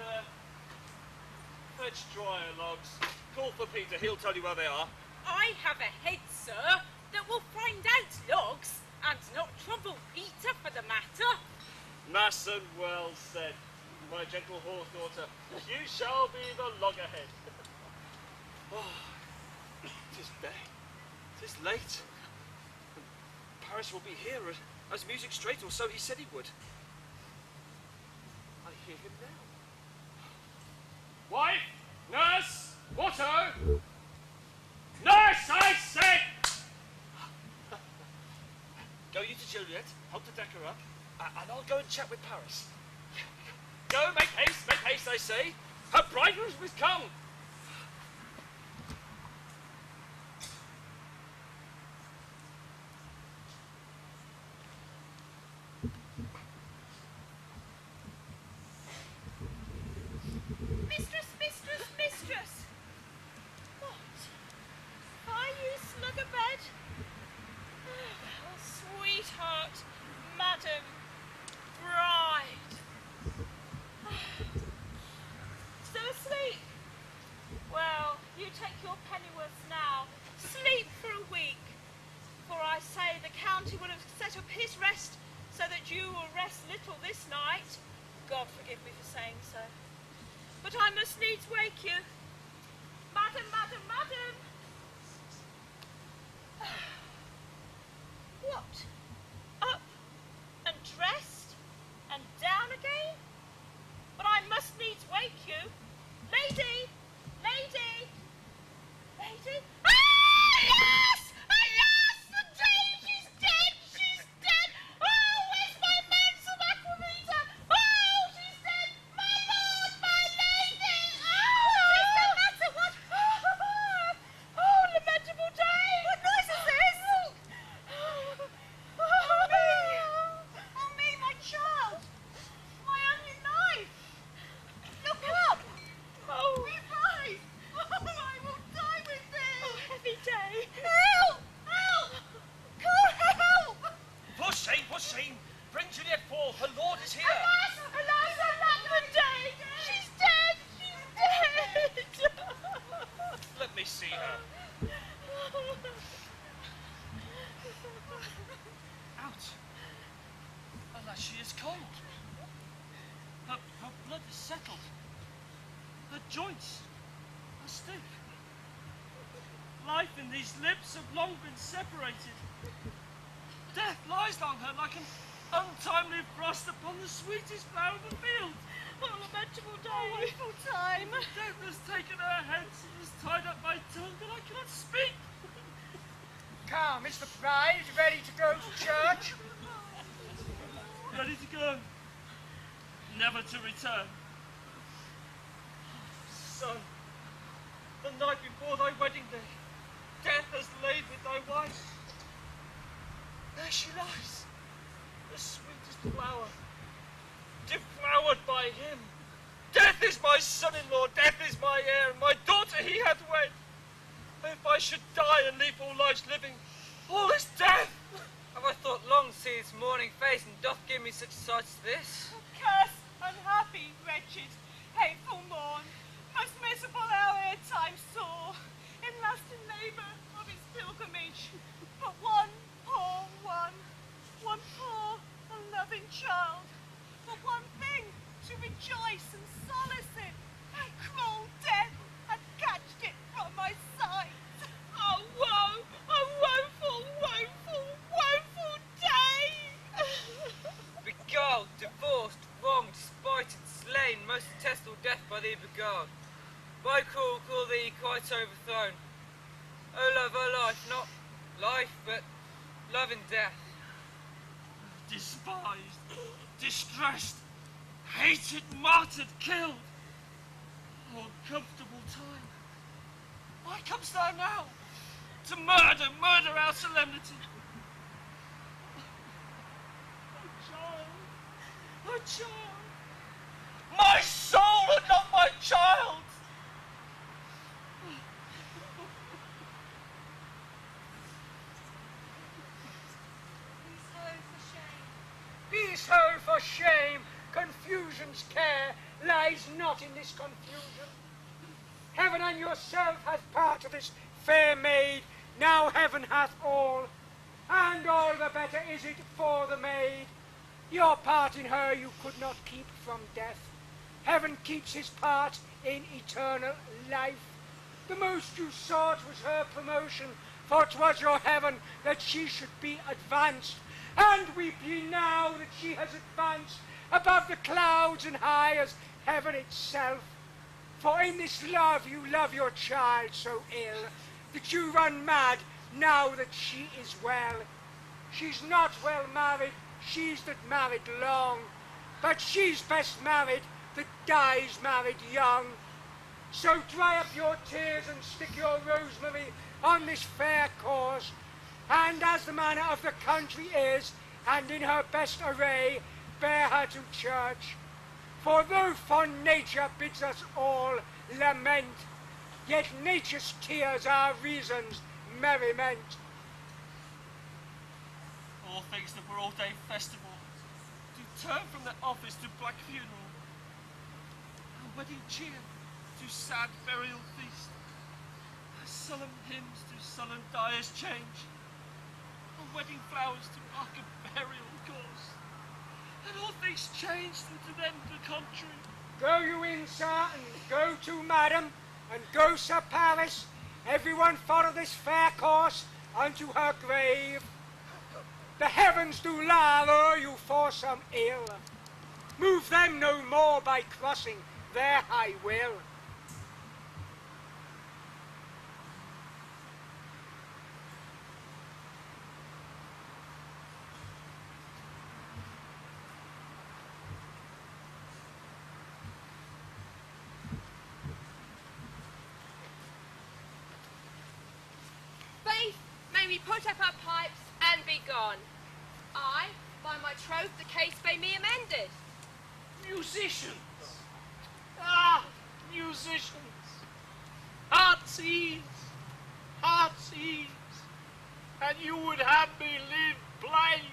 fetch dryer logs. Call for Peter, he'll tell you where they are. I have a head, sir, that will find out logs, and not trouble Peter for the matter. Mass and well said, my gentle horse daughter. You shall be the loggerhead. Oh, 'tis day. 'Tis late. Paris will be here as music straight, or so he said he would. I hear him now. Wife! Nurse! Water! Nurse, I say! Go you to Juliet, help to deck her up, and I'll go and chat with Paris. Go, make haste, I say. Her bridegroom is come. Mistress! What? Are you snug abed? Oh, sweetheart, madam, bride. Still asleep? Well, you take your pennyworth now. Sleep for a week. For I say the county will have set up his rest so that you will rest little this night. God forgive me for saying so. But I must needs wake you. Madam! What? Up and dressed and down again? But I must needs wake you. Lady! Alas! The day she's dead! Oh, where's my mantle, Aquavita? Oh, she's dead! My lord, my lady! Oh! What's the matter? What? Oh, lamentable day! What noise is this? Oh, me, my child! My only life! Look up! Oh, we rise! Oh, I will die with thee! Oh, heavy day! Help! Call help! For shame! Bring Juliet forth, her lord is here! Alas, the day! She's dead! Let me see her. Out! Alas, she is cold. Her blood is settled. Her joints are stiff. Life in these lips have long been separated. Death lies on her like an untimely frost upon the sweetest flower of the field. Oh, lamentable day! Awful time! Death has taken her hence and has tied up my tongue that I cannot speak. Come, is the bride ready to go to church? Ready to go, never to return. Son, the night before thy wedding day, death has laid with thy wife. There she lies, the sweetest flower, deflowered by him. Death is my son-in-law, death is my heir, and my daughter he hath wed. If I should die and leave all lives living, all is death. Have I thought long to see his morning face, and doth give me such sight as this? Curse, unhappy, wretched, hateful morn, most miserable hour ere time saw, in last and labour of his pilgrimage, but one poor and loving child, but one thing to rejoice and solace in, and cruel death had catched it from my sight. Oh, woe! Oh, woeful day! Beguiled, divorced, wronged, spited, slain, most detestable death by thee beguiled. By cruel thee quite overthrown. O love, O life, not life, but love and death. Despised, distressed, hated, martyred, killed. Oh, comfortable time. Why comest thou now? To murder our solemnity. Oh, child. Oh, child. My soul and not my child. Peace ho for shame. Confusion's care lies not in this confusion. Heaven and yourself hath part of this fair maid. Now heaven hath all, and all the better is it for the maid. Your part in her you could not keep from death. Heaven keeps his part in eternal life. The most you sought was her promotion, for 'twas your heaven that she should be advanced. And weep ye now that she has advanced above the clouds and high as heaven itself. For in this love you love your child so ill, that you run mad now that she is well. She's not well married, she's that married long, but she's best married that dies married young. So dry up your tears and stick your rosemary on this fair cause, and as the manner of the country is, and in her best array, bear her to church. For though fond nature bids us all lament, yet nature's tears are reason's merriment. All things that were all-day festival do turn from their office to black funeral. A wedding cheer to sad burial feast. Solemn hymns to sullen dyers change. Wedding flowers to mark a burial course. And all things changed into then the contrary. Go you in, sir, and go to madam, and go Sir Paris. Everyone follow this fair course unto her grave. The heavens do laugh o'er you for some ill. Move them no more by crossing their high will. May we put up our pipes and be gone. I, by my troth, the case may be amended. Musicians! Ah, musicians! Heart's ease! Heart's ease! And you would have me live plain,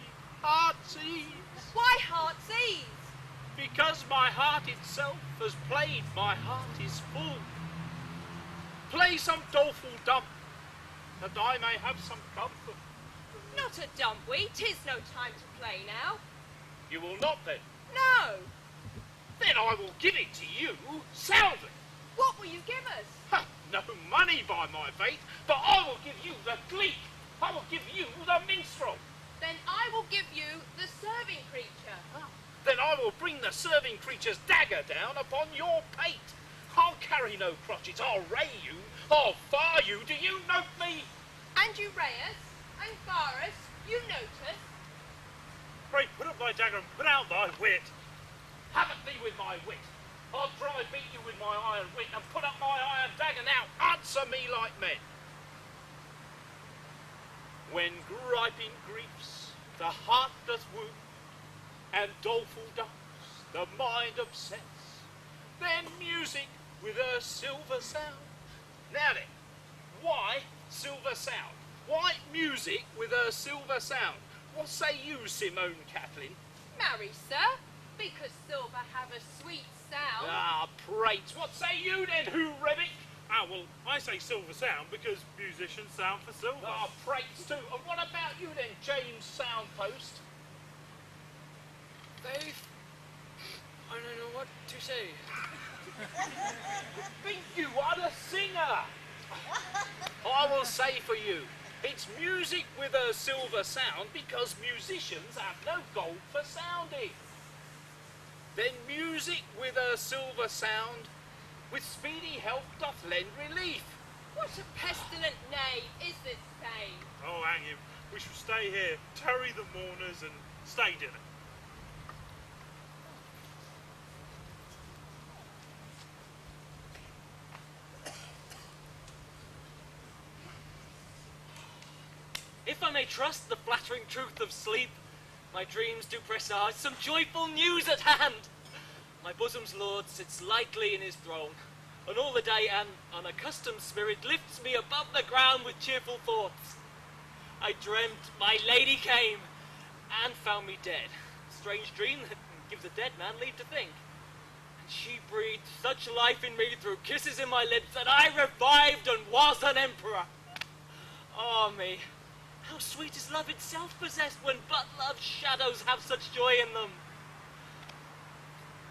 heart's ease. Why heart's ease? Because my heart itself has played, my heart is full. Play some doleful dump, that I may have some comfort. Not a dumpweed, 'tis no time to play now. You will not then? No. Then I will give it to you, salvage. What will you give us? Ha, no money by my faith, but I will give you the gleek. I will give you the minstrel. Then I will give you the serving creature. Then I will bring the serving creature's dagger down upon your pate. I'll carry no crotchets, I'll ray you, I'll fire you, do you note me? And you ray us, and bar us, you note us. Pray, put up thy dagger and put out thy wit. Have at thee with my wit. I'll try beat you with my iron wit and put up my iron dagger now. Answer me like men. When griping griefs the heart doth wound, and doleful dumps the mind upsets, then music with her silver sound. Now then, why silver sound? Why music with her silver sound? What say you, Simone Catlin? Marry, sir, because silver have a sweet sound. Ah, prate. What say you then, who Revick? Ah, well, I say silver sound because musicians sound for silver. Ah, prates too. And what about you then, James Soundpost? Faith, I don't know what to say. Think you are a singer? I will say for you, it's music with a silver sound because musicians have no gold for sounding. Then music with a silver sound, with speedy help doth lend relief. What a pestilent knave is this same? Oh, hang him. We shall stay here, tarry the mourners, and stay dinner. I may trust the flattering truth of sleep, my dreams do presage some joyful news at hand. My bosom's lord sits lightly in his throne, and all the day an unaccustomed spirit lifts me above the ground with cheerful thoughts. I dreamt my lady came, and found me dead. Strange dream that gives a dead man leave to think. And she breathed such life in me through kisses in my lips that I revived and was an emperor. Ah me, how sweet is love itself possessed when but love's shadows have such joy in them.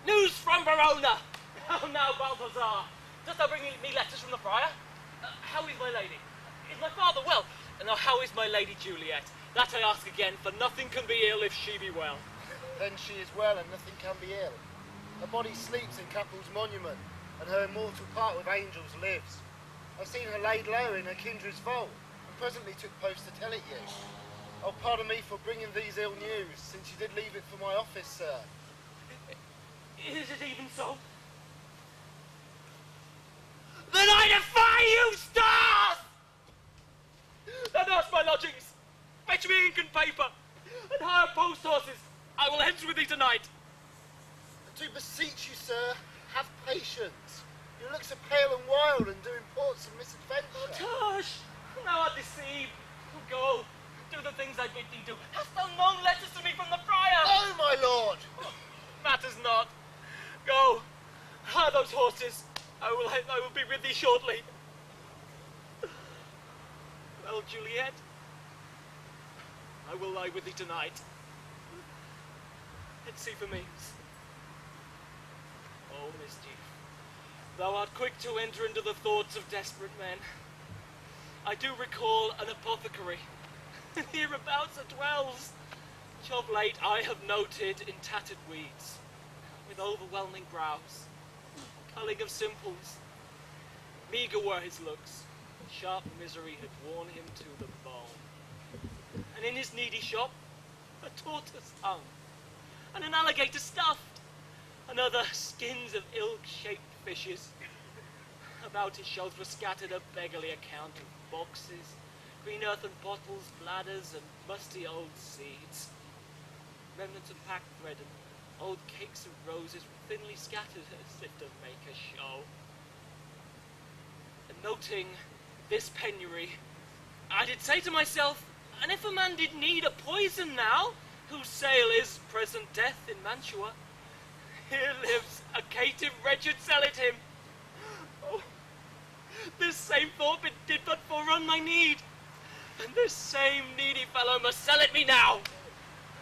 News from Verona! How now, Balthasar? Dost thou bring me letters from the friar? How is my lady? Is my father well? And now how is my lady Juliet? That I ask again, for nothing can be ill if she be well. Then she is well and nothing can be ill. Her body sleeps in Capul's monument, and her immortal part with angels lives. I've seen her laid low in her kindred's vault, and presently took post to tell it you. Oh, pardon me for bringing these ill news, since you did leave it for my office, sir. Is it even so? Then I defy you, stars! Then ask my lodgings, fetch me ink and paper, and hire post horses. I will hence with thee tonight. Do beseech you, sir, have patience. You look so pale and wild and doing ports of misadventure. Tush, thou art deceived. Go, do the things I bid thee do. Hast thou known letters to me from the friar? No, my lord. Matters not. Go, hire those horses. I will be with thee shortly. Well, Juliet, I will lie with thee tonight. Let's see for me. Oh, mischief, thou art quick to enter into the thoughts of desperate men. I do recall an apothecary, hereabouts it dwells, which of late I have noted in tattered weeds, with overwhelming brows, culling of simples. Meagre were his looks, sharp misery had worn him to the bone. And in his needy shop, a tortoise hung, and an alligator stuffed, and other skins of ill-shaped fishes. About his shelves were scattered a beggarly account of boxes, green earthen bottles, bladders, and musty old seeds. Remnants of packed thread and old cakes of roses were thinly scattered as if to make a show. And noting this penury, I did say to myself, and if a man did need a poison now, whose sale is present death in Mantua, here lives a caitiff wretched sell it him. Oh, this same thought did but forerun my need, and this same needy fellow must sell it me now.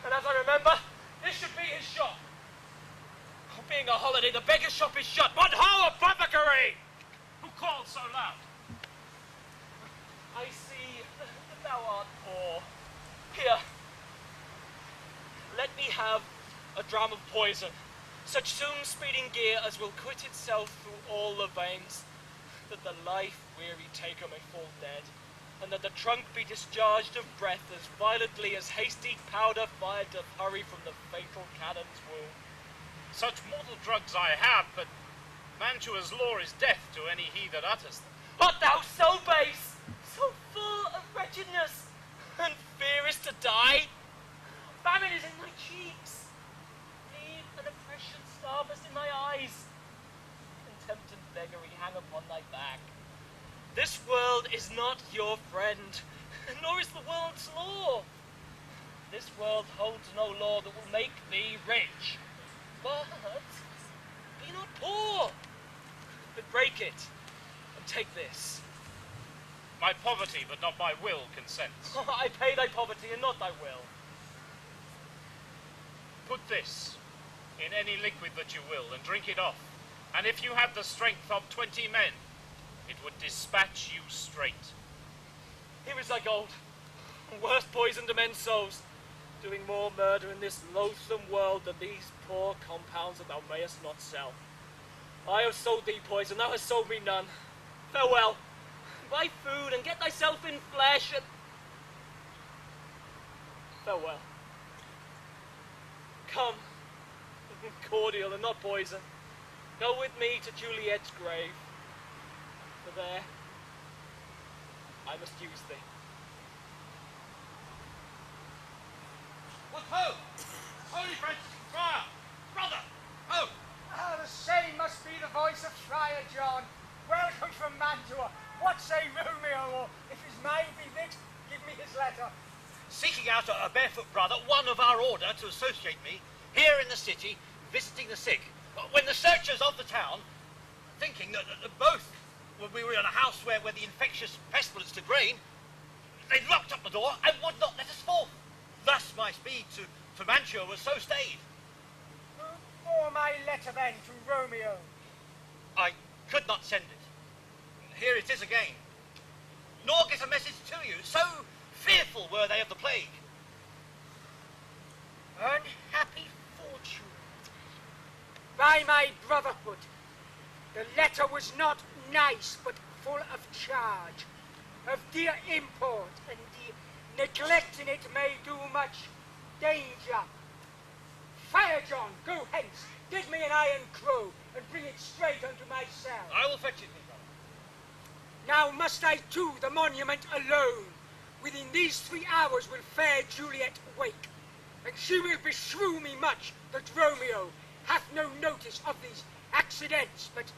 And as I remember, this should be his shop. Oh, being a holiday, the beggar's shop is shut. But how, apothecary? Who calls so loud? I see that thou art poor. Here, let me have a dram of poison, such soon speeding gear as will quit itself through all the veins, that the life-weary taker may fall dead, and that the trunk be discharged of breath as violently as hasty powder fired doth hurry from the fatal cannon's wound. Such mortal drugs I have, but Mantua's law is death to any he that utters them. Art thou so base, so full of wretchedness, and fearest to die? Famine is in thy cheeks, need and oppression starvest in thy eyes, contempt and beggary hang upon thy back. This world is not your friend, nor is the world's law. This world holds no law that will make thee rich, but be not poor. But break it, and take this. My poverty, but not my will, consents. I pay thy poverty, and not thy will. Put this in any liquid that you will, and drink it off. And if you have the strength of 20 men, it would dispatch you straight. Here is thy gold. Worse poison to men's souls, doing more murder in this loathsome world than these poor compounds that thou mayest not sell. I have sold thee poison, thou hast sold me none. Farewell. Buy food and get thyself in flesh and... Farewell. Come, cordial and not poison. Go with me to Juliet's grave. For there, I must use thee. Look, ho! Holy Francis, Friar! Brother! Ho! Ah, the same must be the voice of Friar John. Welcome from Mantua. What say Romeo, or if his mind be lit, give me his letter. Seeking out a barefoot brother, one of our order, to associate me, here in the city, visiting the sick. When the searchers of the town, thinking that both we were in a house where the infectious pestilence did reign, they locked up the door and would not let us forth. Thus my speed to Mantua was so stayed. Who bore my letter then to Romeo? I could not send it. Here it is again. Nor get a message to you, so fearful were they of the plague. Unhappy fortune. By my brotherhood, the letter was not nice, but full of charge, of dear import, and the neglecting it may do much danger. Friar John, go hence, get me an iron crow, and bring it straight unto my cell. I will fetch it, my brother. Now must I to the monument alone. Within these 3 hours will fair Juliet wake, and she will beshrew me much that Romeo hath no notice of these accidents, but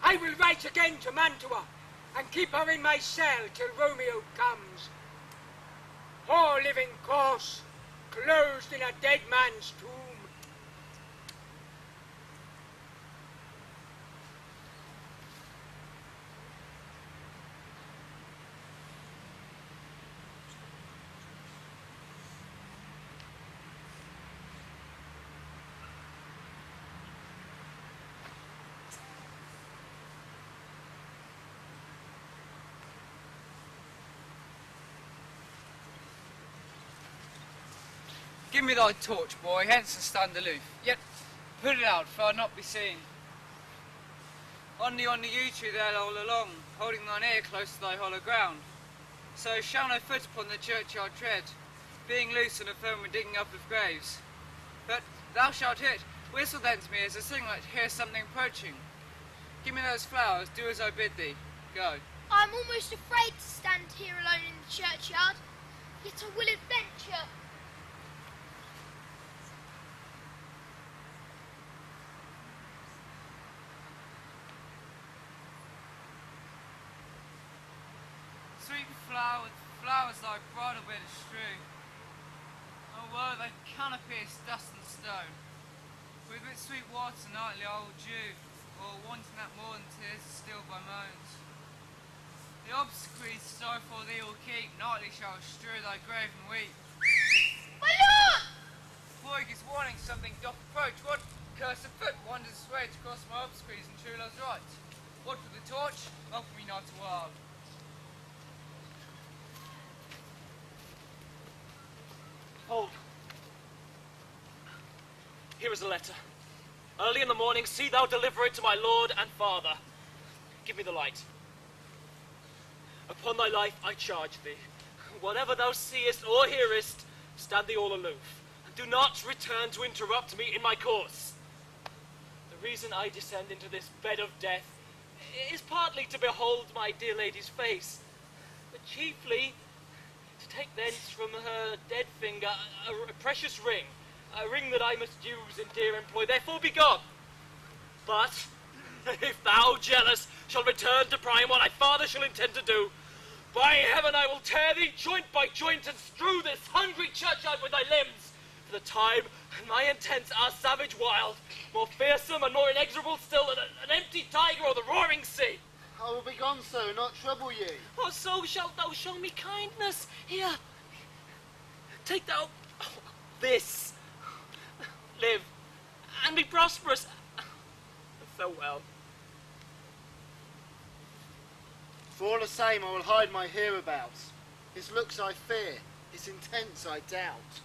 I will write again to Mantua, and keep her in my cell till Romeo comes. Her living corse, closed in a dead man's tomb. Give me thy torch, boy, hence and stand aloof. Yet put it out, for I'll not be seen. On the yew tree there all along, holding thine ear close to thy hollow ground. So shall no foot upon the churchyard tread, being loose and a firm when digging up of graves. But thou shalt hear it, whistle then to me as a singer like to hear something approaching. Give me those flowers, do as I bid thee. Go. I'm almost afraid to stand here alone in the churchyard, yet I will adventure. Sweet flowers thy bridal bed is strewn. Oh, woe, they cannot pierce dust and stone. With its sweet water nightly I will dew, or wanting that more than tears stilled by moans. The obsequies sorrowful thee will keep, nightly shall strew thy grave and weep. My lord! Before he gets warning, something doth approach. What cursed foot wanders its way to cross my obsequies and true love's right? What with the torch? Offer me not a while. Hold. Here is a letter. Early in the morning, see thou deliver it to my lord and father. Give me the light. Upon thy life I charge thee, whatever thou seest or hearest, stand thee all aloof, and do not return to interrupt me in my course. The reason I descend into this bed of death is partly to behold my dear lady's face, but chiefly to take thence from her dead finger a precious ring, a ring that I must use in dear employ, therefore be gone. But if thou, jealous, shall return to pry what thy father shall intend to do, by heaven I will tear thee joint by joint and strew this hungry churchyard with thy limbs. For the time and my intents are savage wild, more fearsome and more inexorable still than an empty tiger or the roaring sea. I will be gone, so not trouble ye. Oh, so shalt thou show me kindness. Here, take thou this. Live, and be prosperous. Farewell. For all the same, I will hide my hereabouts. His looks I fear, his intents I doubt.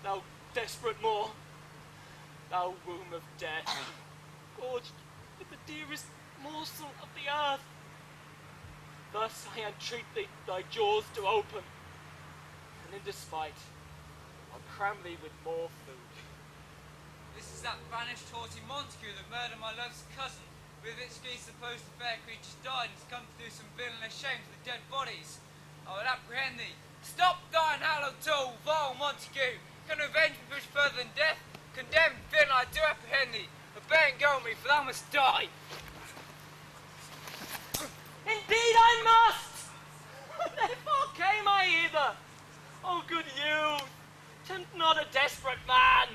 Thou desperate Moor, thou womb of death, gorged with the dearest morsel of the earth. Thus I entreat thee thy jaws to open, and in despite, I'll cram thee with more food. This is that banished haughty Montague that murdered my love's cousin, with which he supposed the fair creatures died and has come to do some villainous shame to the dead bodies. I will apprehend thee, Stop thine hallowed toll, vile Montague. Can revenge be pushed further than death? Condemned, then I do apprehend thee. Obey and go me, for thou must die. Indeed I must! Therefore came I hither. O good youth, tempt not a desperate man.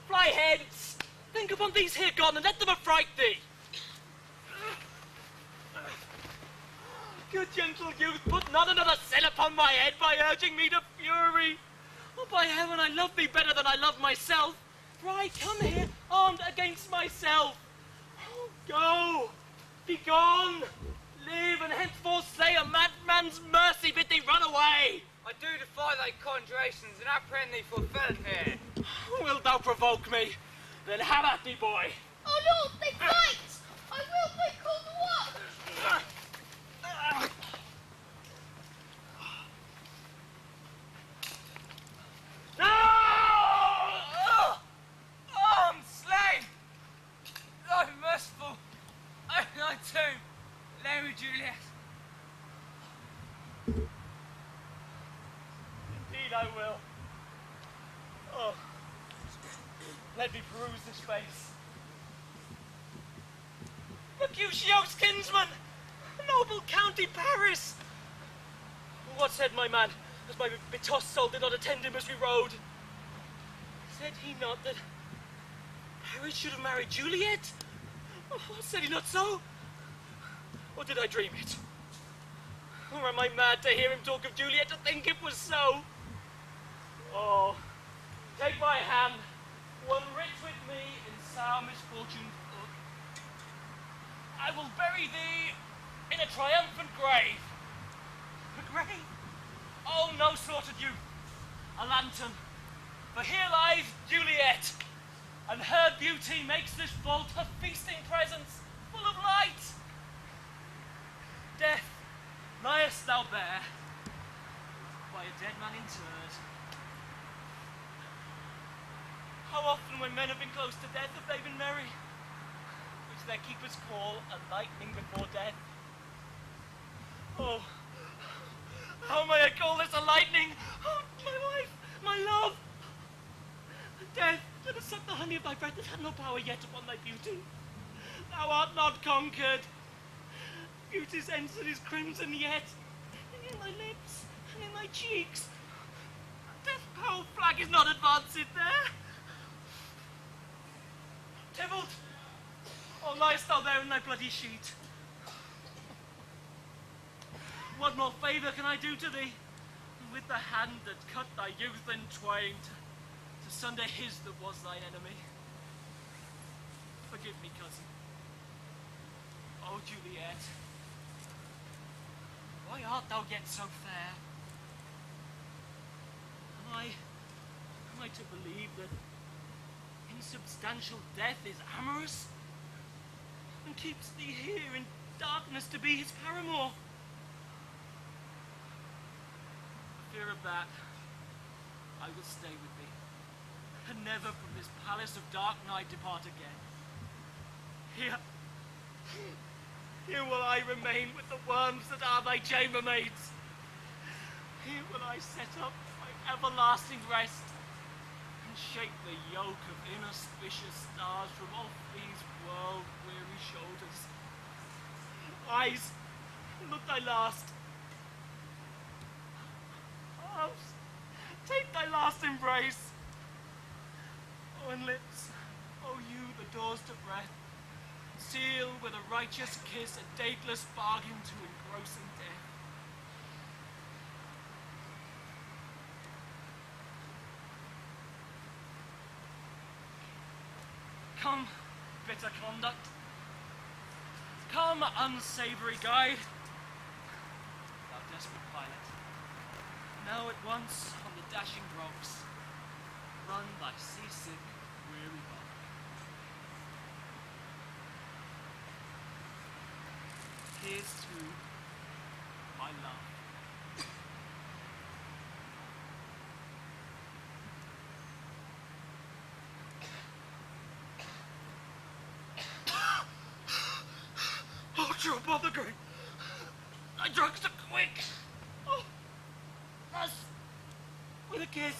Fly hence. Think upon these here gone, and let them affright thee. Good gentle youth, put not another sin upon my head by urging me to fury. Oh, by heaven, I love thee better than I love myself. For I come here armed against myself. Oh, go, be gone. Live, and henceforth slay a madman's mercy, bid thee run away. I do defy thy conjurations, and apprehend thee for a felon here. Wilt thou provoke me? Then have at thee, boy. Oh Lord, they fight! I will break all the watch! No! Oh, I'm slain! Oh, merciful! Open thy tomb! Lay me, Juliet. Indeed I will. Oh, let me peruse this face. Mercutio's kinsman! Noble County Paris! What said my man, as my betossed soul did not attend him as we rode? Said he not that Paris should have married Juliet? Oh, said he not so? Or did I dream it? Or am I mad to hear him talk of Juliet, to think it was so? Oh, take my hand, one rich with me in sour misfortune's book. I will bury thee in a triumphant grave. A grave? Oh, no slaughtered youth. A lantern. For here lies Juliet, and her beauty makes this vault a feasting presence, full of light. Death, liest thou there, by a dead man interred. How often when men have been close to death have they been merry, which their keepers call a lightning before death. Oh, how may I call this a lightning? Oh, my wife, my love. Death, that has sucked the honey of thy breath, that had no power yet upon thy beauty. Thou art not conquered. Beauty's ensign is crimson yet, and in thy lips, and in thy cheeks. Death's pale flag is not advanced there. Tybalt, or liest thou there in thy bloody sheet? What more favour can I do to thee, with the hand that cut thy youth in twain, to sunder his that was thine enemy? Forgive me, cousin. Oh, Juliet, why art thou yet so fair? Am I to believe that insubstantial death is amorous, and keeps thee here in darkness to be his paramour? For fear of that, I will stay with thee, and never from this palace of dark night depart again. Here will I remain with the worms that are thy chambermaids. Here will I set up my everlasting rest, and shake the yoke of inauspicious stars from off these world-weary shoulders. Eyes, look thy last. Arms, take thy last embrace. Oh, and lips, oh, you, the doors to breath, seal with a righteous kiss a dateless bargain to engrossing death. Come, bitter conduct. Come, unsavoury guide. Thou desperate pilot, now at once on the dashing rocks, run thy seasick, weary bark. Here's to my love. Oh, Joe Bothergreen! Thy drugs are quick! Oh, Russ, the kiss.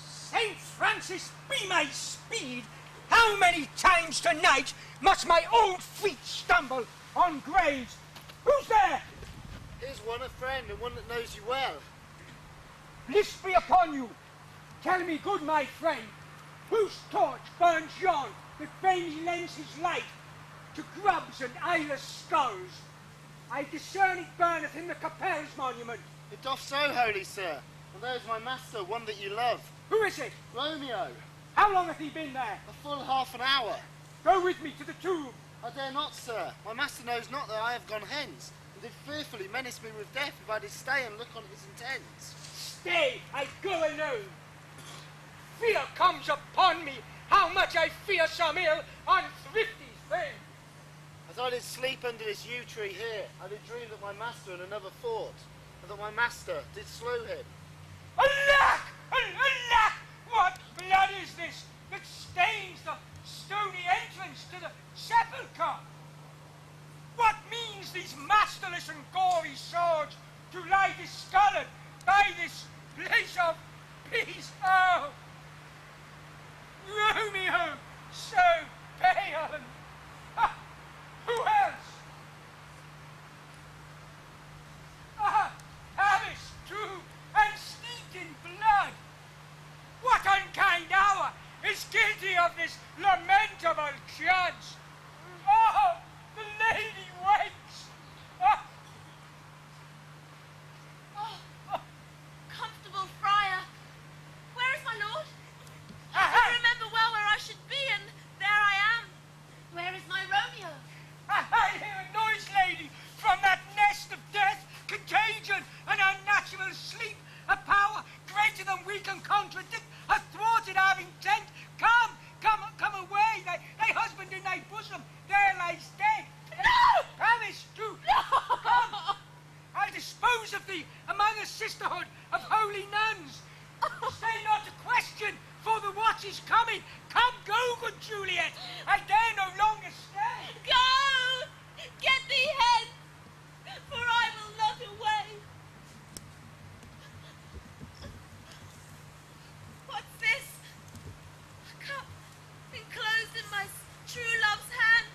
St. Francis be my speed! How many times tonight must my old feet stumble on graves? Who's there? Here's one, a friend, and one that knows you well. Bliss be upon you. Tell me, good my friend, whose torch burns yon that vainly lends his light to grubs and eyeless skulls? I discern it burneth in the Capel's monument. It doth so, holy sir. And there's my master, one that you love. Who is it? Romeo. How long hath he been there? A full half an hour. Go with me to the tomb. I dare not, sir. My master knows not that I have gone hence, and did fearfully menace me with death if I did stay and look on his intents. Stay, I go alone. Fear comes upon me, how much I fear some ill, unthrifty thing. As I did sleep under this yew tree here, I did dream that my master and another fought, and that my master did slew him. Alack! Alack! What blood is this that stains the stony entrance to the sepulchre? What means these masterless and gory swords to lie discoloured by this place of peace? Oh! Romeo, so pale and... who else? Paris, too, and steeped in blood. What unkind hour is guilty of this lamentable chance? Oh, the lady wakes. Comfortable Friar. Where is my lord? I remember well where I should be, and there I am. Where is my Romeo? I hear a noise, lady, from that nest of death, contagion, and unnatural sleep, a power greater than we can contradict, hath thwarted our intent. Come away, thy husband in thy bosom, there lies dead. No! Paris, too. No! Come, I'll dispose of thee among a sisterhood of holy nuns. Stay not to question, for the watch is coming. Come, go, good Juliet. I dare no longer stay. Go! Get thee hence, for I will not away. What's this? A cup enclosed in my true love's hand.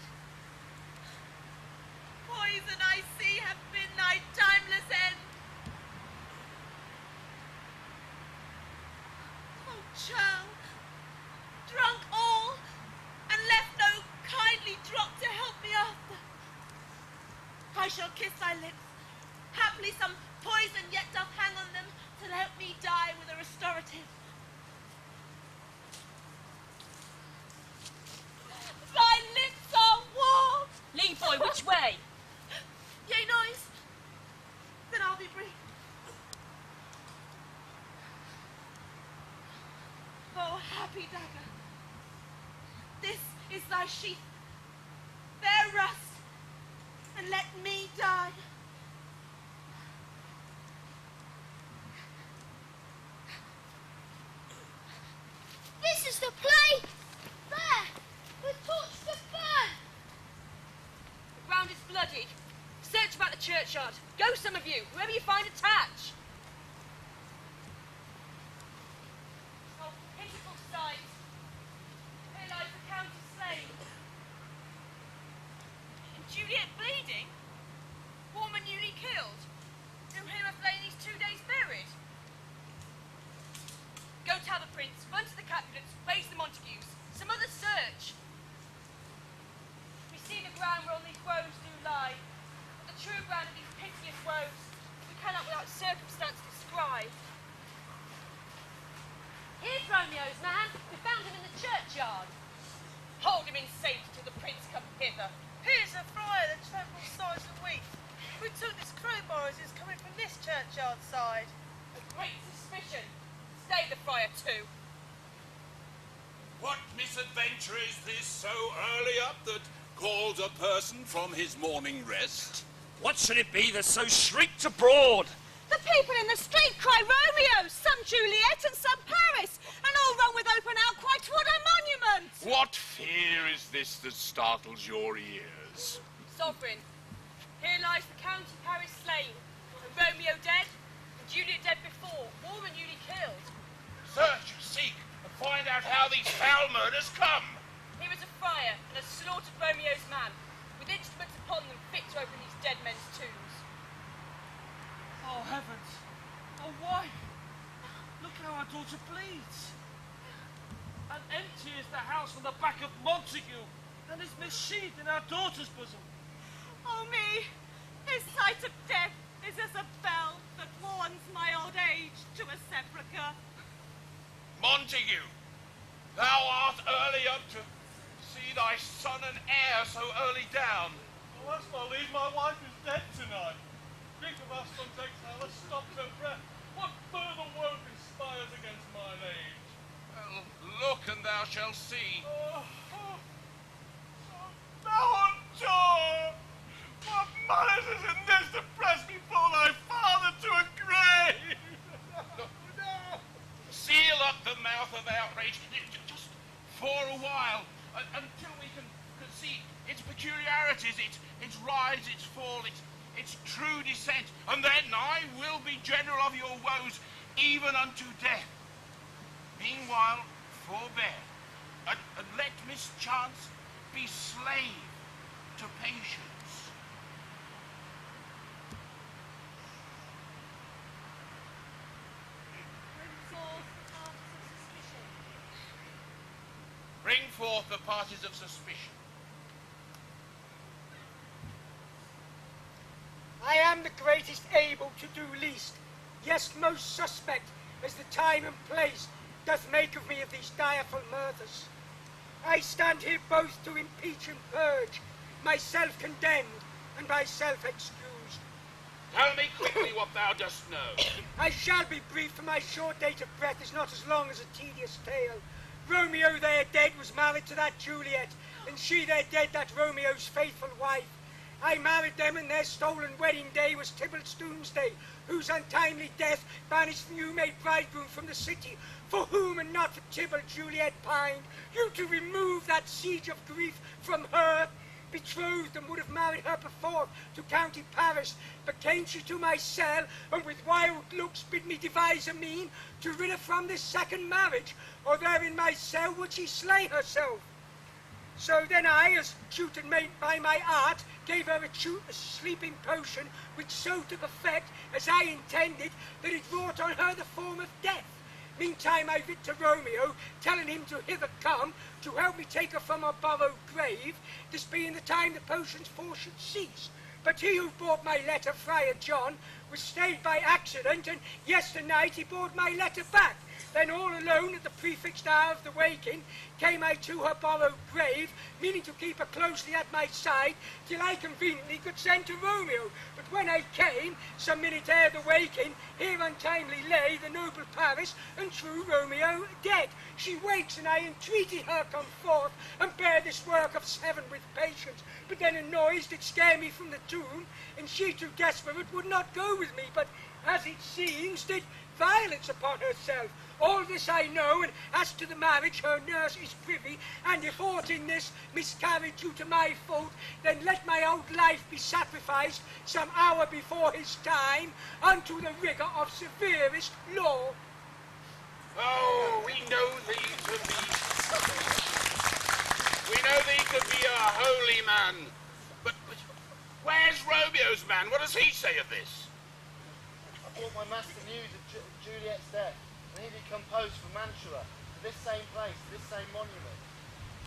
Poison I see hath been thy timeless end. Oh, child, drunk all, and left no kindly drop to help me after. I shall kiss thy lips. Haply some poison yet doth hang on them to help me die with a restorative. Thy lips are warm. Lead, boy, which way? Yea, noise. Then I'll be brief. Oh, happy dagger. This is thy sheath. Bear rust, and let me die. This is the place! There! The torch to burn! The ground is bloody. Search about the churchyard. Go, some of you, whoever you find attach. Oh, pitiful sight. Here lies the county slain. And Juliet bleeding? Woman newly killed? Whom him have lain these 2 days buried? Go tell the prince, run to the Capulets, raise the Montagues. Some other search. We see the ground where all these woes do lie. But the true ground of these piteous woes we cannot without circumstance describe. Here's Romeo's man. We found him in the churchyard. Hold him in safety till the prince come hither. Here's a friar that trembles sighs and weeps. We took this crowbar as is coming from this churchyard side. A great suspicion. Stay the friar too. What misadventure is this so early up that calls a person from his morning rest? What should it be that so shrieked abroad? The people in the street cry Romeo, some Juliet and some Paris, and all run with open outcry toward our monument. What fear is this that startles your ears? Sovereign, here lies the county parish slain, and Romeo dead, and Juliet dead before, all and newly killed. Search, seek, and find out how these foul murders come. Here is a friar, and has slaughtered Romeo's man, with instruments upon them fit to open these dead men's tombs. Oh, heavens! Oh, why? Look how our daughter bleeds. And empty is the house on the back of Montague, and is missheathed in our daughter's bosom. Oh me! His sight of death is as a bell that warns my old age to a sepulchre. Montague, thou art early up to see thy son and heir so early down. Alas, my liege, my wife is dead tonight. Think of our son's exile has stopped her breath. What further woe conspires against mine age? Well, look and thou shalt see. Thou art sure! What malice is in this to press before thy father to a grave? No. Seal up the mouth of outrage, just for a while, until we can see its peculiarities, its rise, its fall, its true descent, and then I will be general of your woes, even unto death. Meanwhile, forbear, and let mischance be slave to patience. Bring forth the parties of suspicion. I am the greatest able to do least, yes, most suspect, as the time and place doth make of me of these direful murders. I stand here both to impeach and purge, myself condemned and myself excused. Tell me quickly what thou dost know. I shall be brief, for my short date of breath is not as long as a tedious tale. Romeo there dead was married to that Juliet, and she there dead that Romeo's faithful wife. I married them, and their stolen wedding day was Tybalt's doomsday, whose untimely death banished the new-made bridegroom from the city, for whom and not for Tybalt Juliet pined. You to remove that siege of grief from her, betrothed and would have married her before to county Paris, but came she to my cell, and with wild looks bid me devise a mean to rid her from this second marriage, or there in my cell would she slay herself. So then I, as tutored made by my art, gave her a sleeping potion, which so took effect as I intended, that it wrought on her the form of death. Meantime I writ to Romeo, telling him to hither come, to help me take her from her borrowed grave, this being the time the potion's force should cease. But he who brought my letter, Friar John, was stayed by accident, and yesternight he brought my letter back. Then all alone at the prefixed hour of the waking, came I to her borrowed grave, meaning to keep her closely at my side, till I conveniently could send to Romeo. But when I came, some minute ere the waking, here untimely lay the noble Paris, and true Romeo dead. She wakes, and I entreated her come forth, and bear this work of 7 with patience. But then a noise did scare me from the tomb, and she too desperate would not go with me, but, as it seems, did violence upon herself. All this I know, and as to the marriage, her nurse is privy, and if aught in this miscarried due to my fault, then let my old life be sacrificed some hour before his time unto the rigour of severest law. Oh, we know thee to be a holy man. But where's Romeo's man? What does he say of this? I brought my master news of Juliet's death, and he did come post from Mantua, to this same place, to this same monument.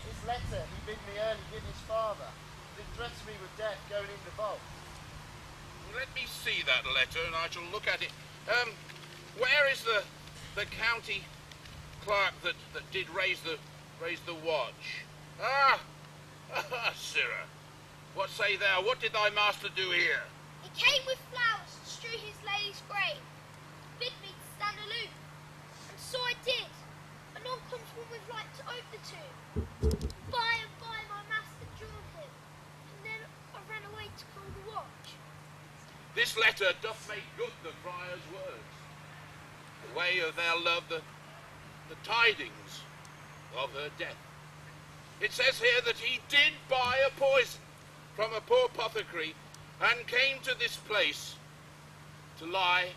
His letter he bid me early give his father, did threaten me with death going in the vault. Let me see that letter, and I shall look at it. Where is the county clerk that did raise the watch? Ah, sirrah. What say thou? What did thy master do here? He came with flowers to strew his lady's grave, bid me to stand aloof, and so I did. Anon comes one with light to open the tomb. By and by my master drew him, and then I ran away to call the watch. This letter doth make good the friar's words. The way of their love, the tidings of her death. It says here that he did buy a poison, from a poor apothecary and came to this place to lie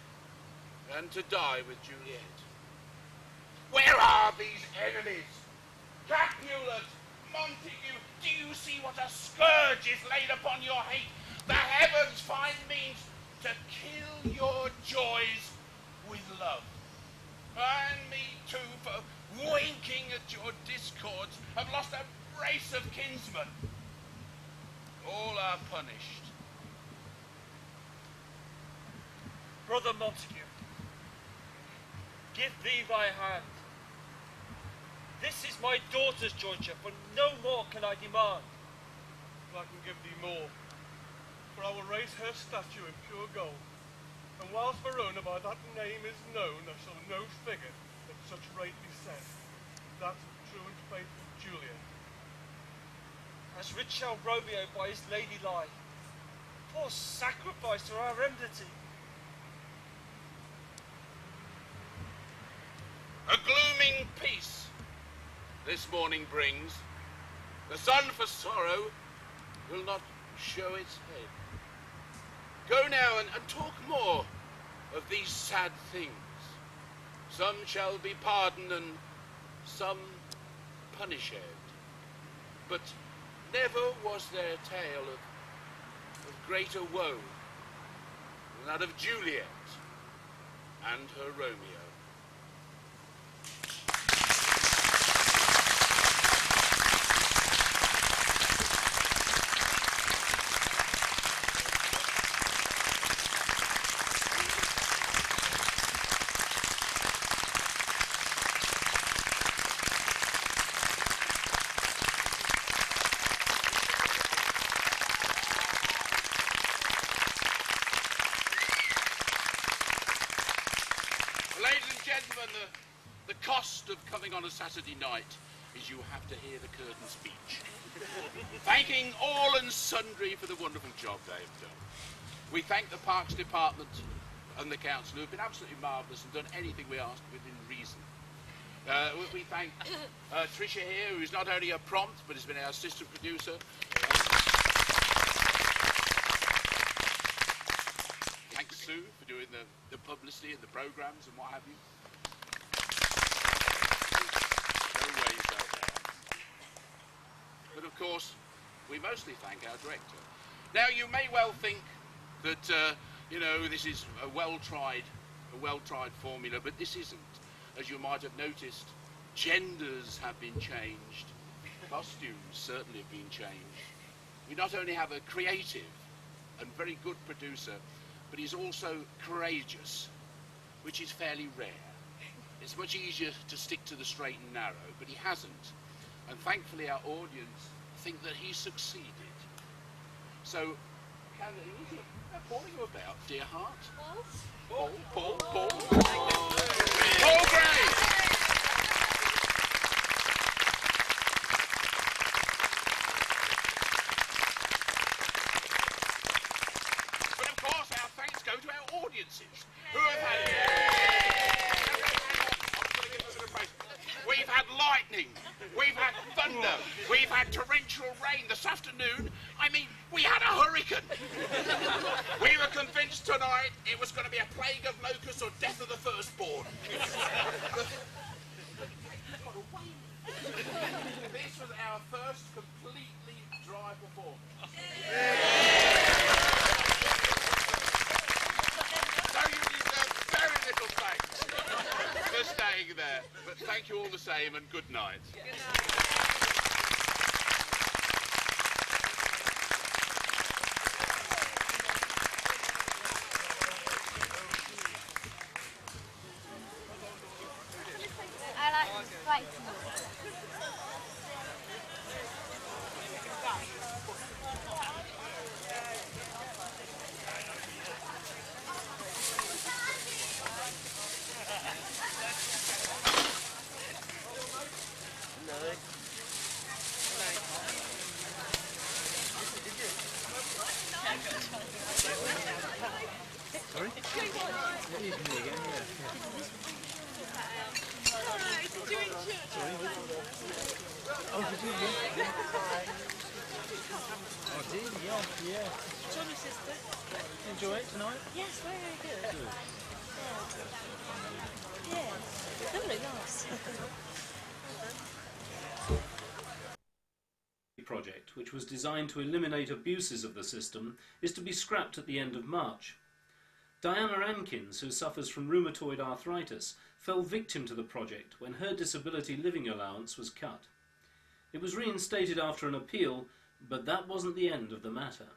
and to die with Juliet. Where are these enemies? Capulet, Montague, do you see what a scourge is laid upon your hate? The heavens find means to kill your joys with love. And me too, for winking at your discords, have lost a brace of kinsmen. All are punished. Brother Montague, give thee thy hand. This is my daughter's jointure, for no more can I demand. But I can give thee more, for I will raise her statue in pure gold. And whilst Verona by that name is known, there shall no figure at such rate be set, that true and faithful Juliet. As rich shall Romeo by his lady lie, poor sacrifice to our enmity. A glooming peace this morning brings. The sun for sorrow will not show its head. Go now and talk more of these sad things. Some shall be pardoned and some punished. But never was there a tale of greater woe than that of Juliet and her Romeo. The cost of coming on a Saturday night is you have to hear the curtain speech. Thanking all and sundry for the wonderful job they have done. We thank the Parks Department and the Council, who have been absolutely marvellous and done anything we asked within reason. We thank Tricia here, who's not only a prompt, but has been our assistant producer. Thanks, Sue, for doing the publicity and the programmes and what have you. But of course, we mostly thank our director. Now, you may well think that, you know, this is a well-tried formula, but this isn't. As you might have noticed, genders have been changed. Costumes certainly have been changed. We not only have a creative and very good producer, but he's also courageous, which is fairly rare. It's much easier to stick to the straight and narrow, but he hasn't. And thankfully our audience think that he succeeded. So, who's calling you about, dear heart? Paul. Paul Gray! But of course our thanks go to our audiences, who have had... We've had lightning, we've had thunder, we've had torrential rain this afternoon. I mean, we had a hurricane. We were convinced tonight it was going to be a plague of locusts or death of the firstborn. This was our first completely dry performance. So you deserve very little thanks for staying there. But thank you all the same, and good night. Good night. I like to fight. Sorry? Yeah, you can do it again, yeah. Sorry? Oh, did you? Yeah. I did, yeah. Johnny sister. Enjoy it tonight? Yes, very, very good. Good. Yeah. Lovely, nice. Project, which was designed to eliminate abuses of the system, is to be scrapped at the end of March. Diana Ankins, who suffers from rheumatoid arthritis, fell victim to the project when her disability living allowance was cut. It was reinstated after an appeal, but that wasn't the end of the matter.